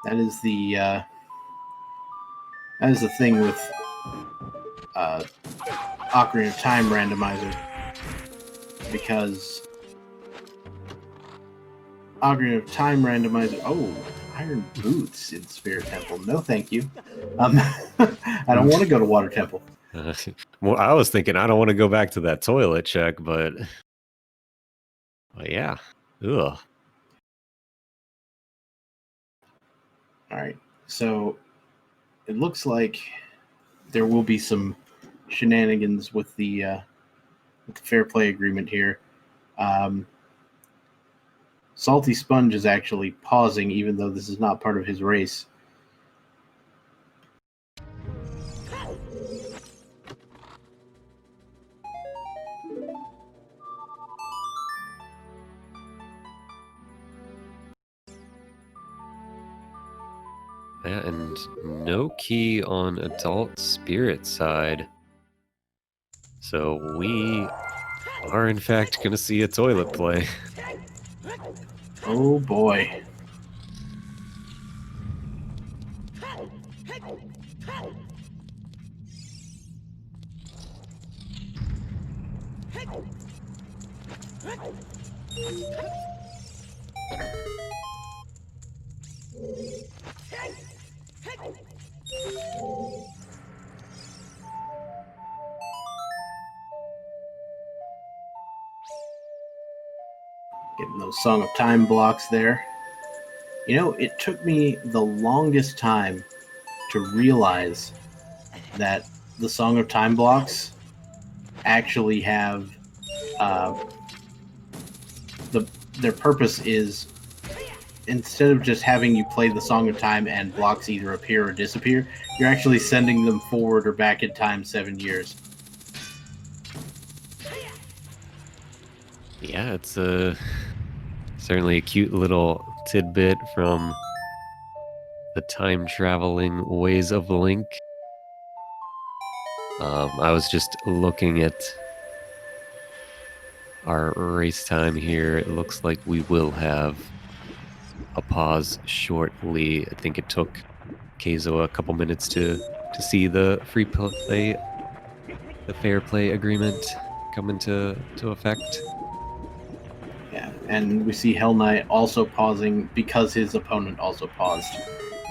That is the thing with Ocarina of Time Randomizer, because Ocarina of Time Randomizer. Oh, iron boots in Spirit Temple. No, thank you. I don't want to go to Water Temple. Well, I was thinking I don't want to go back to that toilet check, but yeah, ugh. All right, so it looks like there will be some shenanigans with the Fair Play Agreement here. SaltySponge is actually pausing, even though this is not part of his race. Yeah, and no key on Adult Spirit side. So we are in fact going to see a toilet play. Oh boy. Getting those Song of Time blocks there. You know, it took me the longest time to realize that the Song of Time blocks actually have their purpose is instead of just having you play the Song of Time and blocks either appear or disappear, you're actually sending them forward or back in time 7 years. Yeah, it's certainly a cute little tidbit from the time traveling ways of Link. I was just looking at our race time here. It looks like we will have a pause shortly. I think it took Keizo a couple minutes to see the free play, the fair play agreement come into effect. Yeah, and we see Hell Knight also pausing because his opponent also paused.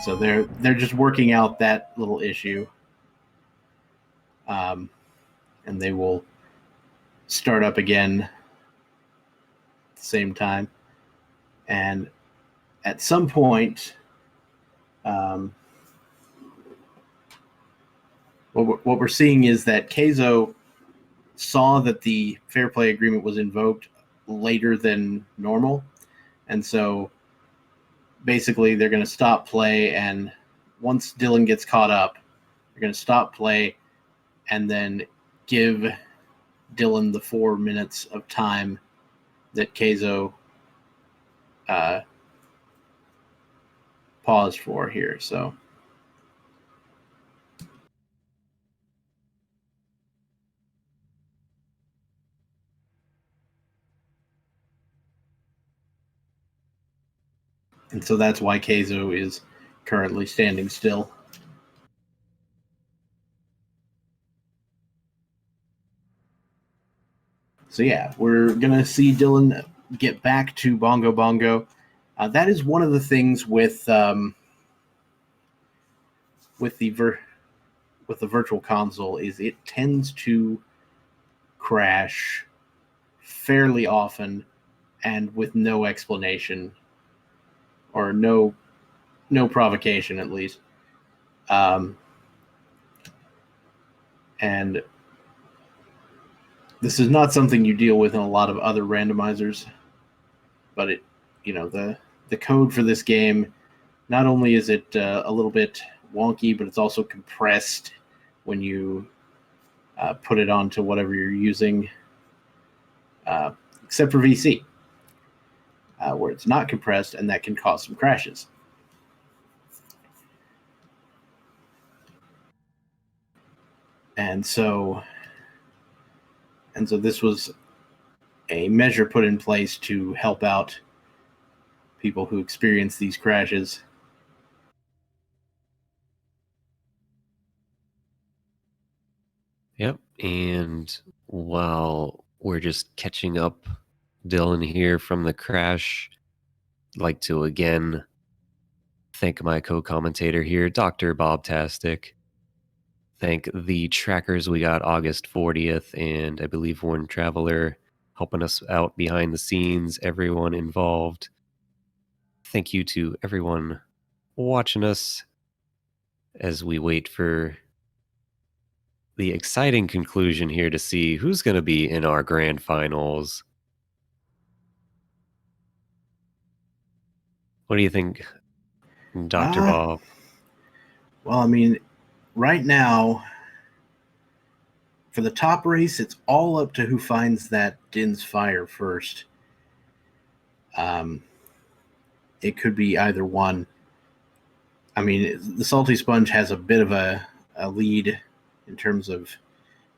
So they're just working out that little issue, and they will start up again at the same time. And at some point, what we're seeing is that Keizo saw that the fair play agreement was invoked later than normal, and so basically they're going to stop play, and once Dylan gets caught up, they're going to stop play and then give Dylan the 4 minutes of time that Keizo paused for here. So and so that's why Keizo is currently standing still. So yeah, we're gonna see Dylan get back to Bongo Bongo. That is one of the things with the virtual console is it tends to crash fairly often and with no explanation or no provocation at least. And this is not something you deal with in a lot of other randomizers, but the code for this game, not only is it a little bit wonky, but it's also compressed when you put it onto whatever you're using, except for VC, where it's not compressed, and that can cause some crashes. And so this was a measure put in place to help out people who experience these crashes. Yep, and while we're just catching up Dylan here from the crash, I'd like to again thank my co-commentator here, Dr. Bobtastic. Thank the trackers we got August 40th, and I believe Warren Traveler helping us out behind the scenes, everyone involved. Thank you to everyone watching us as we wait for the exciting conclusion here to see who's going to be in our grand finals. What do you think, Dr. Bob? Well, I mean, right now, for the top race, it's all up to who finds that Din's Fire first. It could be either one. I mean, the Salty Sponge has a bit of a lead in terms of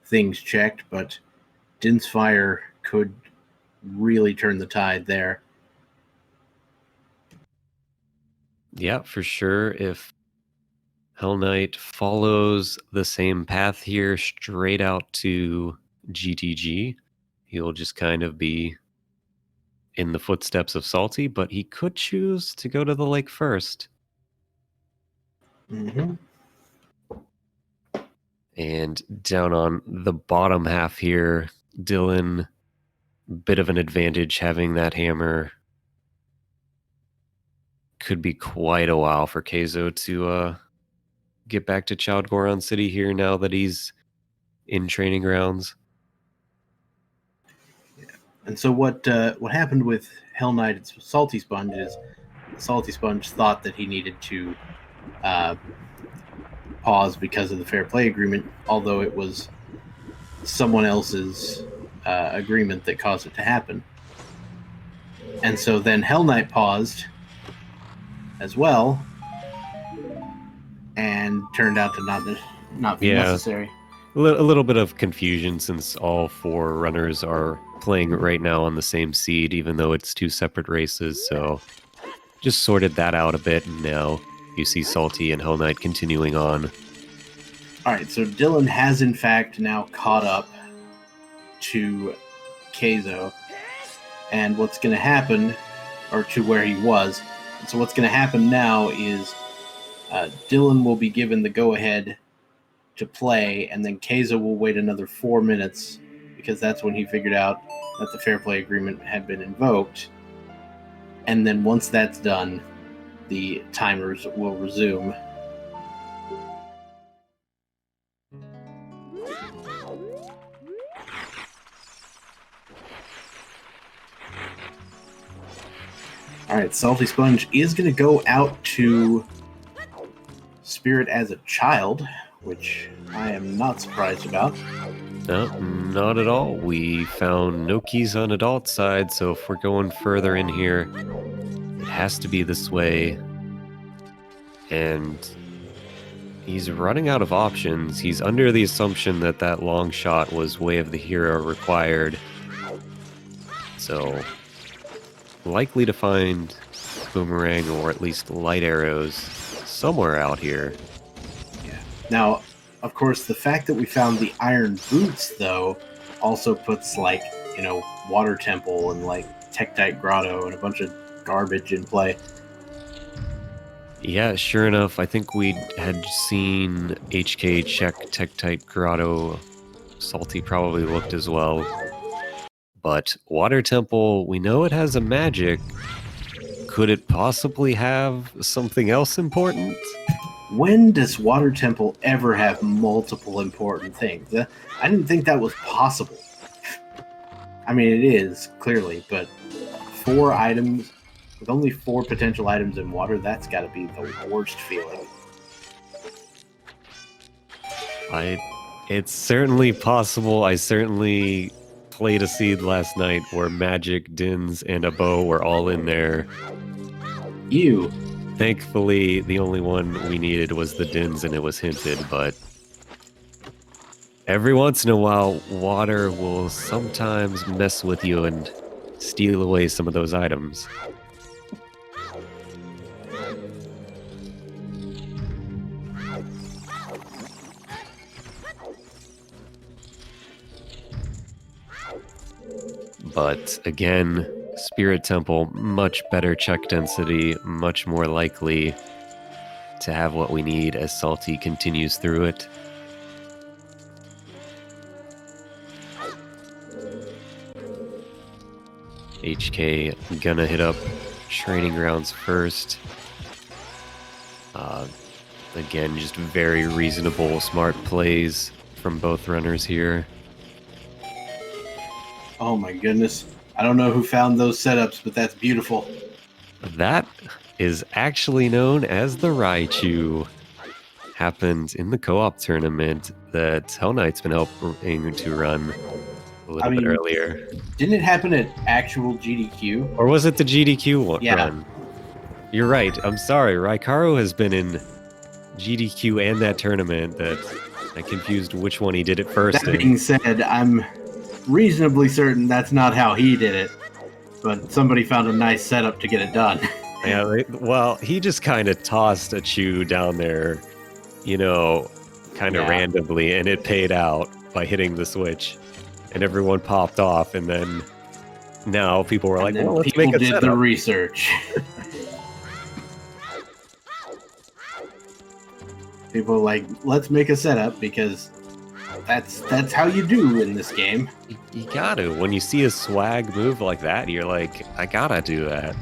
things checked, but Din's Fire could really turn the tide there. Yeah, for sure. If Hell Knight follows the same path here straight out to GTG, he'll just kind of be in the footsteps of Salty, but he could choose to go to the lake first. Mm-hmm. And down on the bottom half here, Dylan, bit of an advantage having that hammer. Could be quite a while for Keizo to get back to Chowdgoron City here now that he's in training grounds. And so what happened with Hellknight, Salty Sponge, is TheSaltySponge thought that he needed to pause because of the fair play agreement, although it was someone else's agreement that caused it to happen. And so then Hell Knight paused as well, and turned out to not be necessary. A little bit of confusion since all 4 runners are playing right now on the same seed, even though it's 2 separate races. So just sorted that out a bit, and now you see Salty and Hell Knight continuing on. All right, so Dylan has in fact now caught up to Keizo, and what's going to happen, or to where he was. So what's going to happen now is Dylan will be given the go-ahead to play, and then Keizo will wait another 4 minutes, because that's when he figured out that the fair play agreement had been invoked. And then once that's done, the timers will resume. All right, TheSaltySponge is going to go out to Spirit as a child, which I am not surprised about. No, not at all. We found no keys on adult side, so if we're going further in here, it has to be this way. And he's running out of options. He's under the assumption that that long shot was Way of the Hero required. So, likely to find boomerang or at least light arrows somewhere out here. Yeah. Now, of course, the fact that we found the iron boots, though, also puts, like, you know, Water Temple and, like, Tektite Grotto and a bunch of garbage in play. Yeah, sure enough, I think we had seen HK check Tektite Grotto. Salty probably looked as well. But Water Temple, we know it has a magic. Could it possibly have something else important? When does Water Temple ever have multiple important things? I didn't think that was possible. I mean, it is, clearly, but 4 items, with only 4 potential items in water, that's got to be the worst feeling. It's certainly possible. I certainly played a seed last night where magic, dins, and a bow were all in there. Ew. Thankfully, the only one we needed was the dins, and it was hinted, but every once in a while, water will sometimes mess with you and steal away some of those items. But again, Spirit Temple, much better check density, much more likely to have what we need as Salty continues through it. HK gonna hit up training grounds first. Again, just very reasonable, smart plays from both runners here. Oh my goodness. I don't know who found those setups, but that's beautiful. That is actually known as the Raichu. Happened in the co-op tournament that Hell Knight's been helping to run a little bit earlier. Didn't it happen at actual GDQ? Or was it the GDQ one? Yeah. Run? You're right. I'm sorry. Raikaro has been in GDQ and that tournament that I confused which one he did it first. That being said, I'm reasonably certain that's not how he did it, but somebody found a nice setup to get it done. Yeah, well, he just kind of tossed a chew down there, you know, kind of randomly, and it paid out by hitting the switch, and everyone popped off, and then now people were like, well, let's make a setup. People did the research. People were like, let's make a setup, because that's how you do in this game. You gotta. When you see a swag move like that, you're like, I gotta do that.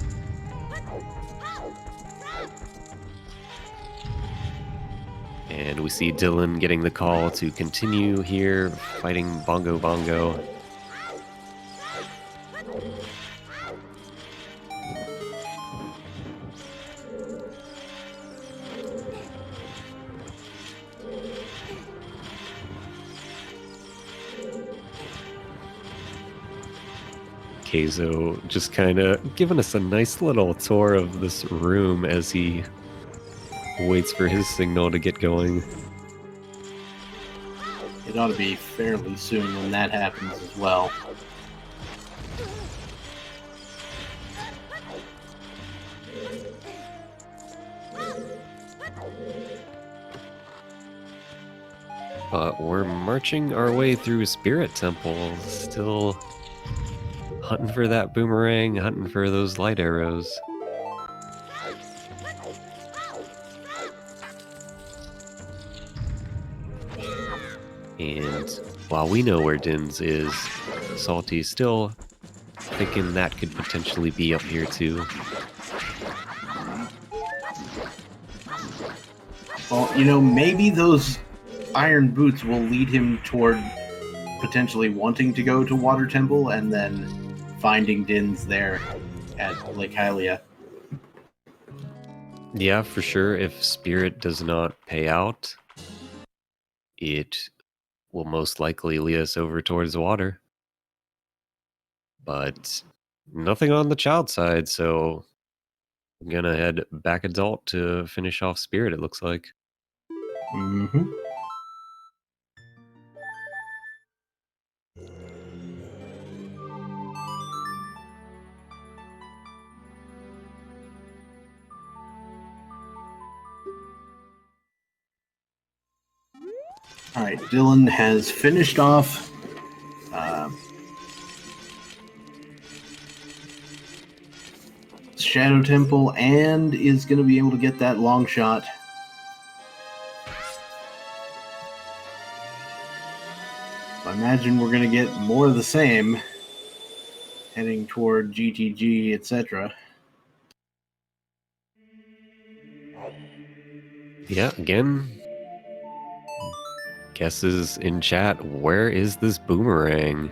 And we see Dylan getting the call to continue here, fighting Bongo Bongo. Keizo just kind of giving us a nice little tour of this room as he waits for his signal to get going. It ought to be fairly soon when that happens as well. But we're marching our way through Spirit Temple, still hunting for that boomerang, hunting for those light arrows. And while we know where Din's is, Salty's still thinking that could potentially be up here too. Well, maybe those iron boots will lead him toward potentially wanting to go to Water Temple and then finding Din's there at Lake Hylia. Yeah, for sure. If Spirit does not pay out, it will most likely lead us over towards water. But nothing on the child side, so I'm gonna head back adult to finish off Spirit, it looks like. Mm-hmm. All right, Dylan has finished off Shadow Temple and is going to be able to get that long shot. I imagine we're going to get more of the same heading toward GTG, etc. Yeah, again, guesses in chat, where is this boomerang?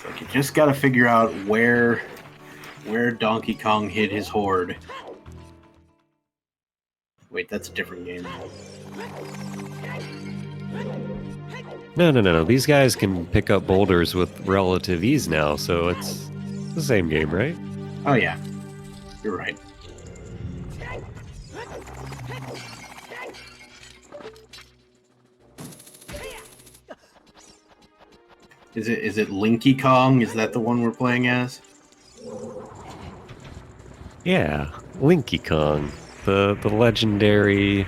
Like, you just got to figure out where Donkey Kong hid his hoard. Wait, that's a different game. No. These guys can pick up boulders with relative ease now, so it's the same game, right? Oh, yeah. You're right. Is it Linky Kong? Is that the one we're playing as? Yeah, Linky Kong, the legendary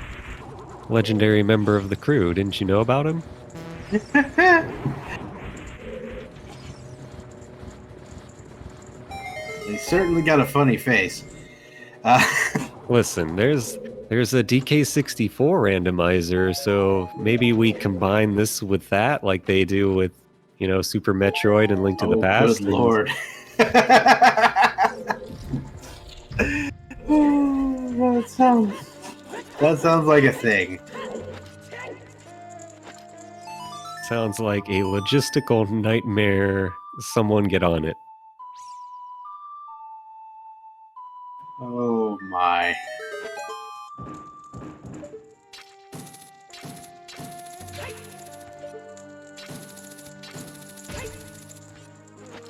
member of the crew. Didn't you know about him? He certainly got a funny face. Listen, there's a DK64 randomizer, so maybe we combine this with that, like they do with, Super Metroid and Link to the Past. Good lord. That sounds like a thing. Sounds like a logistical nightmare. Someone get on it. Oh my.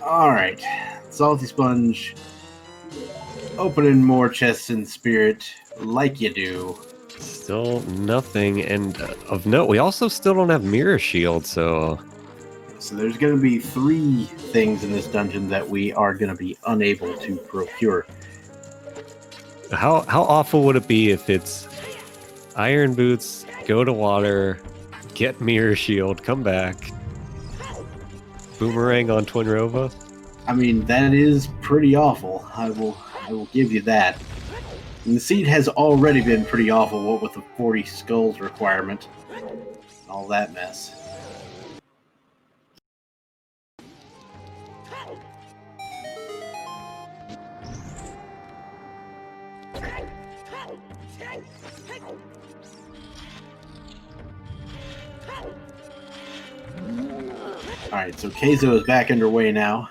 Alright. SaltySponge. Opening more chests in Spirit, like you do. Still nothing, and of note, we also still don't have Mirror Shield, so there's going to be 3 things in this dungeon that we are going to be unable to procure. How awful would it be if it's Iron Boots, go to water, get Mirror Shield, come back, Boomerang on Twin Rova? I mean, that is pretty awful. I will give you that. And the seed has already been pretty awful, what with the 40 skulls requirement. All that mess. Alright, so Keizo is back underway now.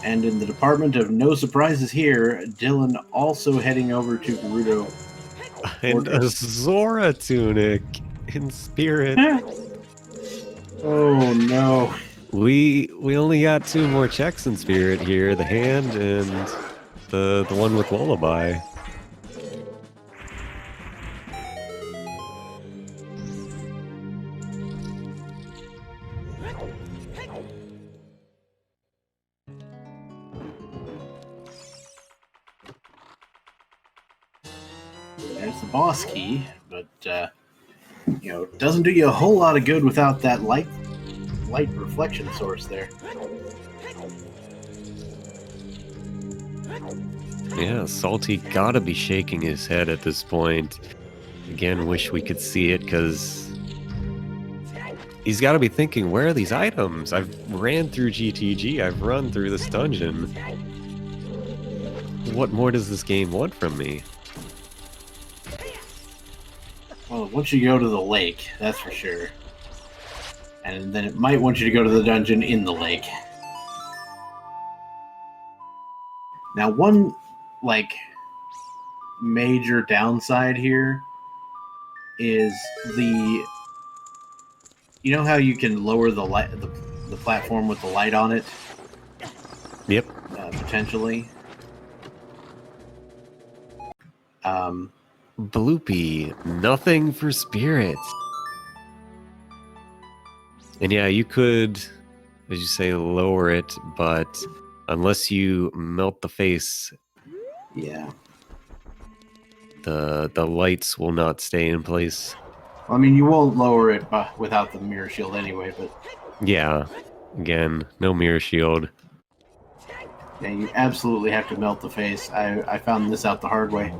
And in the department of no surprises here, Dylan also heading over to Gerudo. And a Zora tunic in spirit. Oh no. We only got 2 more checks in spirit here, the hand and the one with Lullaby. There's the boss key, but doesn't do you a whole lot of good without that light reflection source there. Yeah, Salty gotta be shaking his head at this point. Again, wish we could see it, because he's gotta be thinking, where are these items? I've ran through GTG, I've run through this dungeon. What more does this game want from me? Well, once you go to the lake, that's for sure. And then it might want you to go to the dungeon in the lake. Now, one, major downside here is you know how you can lower the platform with the light on it? Yep. Potentially. Bloopy, nothing for spirits. And yeah, you could, as you say, lower it, but unless you melt the face, Yeah. the lights will not stay in place. Well, I mean, you won't lower it without the mirror shield anyway, but... Yeah, again, no mirror shield. Yeah, you absolutely have to melt the face. I found this out the hard way.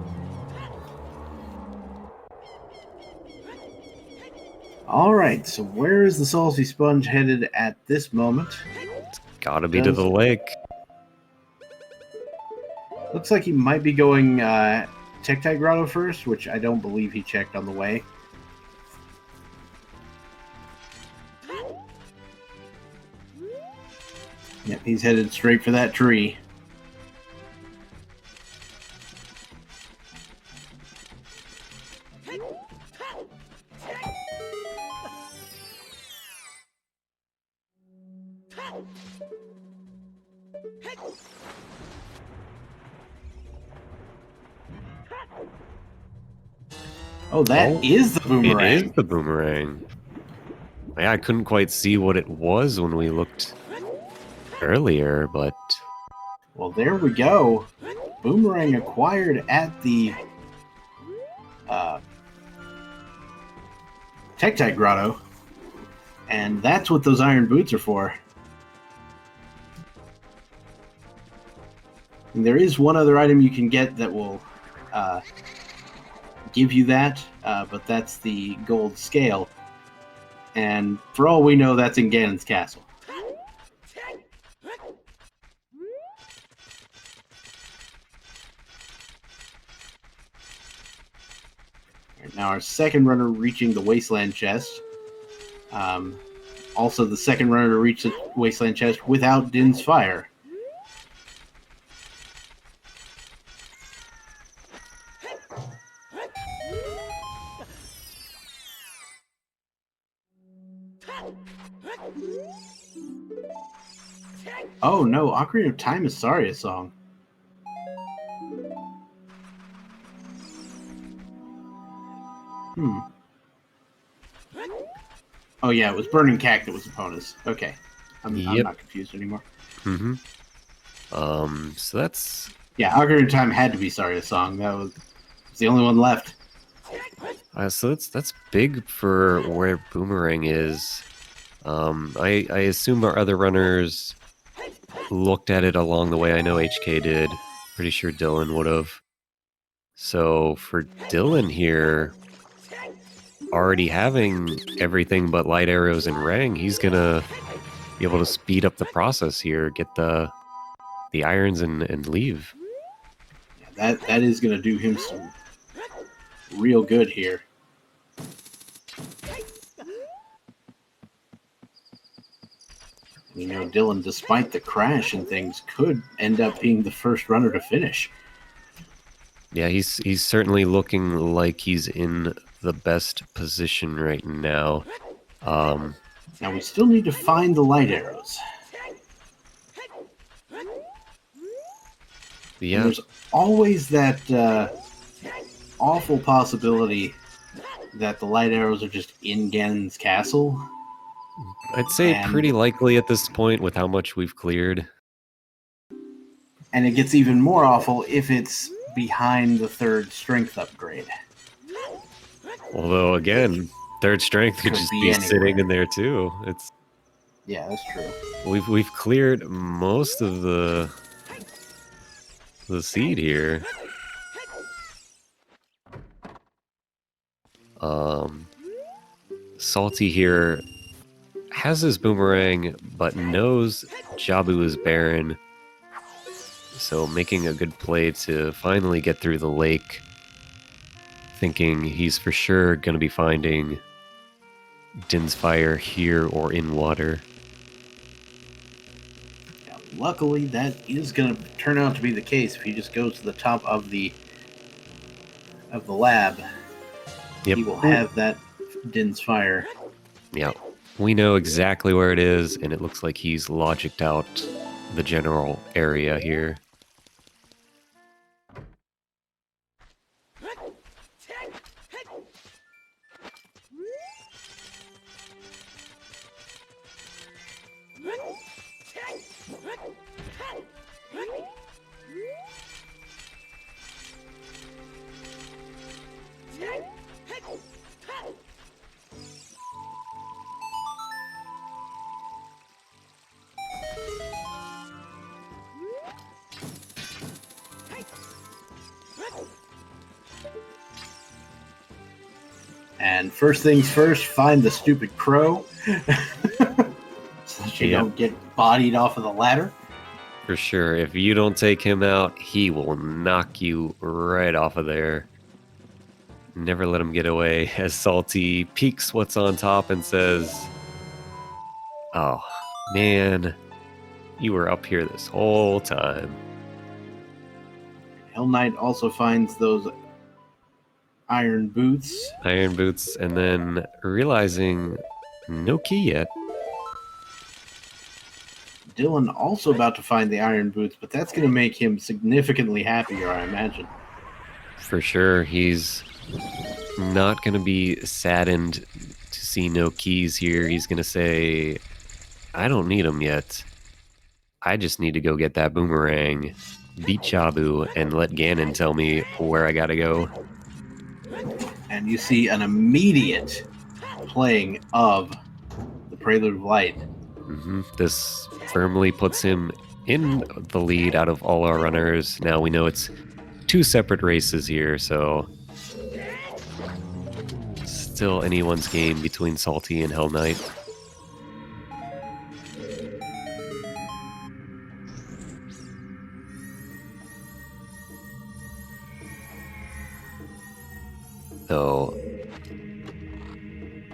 Alright, so where is the SaltySponge headed at this moment? It's gotta be to the lake. Looks like he might be going Tektite Grotto first, which I don't believe he checked on the way. Yep, he's headed straight for that tree. Oh, that is the boomerang. It is the boomerang. Yeah, I couldn't quite see what it was when we looked earlier, but... Well, there we go. Boomerang acquired at the Tektite Grotto. And that's what those iron boots are for. And there is one other item you can get that will give you that, but that's the gold scale. And for all we know, that's in Ganon's castle. Right, now our second runner reaching the Wasteland chest. Also the second runner to reach the Wasteland chest without Din's Fire. Oh no, Ocarina of Time is Saria's song. Oh yeah, it was Burning Cack that was Epona. Okay. I'm not confused anymore. Mm-hmm. So that's... Yeah, Ocarina of Time had to be Saria's song. That was the only one left. So that's big for where Boomerang is. I assume our other runners looked at it along the way. I know HK did. Pretty sure Dylan would have. So for Dylan here, already having everything but light arrows and Rang, he's gonna be able to speed up the process here, get the irons and leave. Yeah, that is gonna do him some real good here. You know, Dylan, despite the crash and things, could end up being the first runner to finish. Yeah, he's certainly looking like he's in the best position right now. Now we still need to find the light arrows. Yeah, And there's always that awful possibility that the light arrows are just in Ganon's castle. I'd say pretty likely at this point with how much we've cleared. And it gets even more awful if it's behind the third strength upgrade. Although, again, third strength could just be sitting in there too. Yeah, that's true. We've cleared most of the seed here. Salty here has his boomerang, but knows Jabu is barren. So making a good play to finally get through the lake, thinking he's for sure going to be finding Din's Fire here or in water. Now, luckily, that is going to turn out to be the case if he just goes to the top of the lab. Yep. He will have that Din's Fire. Yeah, we know exactly where it is, and it looks like he's logicked out the general area here. And first things first, find the stupid crow so that you don't get bodied off of the ladder. For sure. If you don't take him out, he will knock you right off of there. Never let him get away. As Salty peeks what's on top and says, "Oh, man, you were up here this whole time." Hellknight also finds those iron boots. And then realizing no key yet. Dylan also about to find the iron boots, but that's going to make him significantly happier, I imagine. For sure. He's not going to be saddened to see no keys here. He's going to say, I don't need them yet. I just need to go get that boomerang, beat Jabu, and let Ganon tell me where I got to go. And you see an immediate playing of the Prelude of Light. This firmly puts him in the lead out of all our runners. Now we know it's two separate races here, so still anyone's game between Salty and Hellknight. So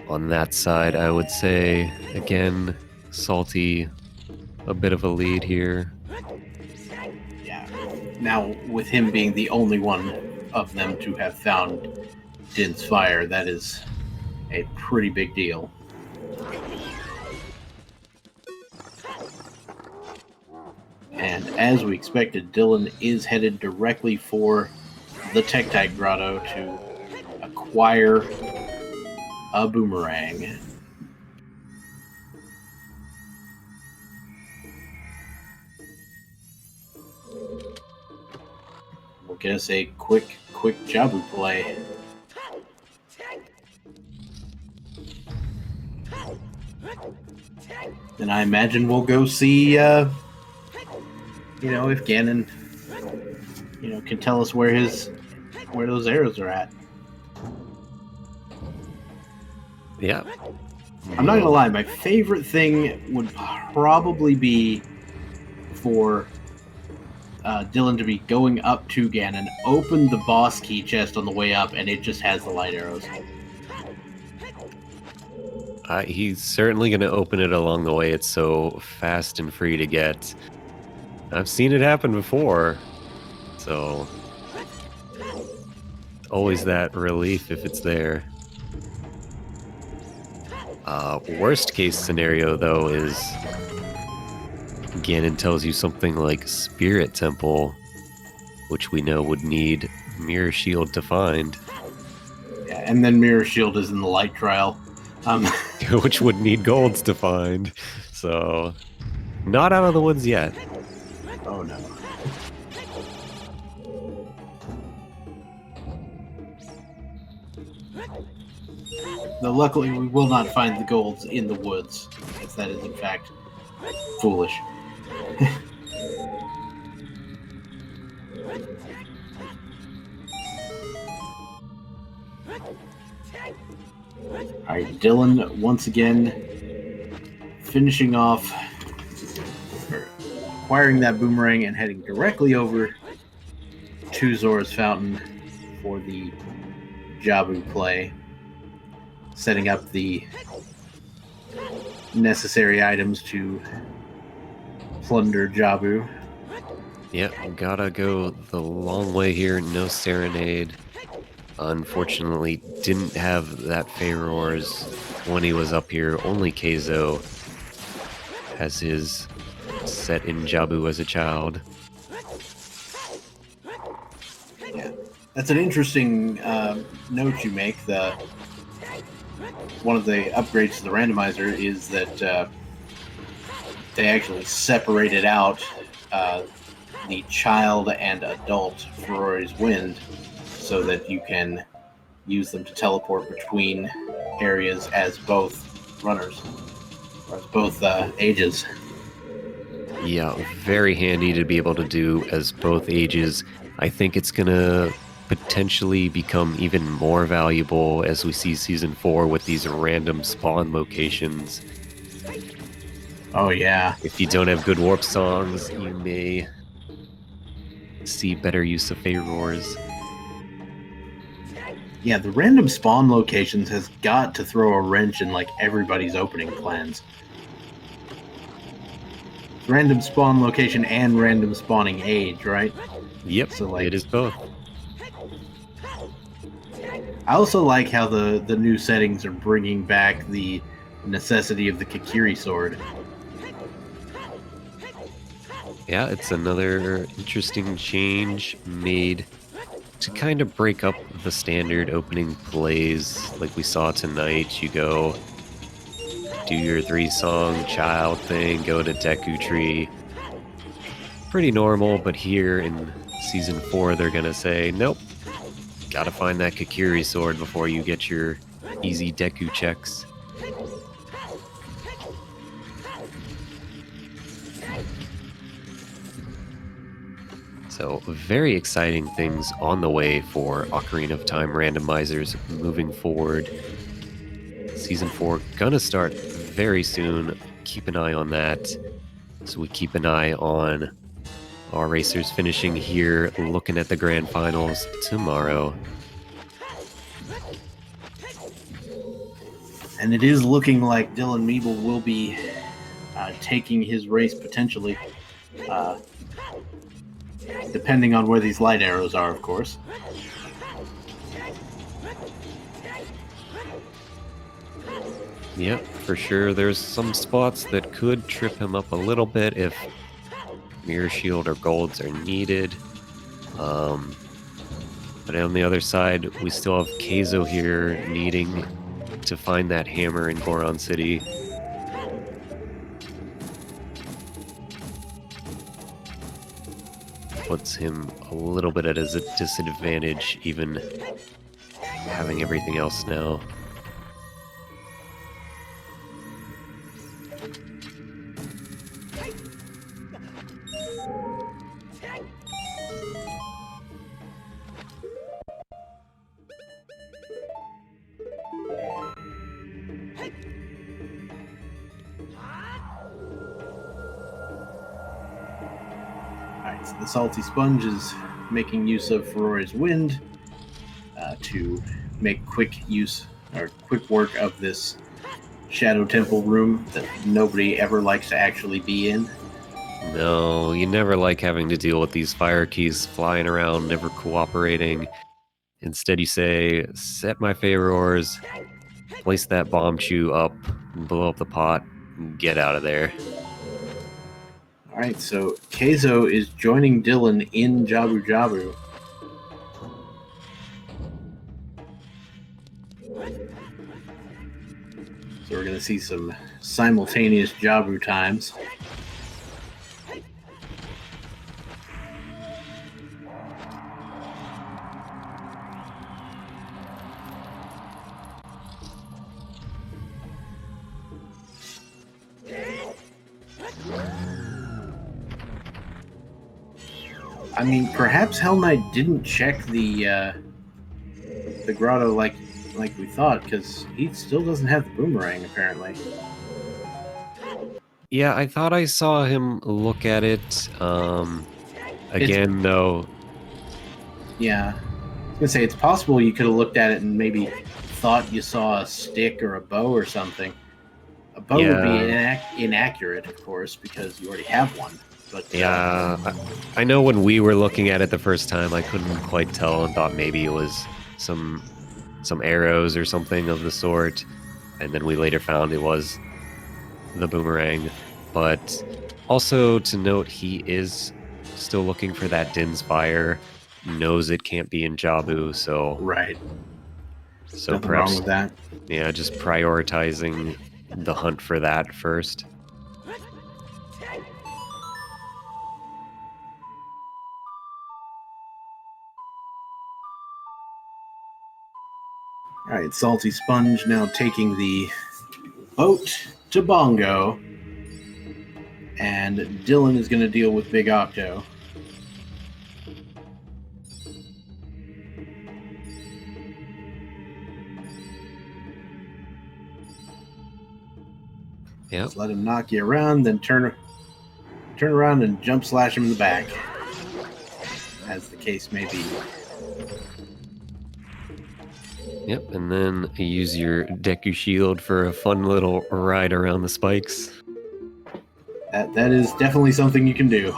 on that side, I would say, again, Salty, a bit of a lead here. Yeah. Now, with him being the only one of them to have found Din's Fire, that is a pretty big deal. And as we expected, Dylan is headed directly for the Tektite Grotto to acquire a boomerang. We'll get us a quick Jabu play. Then I imagine we'll go see, if Ganon, can tell us where those arrows are at. Yeah. I'm not gonna lie, my favorite thing would probably be for Dylan to be going up to Ganon, open the boss key chest on the way up, and it just has the light arrows. He's certainly going to open it along the way. It's so fast and free to get. I've seen it happen before, so always that relief if it's there. Worst case scenario, though, is Ganon tells you something like Spirit Temple, which we know would need Mirror Shield to find. Yeah, and then Mirror Shield is in the light trial. Which would need golds to find. So, not out of the woods yet. Oh no. Though luckily we will not find the golds in the woods, if that is in fact foolish. Alright, Dylan once again finishing off, or acquiring that boomerang and heading directly over to Zora's Fountain for the Jabu play, setting up the necessary items to plunder Jabu. Yep, gotta go the long way here, no Serenade. Unfortunately, didn't have that Pharaoh's when he was up here. Only Keizo has his set in Jabu as a child. Yeah, that's an interesting note you make. One of the upgrades to the randomizer is that they actually separated out the child and adult Ferori's Wind, so that you can use them to teleport between areas as both runners, or as both ages. Yeah, very handy to be able to do as both ages. I think it's gonna potentially become even more valuable as we see Season 4 with these random spawn locations. Oh yeah. If you don't have good warp songs, you may see better use of Pharaohs. Yeah, the random spawn locations has got to throw a wrench in like everybody's opening plans. Random spawn location and random spawning age, right? Yep, So, like, it is both. I also like how the new settings are bringing back the necessity of the Kikiri sword. Yeah, it's another interesting change made to kind of break up the standard opening plays like we saw tonight. You go do your 3-song child thing, go to Deku Tree. Pretty normal, but here in Season 4 they're gonna say, nope, gotta find that Kikiri sword before you get your easy Deku checks. So, very exciting things on the way for Ocarina of Time randomizers moving forward. Season 4 gonna start very soon. Keep an eye on that. So we keep an eye on our racers finishing here, looking at the grand finals tomorrow. And it is looking like Dylan Meeble will be taking his race potentially, depending on where these light arrows are, of course. Yep, for sure. There's some spots that could trip him up a little bit if Mirror Shield or Golds are needed. But on the other side, we still have Keizo here needing to find that hammer in Goron City. Puts him a little bit at a disadvantage, even having everything else now. Alright, so the TheSaltySponge is making use of Ferori's Wind to make quick work of this Shadow Temple room that nobody ever likes to actually be in. No, you never like having to deal with these fire keys flying around, never cooperating. Instead, you say, set my Feyrors, place that bomb chew up, blow up the pot, and get out of there. Alright, so Keizo is joining Dylan in Jabu Jabu. So we're going to see some simultaneous Jabu times. I mean, perhaps Hellknight didn't check the grotto like we thought, because he still doesn't have the boomerang, apparently. Yeah, I thought I saw him look at it. Again, though. Yeah. I was going to say, it's possible you could have looked at it and maybe thought you saw a stick or a bow or something. A bow would be inaccurate, of course, because you already have one. But yeah, I know when we were looking at it the first time, I couldn't quite tell and thought maybe it was some arrows or something of the sort, and then we later found it was the boomerang. But also to note, he is still looking for that Din's fire, knows it can't be in Jabu, so right. So nothing perhaps wrong with that. Yeah, just prioritizing the hunt for that first. All right, TheSaltySponge now taking the boat to Bongo, and Dylan is going to deal with Big Octo. Yep. Just let him knock you around, then turn around and jump slash him in the back, as the case may be. Yep, and then you use your Deku Shield for a fun little ride around the spikes. That is definitely something you can do.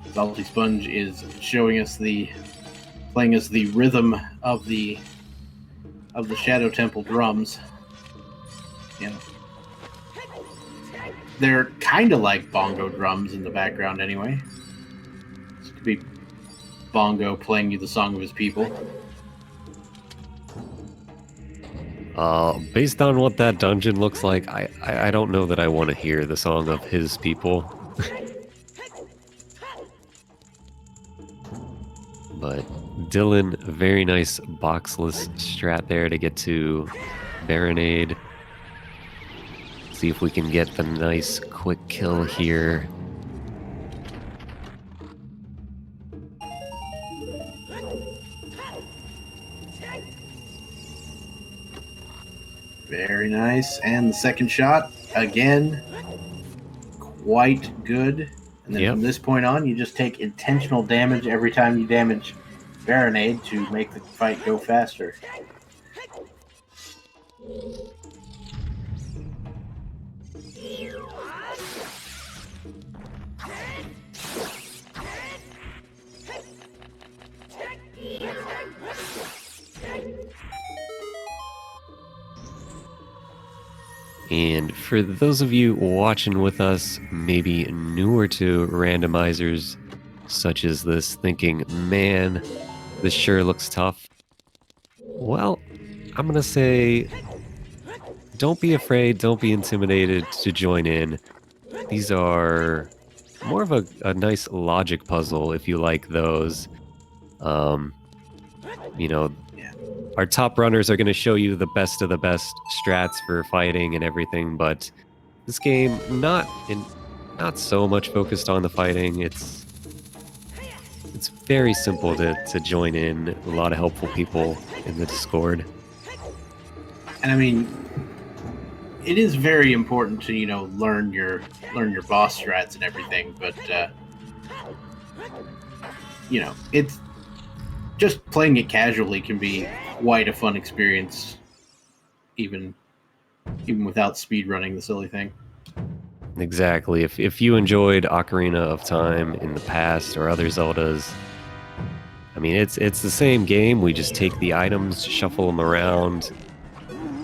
TheSaltySponge is showing us playing us the rhythm of the Shadow Temple drums. You know, they're kind of like bongo drums in the background, anyway. This could be Bongo playing you the song of his people. Based on what that dungeon looks like, I don't know that I want to hear the song of his people. But Dylan, very nice boxless strat there to get to Baronade. See if we can get the nice quick kill here. Very nice. And the second shot, again, quite good. And then from this point on, you just take intentional damage every time you damage Baronade to make the fight go faster. And for those of you watching with us, maybe newer to randomizers such as this, thinking, man, this sure looks tough. Well, I'm going to say, don't be afraid, don't be intimidated to join in. These are more of a nice logic puzzle, if you like those. You know, our top runners are going to show you the best of the best strats for fighting and everything, but this game, not so much focused on the fighting. It's very simple to join in. A lot of helpful people in the Discord. And I mean, it is very important to learn your boss strats and everything, but it's just playing it casually can be quite a fun experience, even without speed running the silly thing. Exactly. If you enjoyed Ocarina of Time in the past or other Zeldas, I mean, it's the same game. We just take the items, shuffle them around.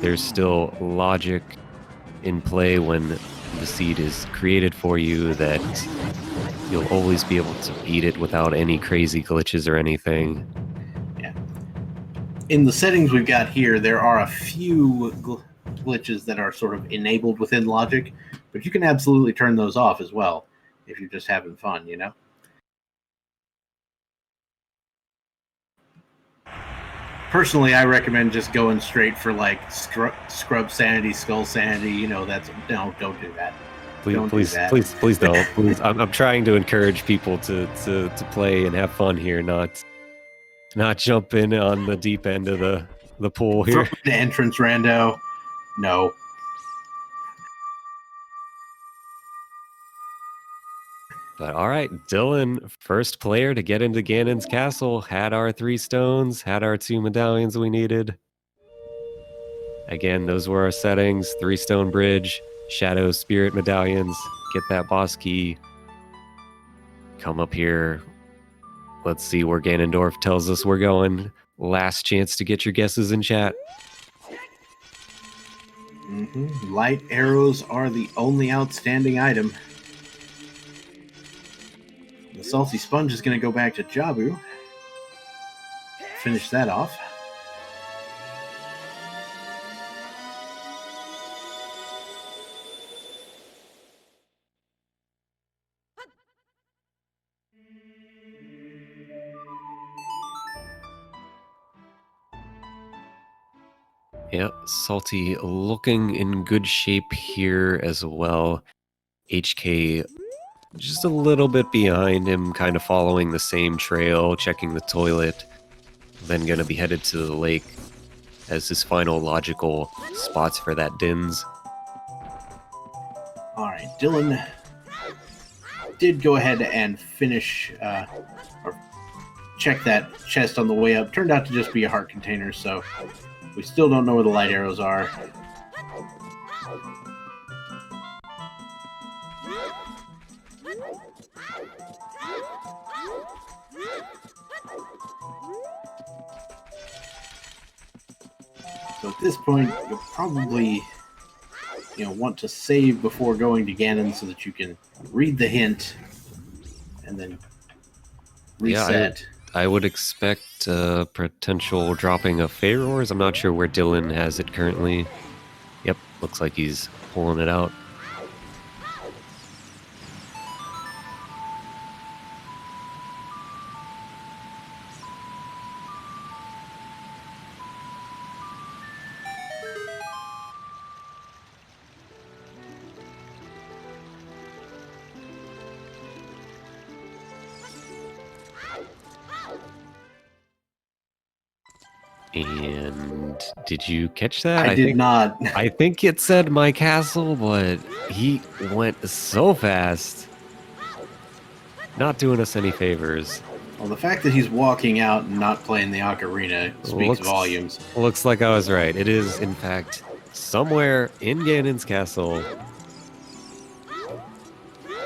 There's still logic in play when the seed is created for you that you'll always be able to beat it without any crazy glitches or anything. Yeah. In the settings we've got here, there are a few glitches that are sort of enabled within logic, but you can absolutely turn those off as well if you're just having fun, Personally, I recommend just going straight for like scrub sanity, skull sanity. That's don't do that. Please don't. Please, I'm trying to encourage people to play and have fun here, not jump in on the deep end of the pool here. The entrance rando, no. But all right, Dylan, first player to get into Ganon's castle, had our 3 stones, had our 2 medallions we needed. Again, those were our settings: 3 stone bridge, shadow spirit medallions, get that boss key, come up here. Let's see where Ganondorf tells us we're going. Last chance to get your guesses in chat. Light arrows are the only outstanding item. The Salty Sponge is going to go back to Jabu. Finish that off. Yep, Salty looking in good shape here as well. HK just a little bit behind him, kind of following the same trail, checking the toilet, then gonna be headed to the lake as his final logical spots for that Dins. Alright, Dylan did go ahead and finish or check that chest on the way up. Turned out to just be a heart container, so we still don't know where the light arrows are. So at this point, you'll probably want to save before going to Ganon so that you can read the hint and then reset. I would expect potential dropping of Pharaohs. I'm not sure where Dylan has it currently. Yep, looks like he's pulling it out. And did you catch that? I did not. I think it said my castle, but he went so fast. Not doing us any favors. Well, the fact that he's walking out and not playing the ocarina speaks volumes. Looks like I was right. It is, in fact, somewhere in Ganon's castle.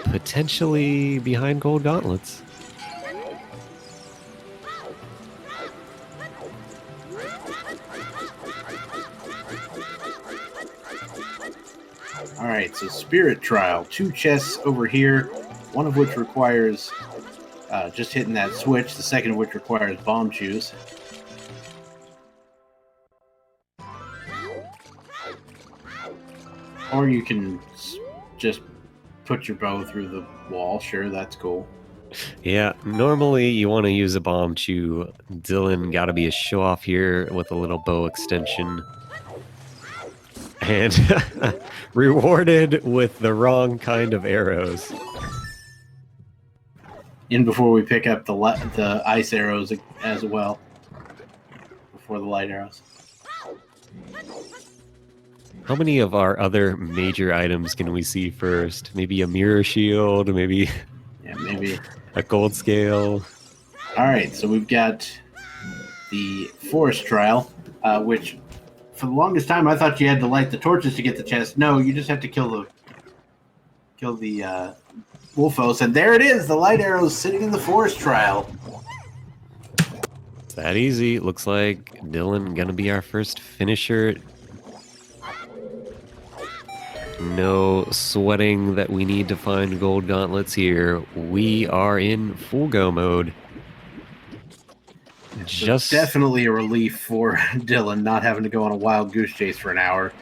Potentially behind gold gauntlets. Alright, so Spirit Trial. 2 chests over here, one of which requires just hitting that switch, the second of which requires bomb chews. Or you can just put your bow through the wall. Sure, that's cool. Yeah, normally you want to use a bomb chew. Dylan got to be a show-off here with a little bow extension. And rewarded with the wrong kind of arrows. In before we pick up the ice arrows as well. Before the light arrows. How many of our other major items can we see first? Maybe a mirror shield, maybe Yeah, maybe. a gold scale. All right, so we've got the forest trial, which for the longest time I thought you had to light the torches to get the chest. No, you just have to kill the Wolfos, and there it is, the light arrows sitting in the forest trial. It's that easy. Looks like Dylan gonna be our first finisher. No sweating that we need to find gold gauntlets here. We are in full go mode. Just Definitely a relief for Dylan not having to go on a wild goose chase for an hour.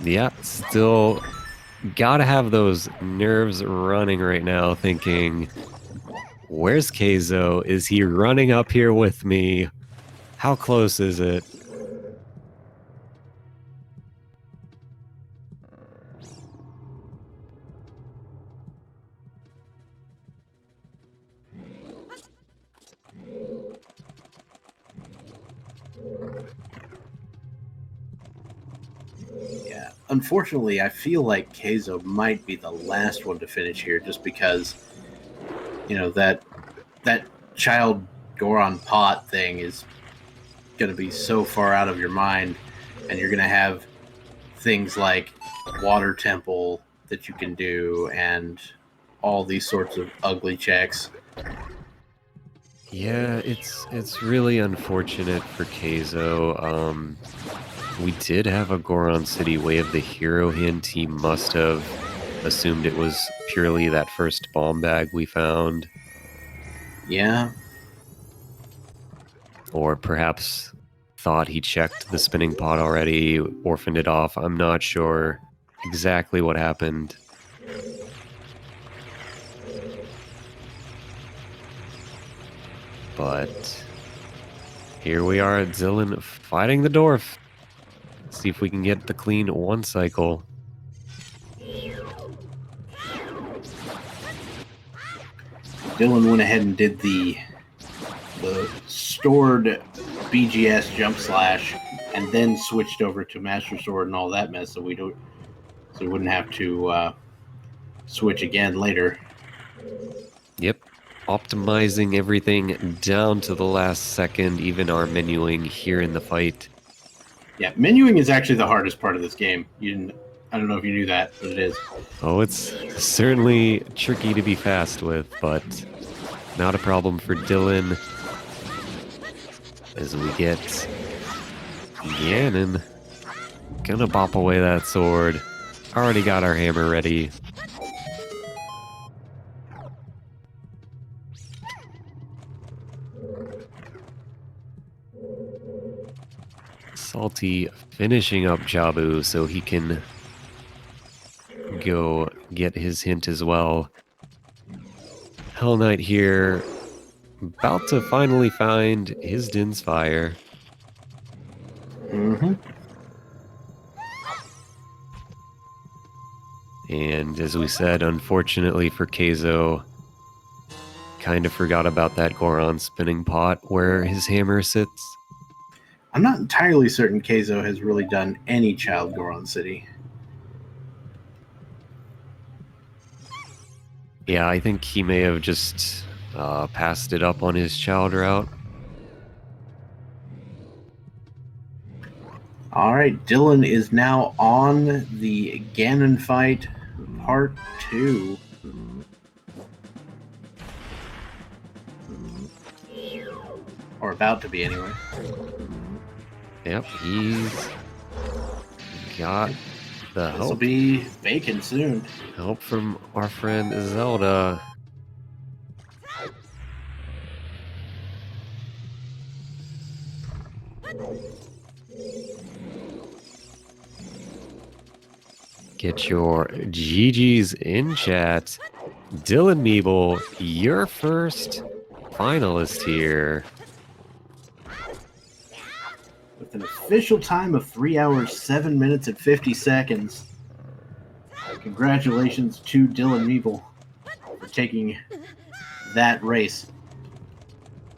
Yeah, still gotta have those nerves running right now, thinking, where's Keizo? Is he running up here with me? How close is it? Yeah, unfortunately, I feel like Keizo might be the last one to finish here, just because, you know, that child Goron pot thing is going to be so far out of your mind, and you're going to have things like water temple that you can do, and all these sorts of ugly checks. Yeah, it's really unfortunate for Keizo. We did have a Goron City Way of the Hero hint. He must have assumed it was purely that first bomb bag we found. Yeah. Or perhaps thought he checked the spinning pot already, orphaned it off. I'm not sure exactly what happened. But here we are, Dylan fighting the dwarf. See if we can get the clean one cycle. Dylan went ahead and did the stored BGS jump slash, and then switched over to Master Sword and all that mess, so we wouldn't have to switch again later. Yep. Optimizing everything down to the last second, even our menuing here in the fight. Yeah, menuing is actually the hardest part of this game. I don't know if you knew that, but it is. Oh, it's certainly tricky to be fast with, but not a problem for Dylan. As we get Ganon. Gonna bop away that sword. Already got our hammer ready. Salty finishing up Jabu so he can go get his hint as well. Hellknight here, about to finally find his Din's Fire. Mm-hmm. And as we said, unfortunately for Keizo, kind of forgot about that Goron spinning pot where his hammer sits. I'm not entirely certain Keizo has really done any Child Goron City. Yeah, I think he may have just passed it up on his child route. All right, Dylan is now on the Ganon fight, part 2. Or about to be, anyway. Yep, he's got the This will help. be bacon soon. Help from our friend Zelda. Get your GG's in chat. Dylan Meeble, your first finalist here. With an official time of 3 hours, 7 minutes, and 50 seconds. Congratulations to Dylan Meeble for taking that race.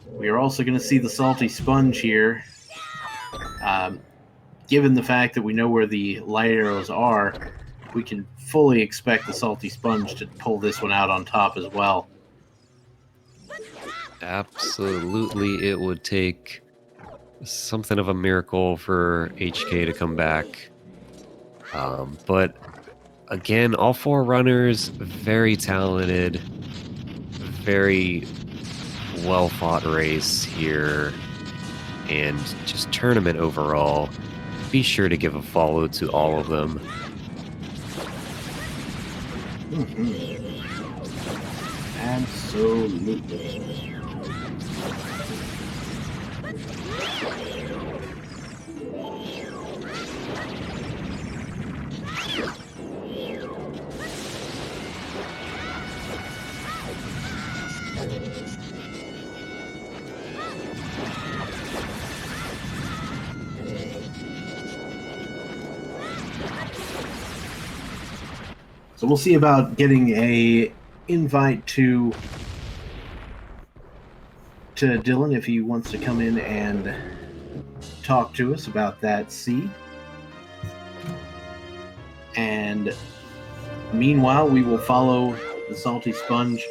We are also going to see the Salty Sponge here. given the fact that we know where the light arrows are, we can fully expect the TheSaltySponge to pull this one out on top as well. Absolutely, it would take something of a miracle for HK to come back. But again, all four runners, very talented, very well-fought race here, and just tournament overall. Be sure to give a follow to all of them. Absolutely. So we'll see about getting a invite to Dylan if he wants to come in and talk to us about that seed. And meanwhile, we will follow the TheSaltySponge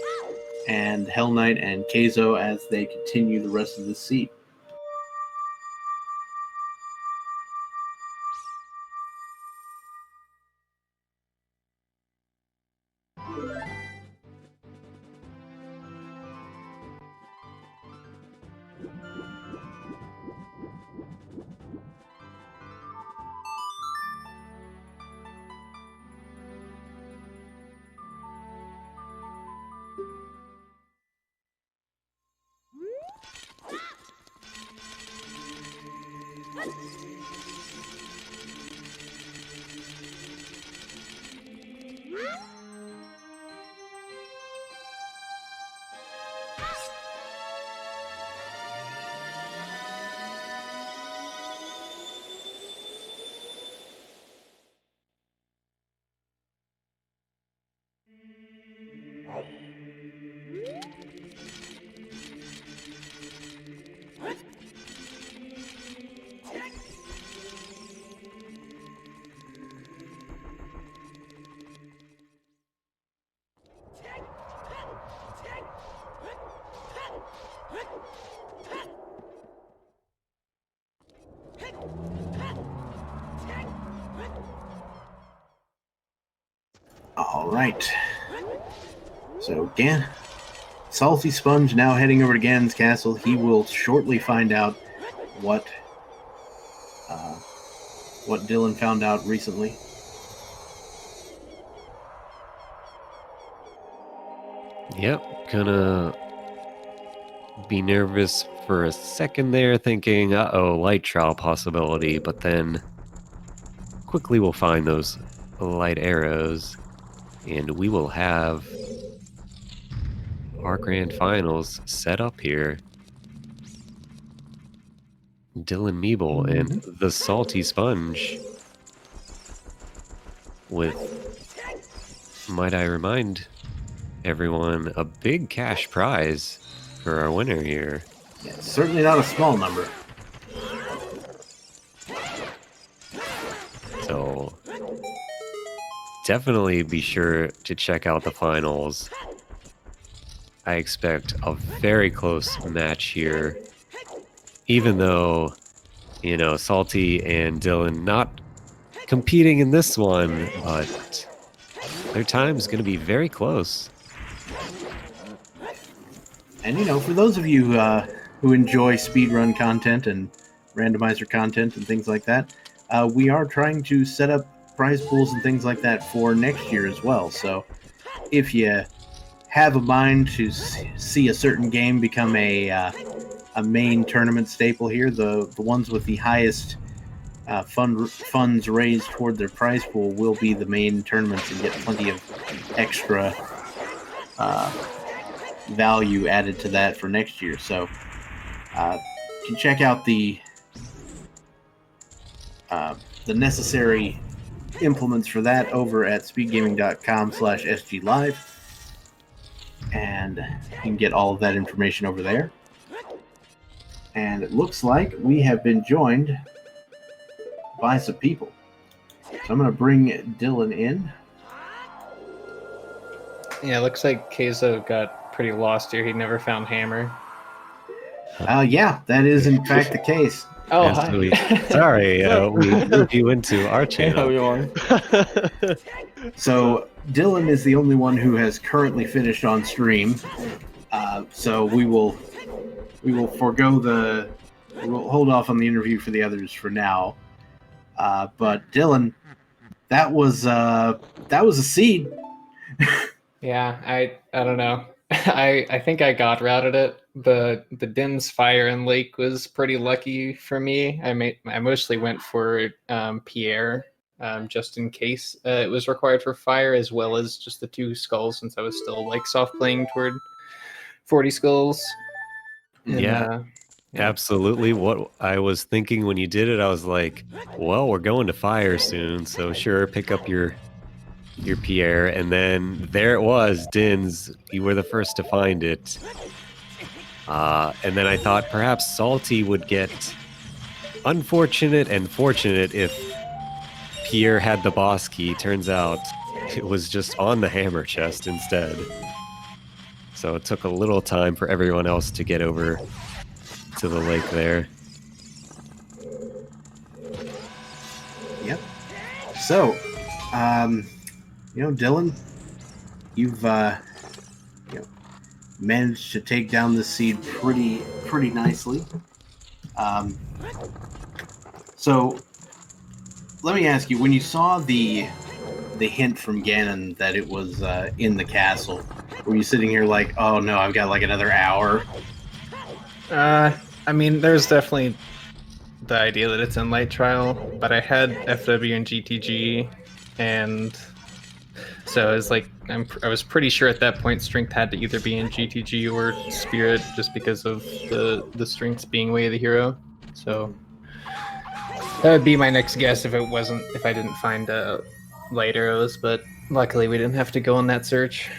and Hellknight and Keizo as they continue the rest of the seed. All right. So TheSaltySponge now heading over to Ganon's castle. He will shortly find out what Dylan found out recently. Yep, gonna be nervous for a second there, thinking, uh-oh, light trial possibility, but then quickly we'll find those light arrows, and we will have our grand finals set up here. Dylan Meeble and TheSaltySponge with, might I remind everyone, a big cash prize for our winner here. Yeah, certainly not a small number. So definitely be sure to check out the finals. I expect a very close match here. Even though, you know, Salty and Dylan not competing in this one, but their time's going to be very close. And, you know, for those of you who enjoy speedrun content and randomizer content and things like that, we are trying to set up prize pools and things like that for next year as well. So if you have a mind to see a certain game become a main tournament staple here, the ones with the highest funds raised toward their prize pool will be the main tournaments and get plenty of extra value added to that for next year. So you can check out the necessary implements for that over at speedgaming.com/sglive, and you can get all of that information over there. And it looks like we have been joined by some people. So I'm going to bring Dylan in. Yeah, it looks like Keizo got pretty lost here. He never found Hammer. Yeah, that is in fact the case. Oh, Yes, hi. sorry, we moved you into our Hey, channel. everyone. So Dylan is the only one who has currently finished on stream. So we will we'll hold off on the interview for the others for now. But Dylan, that was a seed. Yeah, I don't know. I think I got routed it. The Din's Fire and Lake was pretty lucky for me. I mostly went for Pierre, just in case it was required for fire, as well as just the 2 skulls, since I was still like soft playing toward 40 skulls. And, Yeah. Absolutely. What I was thinking when you did it, I was like, well, we're going to fire soon, so sure, pick up your Pierre. And then there it was, Din's. You were the first to find it. And then I thought perhaps Salty would get unfortunate and fortunate if Pierre had the boss key. Turns out it was just on the hammer chest instead. So it took a little time for everyone else to get over to the lake there. Yep. So, Dylan, you've managed to take down this seed pretty nicely. So let me ask you: when you saw the hint from Ganon that it was in the castle, were you sitting here like, "Oh no, I've got like another hour"? I mean, there's definitely the idea that it's in Light Trial, but I had FW and GTG, and so I was like, I was pretty sure at that point Strength had to either be in GTG or Spirit, just because of the Strengths being Way of the Hero. So that would be my next guess if I didn't find Light Arrows, but luckily we didn't have to go on that search.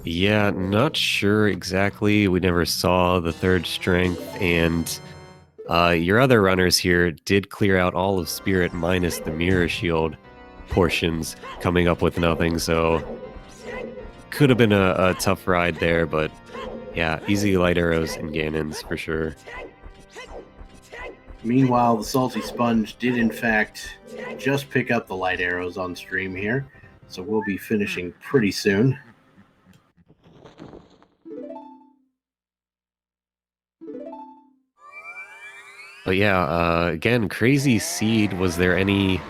Yeah, not sure exactly. We never saw the 3rd strength, and your other runners here did clear out all of Spirit minus the Mirror Shield portions, coming up with nothing, so could have been a tough ride there, but yeah, easy Light Arrows and Ganons for sure. Meanwhile, the SaltySponge did in fact just pick up the Light Arrows on stream here, so we'll be finishing pretty soon. But yeah, again, crazy seed. Was there any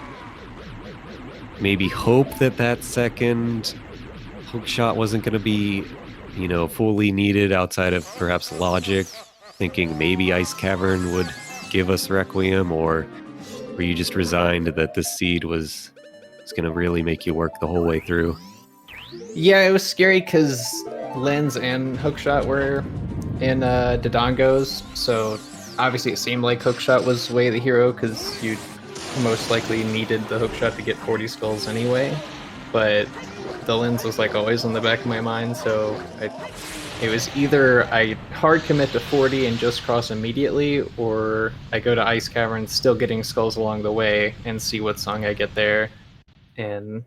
maybe hope that 2nd hook shot wasn't going to be, fully needed outside of perhaps logic, thinking maybe Ice Cavern would give us Requiem, or were you just resigned that this seed was going to really make you work the whole way through? Yeah, it was scary because Lens and Hookshot were in Dodongos, so obviously it seemed like Hookshot was Way of the Hero because you most likely needed the Hookshot to get 40 skulls anyway, but the Lens was like always on the back of my mind, so it was either I hard commit to 40 and just cross immediately, or I go to Ice Cavern still getting skulls along the way and see what song I get there, and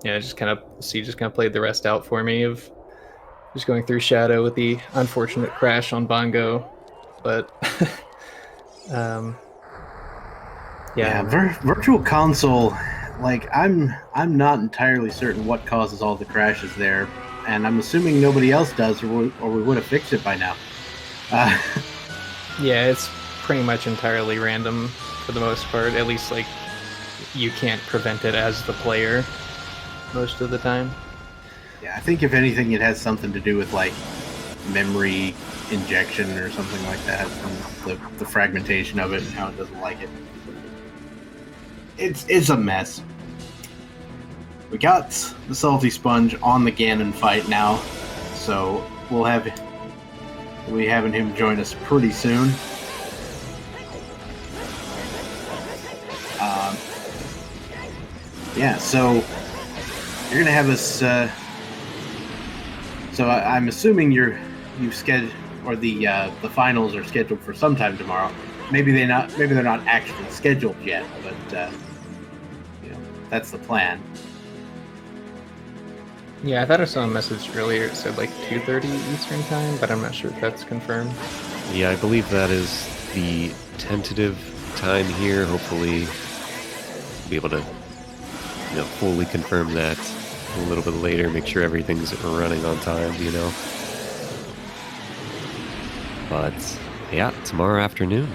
yeah, just kind of played the rest out for me of just going through Shadow with the unfortunate crash on Bongo, but Virtual Console, like I'm not entirely certain what causes all the crashes there, and I'm assuming nobody else does, or we would have fixed it by now. Yeah, it's pretty much entirely random for the most part. At least like you can't prevent it as the player most of the time. Yeah, I think if anything, it has something to do with like memory injection or something like that, from the fragmentation of it and how it doesn't like it. It's a mess. We got the SaltySponge on the Ganon fight now, so we'll be having him join us pretty soon. Yeah, so you're gonna have us. So I'm assuming you've scheduled, or the finals are scheduled for sometime tomorrow. maybe they're not actually scheduled yet, but that's the plan. Yeah, I thought I saw a message earlier. It said like 2:30 Eastern time, but I'm not sure if that's confirmed. Yeah, I believe that is the tentative time here. Hopefully, be able to fully confirm that a little bit later. Make sure everything's running on time. But yeah, tomorrow afternoon.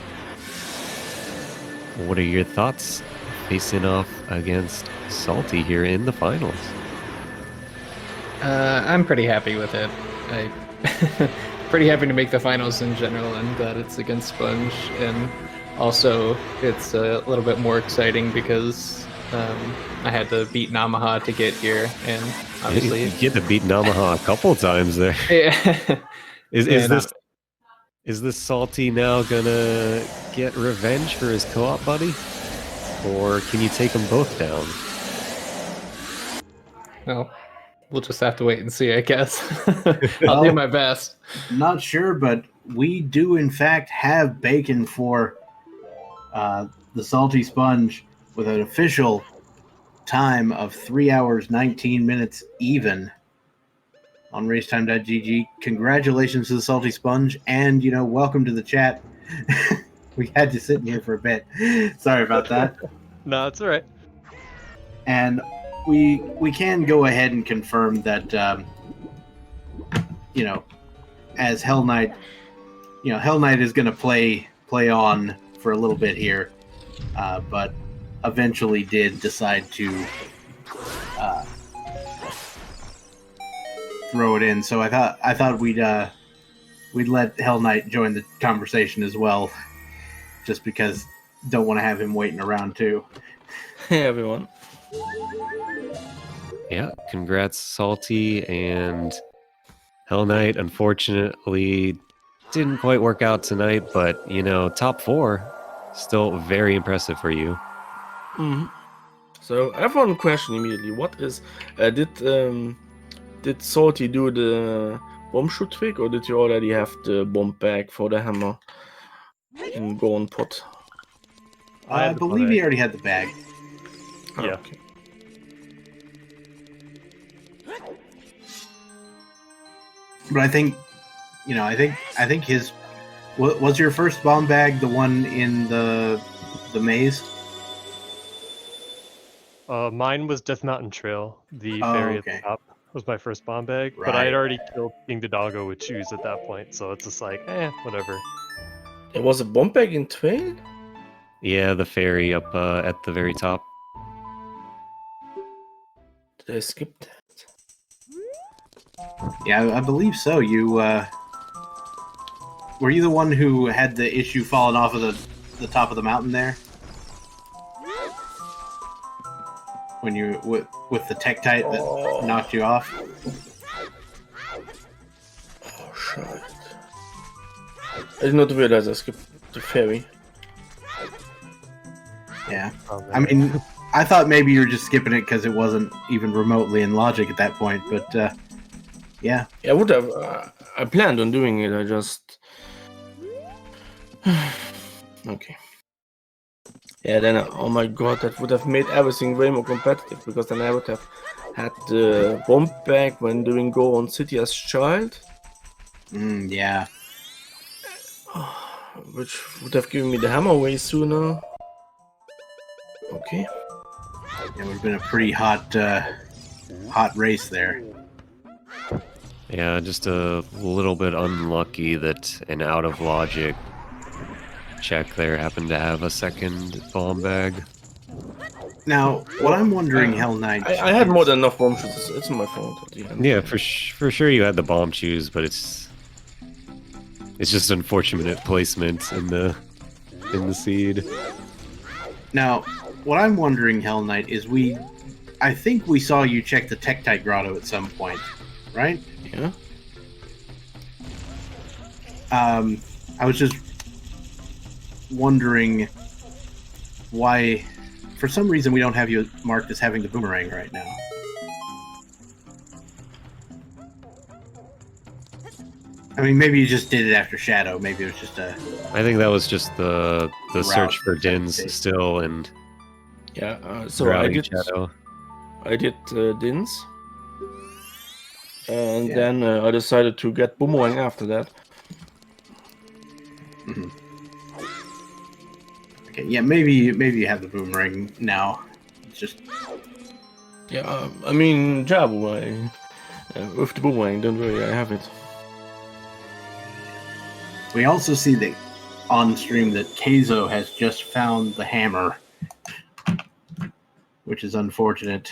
What are your thoughts facing off against Salty here in the finals? I'm pretty happy with it. I pretty happy to make the finals in general, and glad it's against Sponge. And also, it's a little bit more exciting because I had to beat Namaha to get here, and obviously you get to beat Namaha a couple times there. Yeah. Is this Salty now gonna get revenge for his co-op buddy, or can you take them both down? Well, we'll just have to wait and see, I guess. I'll do my best. Not sure, but we do in fact have bacon for the Salty Sponge with an official time of 3 hours 19 minutes even on racetime.gg. Congratulations to the Salty Sponge, and welcome to the chat. We had you sitting here for a bit. Sorry about that. No, it's all right. And we can go ahead and confirm that as Hellknight, Hellknight is going to play on for a little bit here, but eventually did decide to throw it in. So I thought we'd let Hellknight join the conversation as well, just because don't want to have him waiting around too. Hey everyone. Yeah, congrats Salty, and Hellknight unfortunately didn't quite work out tonight, but top 4 still very impressive for you. Mm-hmm. So I have one question immediately. What is did Salty do the bomb shoot trick, or did you already have the bomb bag for the hammer in Golden Pot? I believe he already had the bag. Yeah. Okay. But I think his was your first bomb bag the one in the maze? Mine was Death Mountain Trail. The fairy at the top was my first bomb bag, but I had already killed King Dodongo with shoes at that point, so it's just like, whatever. It was a bomb bag in Trail? Yeah, the fairy up at the very top. Did I skip that? Yeah, I believe so. You were you the one who had the issue falling off of the top of the mountain there? When you with the Tektite that knocked you off? Oh shit. I did not realize I skipped the fairy. Yeah. Oh, I mean, I thought maybe you were just skipping it because it wasn't even remotely in logic at that point, but yeah. Yeah, I would have. I planned on doing it. I just. Okay. Yeah, then oh my god, that would have made everything way more competitive, because then I would have had the bomb bag when doing Go on City as child. Yeah. Which would have given me the hammer way sooner. Okay. It would have been a pretty hot race there. Yeah, just a little bit unlucky that an out of logic check there happened to have a second bomb bag. Now, what I'm wondering, Hellknight... I had more than enough bomb shooters. It's my fault at the end. Yeah, for sure you had the bomb shoes, but it's just unfortunate placement in the seed. Now, what I'm wondering, Hellknight, is I think we saw you check the Tektite Grotto at some point, right? Yeah. I was just wondering why, for some reason, we don't have you marked as having the boomerang right now. I mean, maybe you just did it after Shadow. Maybe it was just a. I think that was just the search for Dins update. still and so I routing did Shadow. Dins, and Yeah. then I decided to get Boomerang after that. Mhm. Okay, yeah, maybe you have the boomerang now. It's just Yeah, I mean, Boomerang. With the Boomerang, don't worry, I have it. we also see that on stream that Keizo has just found the hammer, which is unfortunate.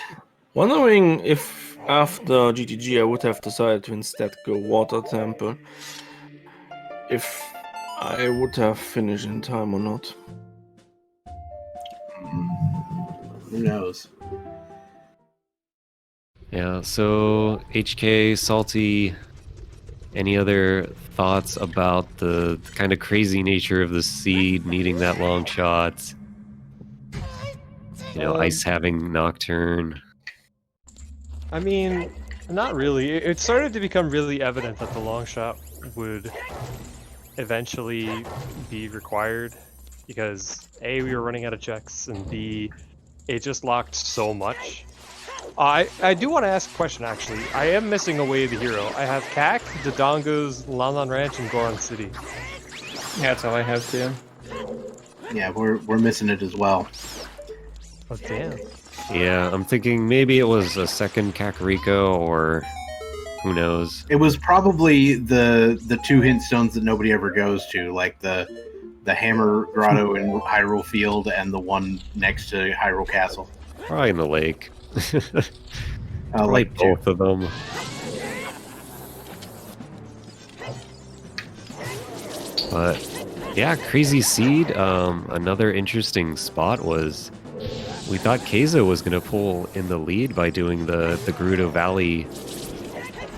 Wondering if after GTG I would have decided to instead go Water Temple, if I would have finished in time or not. Who knows? Yeah, so HK, Salty, any other thoughts about the kind of crazy nature of the seed needing that long shot? You know, Ice having Nocturne. I mean, not really. It started to become really evident that the long shot would eventually be required because A, we were running out of checks, and B, it just locked so much. I do want to ask a question, actually. I am missing a way of the hero. I have Kak, Dodongo's, Lanlan Ranch, and Goron City. Yeah, that's all I have too. Yeah, we're missing it as well. Oh, damn. Yeah, I'm thinking maybe it was a second Kakariko or who knows. It was probably the two hint stones that nobody ever goes to, like the Hammer Grotto in Hyrule Field and the one next to Hyrule Castle. Probably in the lake. Like both of them. But yeah, Crazy Seed. Another interesting spot was we thought Keizo was going to pull in the lead by doing the Gerudo Valley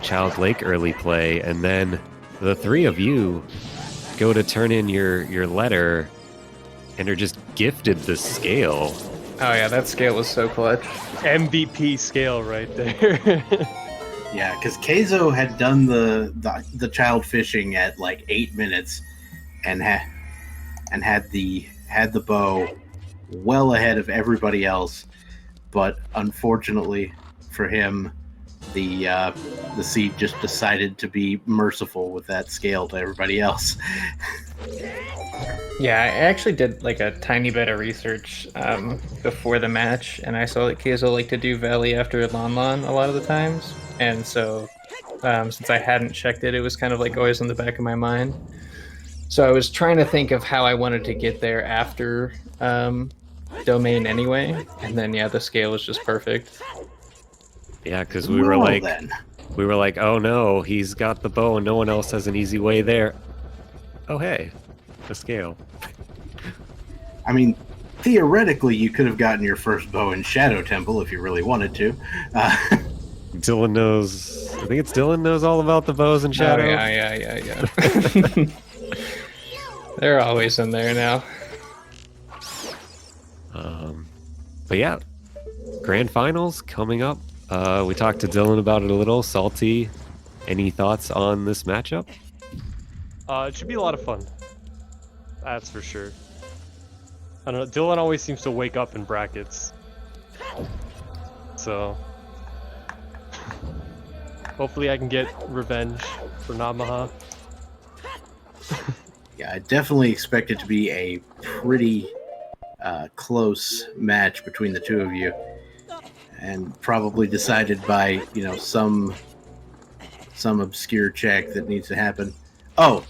Child Lake early play, and then the three of you go to turn in your letter and are just gifted the scale. Oh yeah, that scale was so clutch. MVP scale right there. Yeah, because Keizo had done the child fishing at like 8 minutes, and had the bow well ahead of everybody else, but unfortunately for him, the seed just decided to be merciful with that scale to everybody else. Yeah, I actually did like a tiny bit of research before the match, and I saw that Keizo liked to do Valley after Lanlan a lot of the times, and so since I hadn't checked it, it was kind of like always in the back of my mind. So I was trying to think of how I wanted to get there after Domain anyway, and then yeah, the scale was just perfect. Yeah, because we were like, oh no, he's got the bow and no one else has an easy way there. Oh hey, the scale. I mean, theoretically, you could have gotten your first bow in Shadow Temple if you really wanted to. Dylan knows. I think it's Dylan knows all about the bows and Shadow. Oh, yeah. They're always in there now. But yeah, grand finals coming up. We talked to Dylan about it a little. Salty, any thoughts on this matchup? It should be a lot of fun. That's for sure. I don't know. Dylan always seems to wake up in brackets. So hopefully I can get revenge for Namaha. Yeah, I definitely expect it to be a pretty close match between the two of you, and probably decided by some obscure check that needs to happen. Oh,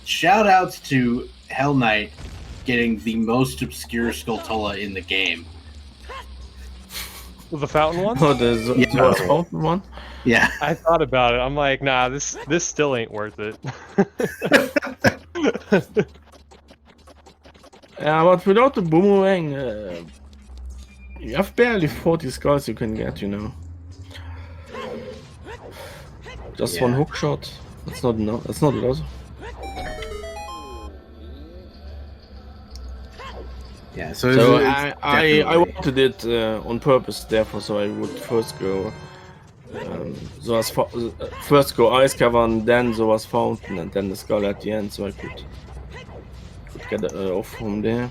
shout outs to Hell Knight getting the most obscure Skulltula in the game. The fountain one? Oh, the fountain one? Yeah. I thought about it. I'm like, nah, this still ain't worth it. Yeah, but without the boomerang, you have barely 40 skulls you can get, Just one hook shot. That's not enough. That's not a lot. Yeah, so I wanted it on purpose, therefore, so I would first go sowas first go ice cavern, then sowas fountain, and then the skull at the end, so I could get off from there.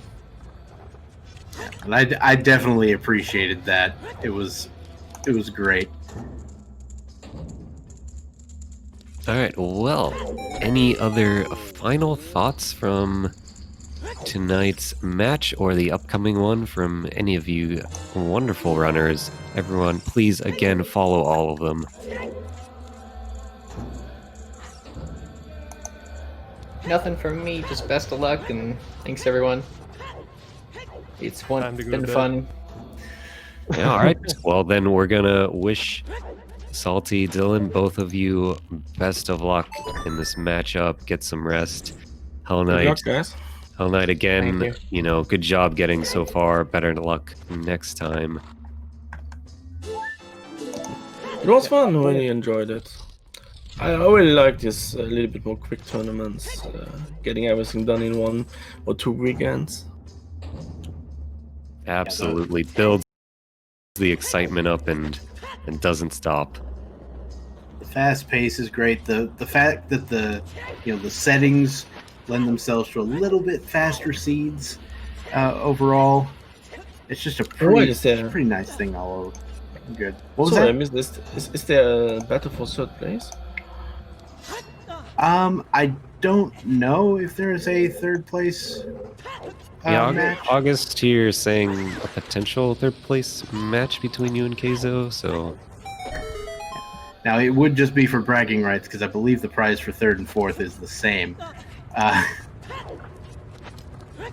And I definitely appreciated that. It was great. All right. Well, any other final thoughts from tonight's match or the upcoming one from any of you wonderful runners? Everyone, please again follow all of them. Nothing from me, just best of luck and thanks everyone. It's Time to go been to bed. fun. Yeah, all right. Well, then we're gonna wish Salty, Dylan, both of you best of luck in this matchup. Get some rest. Hell Good luck, Knight, guys. Hell Knight again. Thank You know, good job getting so far. Better luck next time. It was fun. Really enjoyed it. I really like this a little bit more quick tournaments, getting everything done in 1 or 2 weekends. Absolutely builds the excitement up and doesn't stop. The fast pace is great. The fact that the settings lend themselves to a little bit faster seeds overall. It's just a pretty nice thing all over. Good. What was Sorry, I that? missed this. Is there a battle for third place? I don't know if there is a third place Yeah, match. August here saying a potential third place match between you and Keizo, so Now it would just be for bragging rights because I believe the prize for third and fourth is the same.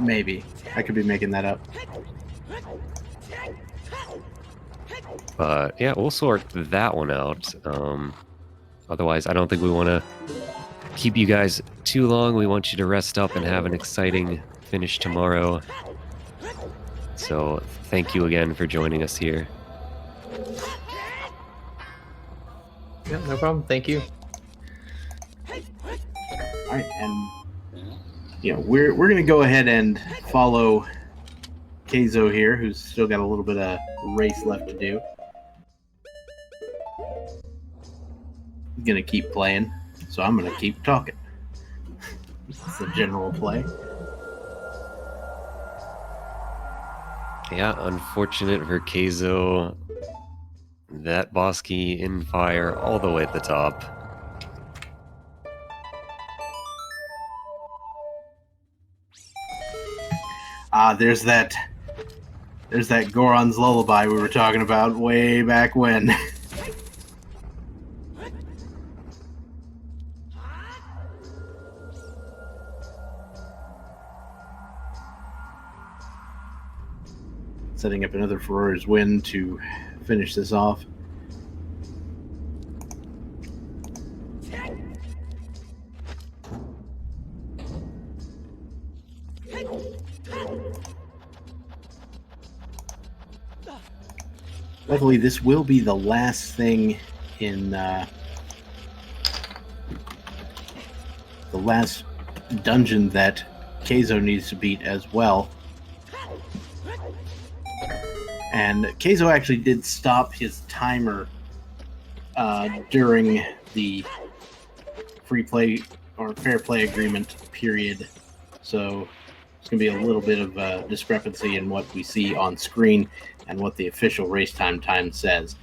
Maybe I could be making that up. but yeah, we'll sort that one out. Otherwise, I don't think we want to keep you guys too long. We want you to rest up and have an exciting finish tomorrow. So thank you again for joining us here. Yeah, no problem. Thank you. All right, and we're gonna go ahead and follow Keizo here, who's still got a little bit of race left to do. He's gonna keep playing, so I'm gonna keep talking. It's the general play. Yeah, unfortunate for Keizo. That boss key in fire all the way at the top. There's that Goron's Lullaby we were talking about way back when. Setting up another Ferrari's win to finish this off. Luckily, this will be the last thing in the last dungeon that Keizo needs to beat as well. And Keizo actually did stop his timer during the free play or fair play agreement period. So it's going to be a little bit of a discrepancy in what we see on screen and what the official race time says.